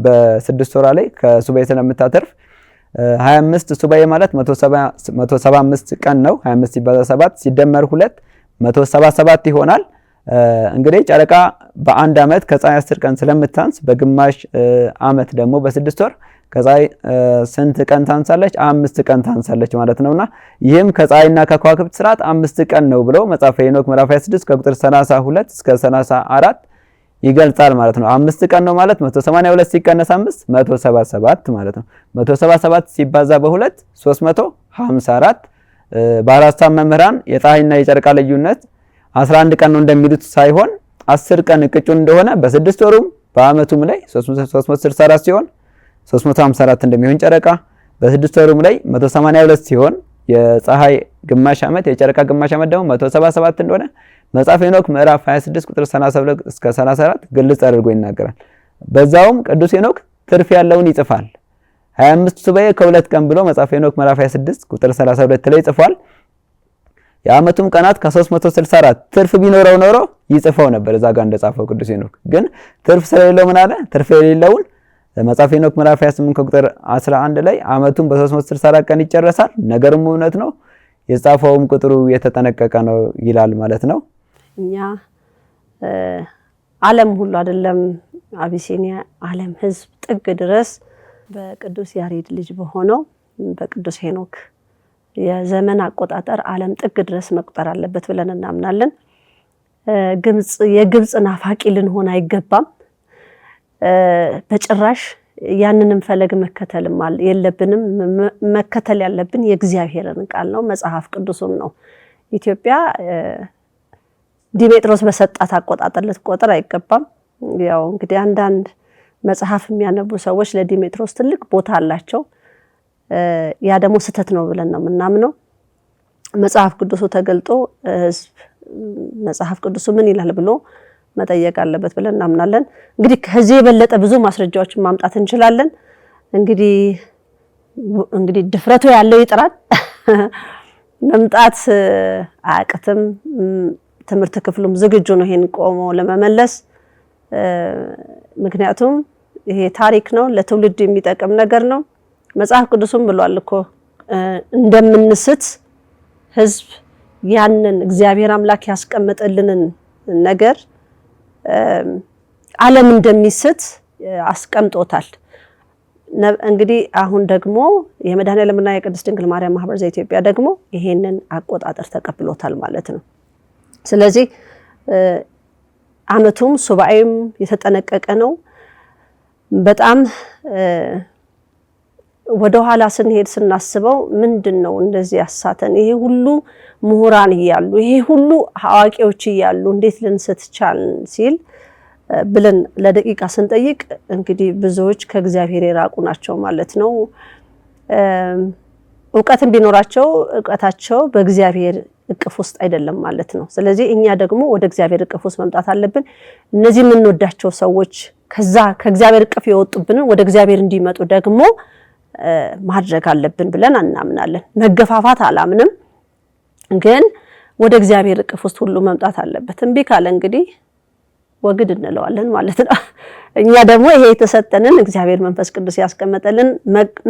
በ6 ወራ ላይ ከሱባኤ ስለምታተርፍ 25 ሱባኤ ማለት 175 ቀን ነው። 25 ሲባዛ 7 ሲደመር 2 177 ይሆናል። እንግዲህ ጨረቃ በአንድ ዓመት ከፀሐይ 10 ቀን ስለምታንስ በግማሽ ዓመት ደግሞ በ6 ወር ከፀሐይ ስንት ቀን ታንሳለች? 5 ቀን ታንሳለች ማለት ነውና ይህም ከፀሐይና ከከዋክብት ስርዓት 5 ቀን ነው ብለው መጽሐፈ ሄኖክ ምዕራፍ 26 ከቁጥር 32 እስከ 34 ይገልጻል ማለት ነው። 5 ቀን ነው ማለት 182 ሲቀነስ 5 177 ማለት ነው። 177 ሲባዛ በ2 354 ባሕር ሐሳብ መምህራን የፀሐይና የጨረቃ ልዩነት 11 ቀን ነው እንደሚሉት ሳይሆን 10 ቀን እቅጩን እንደሆነ በ6 ወሩም በዓመቱም ላይ 364 ሲሆን 354 እንደሚሆን ጨረቃ በ6 ወሩም ላይ 182 ሲሆን የፀሐይ ግማሽ ዓመት የጨረቃ ግማሽ ዓመት ደግሞ 177 እንደሆነ መጽሐፈ ሄኖክ ምዕራፍ 26 ቁጥር 32 እስከ 34 ግልጽ አድርጎ ይናገራል። በዛውም ቅዱስ ሄኖክ ትርፍ ያለውን ይጽፋል። 25 ሱባኤ ከ2 ቀን ብሎ መጽሐፈ ሄኖክ ምዕራፍ 26 ቁጥር 32 ላይ ጽፏል። የዓመቱም ቀናት ከ364 ትርፍ ቢኖረው ኖሮ ይጽፈው ነበር እዛ ጋር እንደጻፈው ቅዱስ ሄኖክ። ግን ትርፍ ስለሌለው ምን አለ? ትርፍ የሌለውን መጽሐፈ ሄኖክ ምዕራፍ 28 ከቁጥር 11 ላይ ዓመቱን በ364 ቀን ይጨረሳል፣ ነገሩም እውነት ነው፣ የጻፈውም ቁጥሩ የተጠነቀቀ ነው ይላል ማለት ነው። እኛ ዓለም ሁሉ አይደለም አቢሲኒያ ዓለም ሕዝብ ጥግ ድረስ በቅዱስ ያሬድ ልጅ በሆነው በቅዱስ ሄኖክ የዘመን አቆጣጠር ዓለም ጥግ ድረስ መቁጠር አለበት ብለን እናምናለን። የግብጽ ናፋቂ ልንሆን አይገባም። በጭራሽ ያንንም ፈለግ መከተልም የለብንም። መከተል ያለብን የእግዚአብሔርን ቃል ነው፣ መጽሐፍ ቅዱሱን ነው። ኢትዮጵያ ዲሜጥሮስ በሰጣት አቆጣጠር ልትቆጥር አይገባም። ያው እንግዲህ አንዳንድ መጽሐፍ የሚያነቡ ሰዎች ለዲሜጥሮስ ትልቅ ቦታ አላቸው። ያ ደግሞ ስህተት ነው ብለን ነው የምናምነው። መጽሐፍ ቅዱሱ ተገልጦ ህዝብ መጽሐፍ ቅዱሱ ምን ይላል ብሎ መጠየቅ አለበት ብለን እናምናለን። እንግዲህ ከዚህ የበለጠ ብዙ ማስረጃዎችን ማምጣት እንችላለን። እንግዲህ ድፍረቱ ያለው ይጥራል። መምጣት አያቅትም። ትምህርት ክፍሉም ዝግጁ ነው ይሄን ቆሞ ለመመለስ። ምክንያቱም ይሄ ታሪክ ነው፣ ለትውልድ የሚጠቅም ነገር ነው። መጽሐፍ ቅዱስም ብሏል እኮ እንደምንስት ህዝብ ያንን እግዚአብሔር አምላክ ያስቀመጠልንን ነገር ዓለም እንደሚስት አስቀምጦታል። እንግዲህ አሁን ደግሞ የመድኃኔዓለምና የቅድስት ድንግል ማርያም ማህበር ዘኢትዮጵያ ደግሞ ይሄንን አቆጣጠር ተቀብሎታል ማለት ነው። ስለዚህ አመቱም ሱባኤም የተጠነቀቀ ነው። በጣም ወደ ኋላ ስንሄድ ስናስበው ምንድነው እንደዚህ ያሳተን? ይሄ ሁሉ ምሁራን እያሉ ይሄ ሁሉ አዋቂዎች እያሉ እንዴት ልንስት ቻልን ሲል ብለን ለደቂቃ ስንጠይቅ እንግዲህ ብዙዎች ከእግዚአብሔር የራቁ ናቸው ማለት ነው። ዕውቀትን ቢኖራቸው ዕውቀታቸው በእግዚአብሔር እቅፍ ውስጥ አይደለም ማለት ነው። ስለዚህ እኛ ደግሞ ወደ እግዚአብሔር እቅፍ ውስጥ መምጣት አለብን። እነዚህ የምንወዳቸው ሰዎች ከእግዚአብሔር እቅፍ የወጡብንን ወደ እግዚአብሔር እንዲመጡ ደግሞ ማድረግ አለብን ብለን እናምናለን። መገፋፋት አላምንም፣ ግን ወደ እግዚአብሔር እቅፍ ውስጥ ሁሉ መምጣት አለበት። እምቢ ካለ እንግዲህ ወግድ እንለዋለን ማለት ነው። እኛ ደግሞ ይሄ የተሰጠንን እግዚአብሔር መንፈስ ቅዱስ ያስቀመጠልን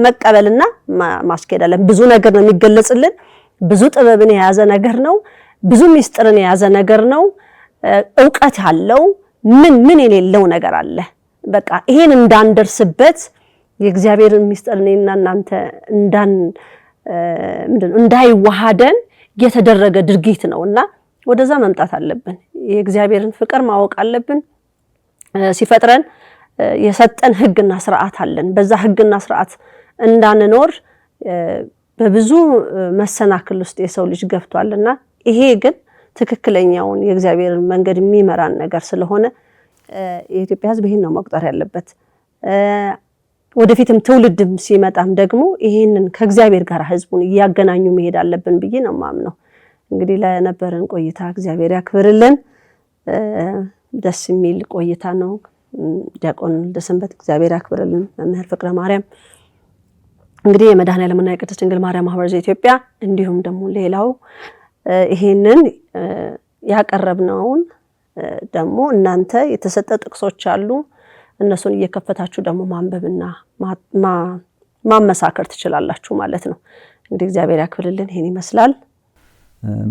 መቀበልና ማስኬዳለን። ብዙ ነገር ነው የሚገለጽልን፣ ብዙ ጥበብን የያዘ ነገር ነው፣ ብዙ ሚስጥርን የያዘ ነገር ነው። ዕውቀት ያለው ምን የሌለው ነገር አለ። በቃ ይሄን እንዳንደርስበት የእግዚአብሔርን ሚስጥር እኔና እናንተ እንዳይዋሃደን የተደረገ ድርጊት ነውና ወደዛ መምጣት አለብን። የእግዚአብሔርን ፍቅር ማወቅ አለብን። ሲፈጥረን የሰጠን ሕግና ስርዓት አለን። በዛ ሕግና ስርዓት እንዳንኖር በብዙ መሰናክል ውስጥ የሰው ልጅ ገብቷልና ይሄ ግን ትክክለኛውን የእግዚአብሔርን መንገድ የሚመራን ነገር ስለሆነ የኢትዮጵያ ሕዝብ ይሄን ነው መቁጠር ያለበት። ወደፊትም ትውልድም ሲመጣም ደግሞ ይሄንን ከእግዚአብሔር ጋር ሕዝቡን እያገናኙ መሄድ አለብን ብዬ ነው የማምነው። እንግዲህ ለነበረን ቆይታ እግዚአብሔር ያክብርልን። ደስ የሚል ቆይታ ነው። ዲያቆን ወልደሰንበት እግዚአብሔር ያክብርልን። መምህር ፍቅረ ማርያም እንግዲህ የመድኃኔዓለምና የቅድስት ድንግል ማርያም ማህበር ዘኢትዮጵያ እንዲሁም ደግሞ ሌላው ይሄንን ያቀረብነውን ደግሞ እናንተ የተሰጠ ጥቅሶች አሉ፣ እነሱን እየከፈታችሁ ደግሞ ማንበብና ማመሳከር ትችላላችሁ ማለት ነው። እንግዲህ እግዚአብሔር ያክብርልን። ይሄን ይመስላል።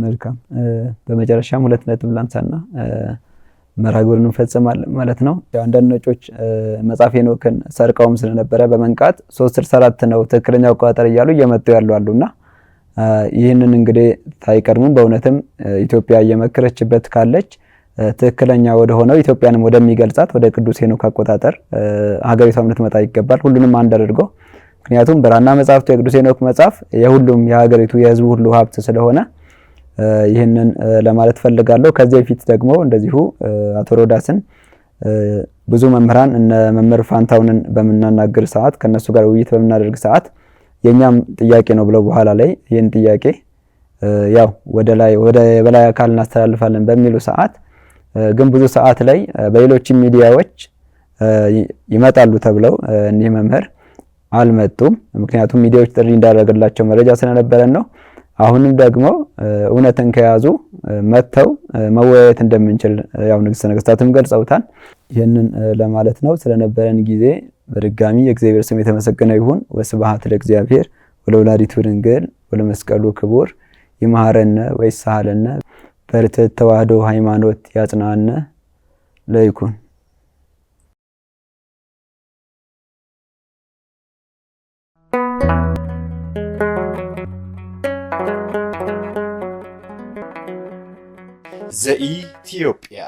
መልካም። በመጨረሻም 2 ነጥብ ላንሳና መርሃ ግብሩን እንፈጽማለን ማለት ነው። አንዳንድ ነጮች መጽሐፈ ሄኖክን ሰርቀውም ስለነበረ በመንቃት 364 ነው ትክክለኛው አቆጣጠር እያሉ እየመጡ ያሉ አሉና ይህንን እንግዲህ ታይቀርሙም በእውነትም ኢትዮጵያ እየመከረችበት ካለች ትክክለኛ ወደ ሆነው ኢትዮጵያንም ወደሚገልጻት ወደ ቅዱስ ሄኖክ አቆጣጠር ሀገሪቷም ልትመጣ ይገባል። ሁሉንም አንድ አድርጎ ምክንያቱም ብራና መጽሐፍቱ የቅዱስ ሄኖክ መጽሐፍ የሁሉም የሀገሪቱ የሕዝቡ ሁሉ ሀብት ስለሆነ ይህንን ለማለት ፈልጋለሁ። ከዚህ በፊት ደግሞ እንደዚሁ አቶ ሮዳስን ብዙ መምህራን እነ መምህር ፋንታውንን በመናገር ሰዓት ከነሱ ጋር ውይይት በመናደርግ ሰዓት የኛም ጥያቄ ነው ብለው በኋላ ላይ ይህን ጥያቄ ያው ወደ የበላይ አካል እናስተላልፋለን በሚሉ ሰዓት ግን ብዙ ሰዓት ላይ በሌሎች ሚዲያዎች ይመጣሉ ተብለው እኒህ መምህር አልመጡም። ምክንያቱም ሚዲያዎች ጥሪ እንዳደረገላቸው መረጃ ስለነበረን ነው። አሁንም ደግሞ እውነትን ከያዙ መተው መወያየት እንደምንችል ያው ንግስተ ነገስታትም ገልጸውታል። ይህንን ለማለት ነው። ስለነበረን ጊዜ በድጋሚ የእግዚአብሔር ስም የተመሰገነ ይሁን። ወስብሐት ለእግዚአብሔር ወለወላዲቱ ድንግል ወለመስቀሉ ክቡር። ይምሃረነ ወይሳሃለነ በርትዕት ተዋሕዶ ሃይማኖት ያጽናነ ለይኩን። ዘኢትዮጵያ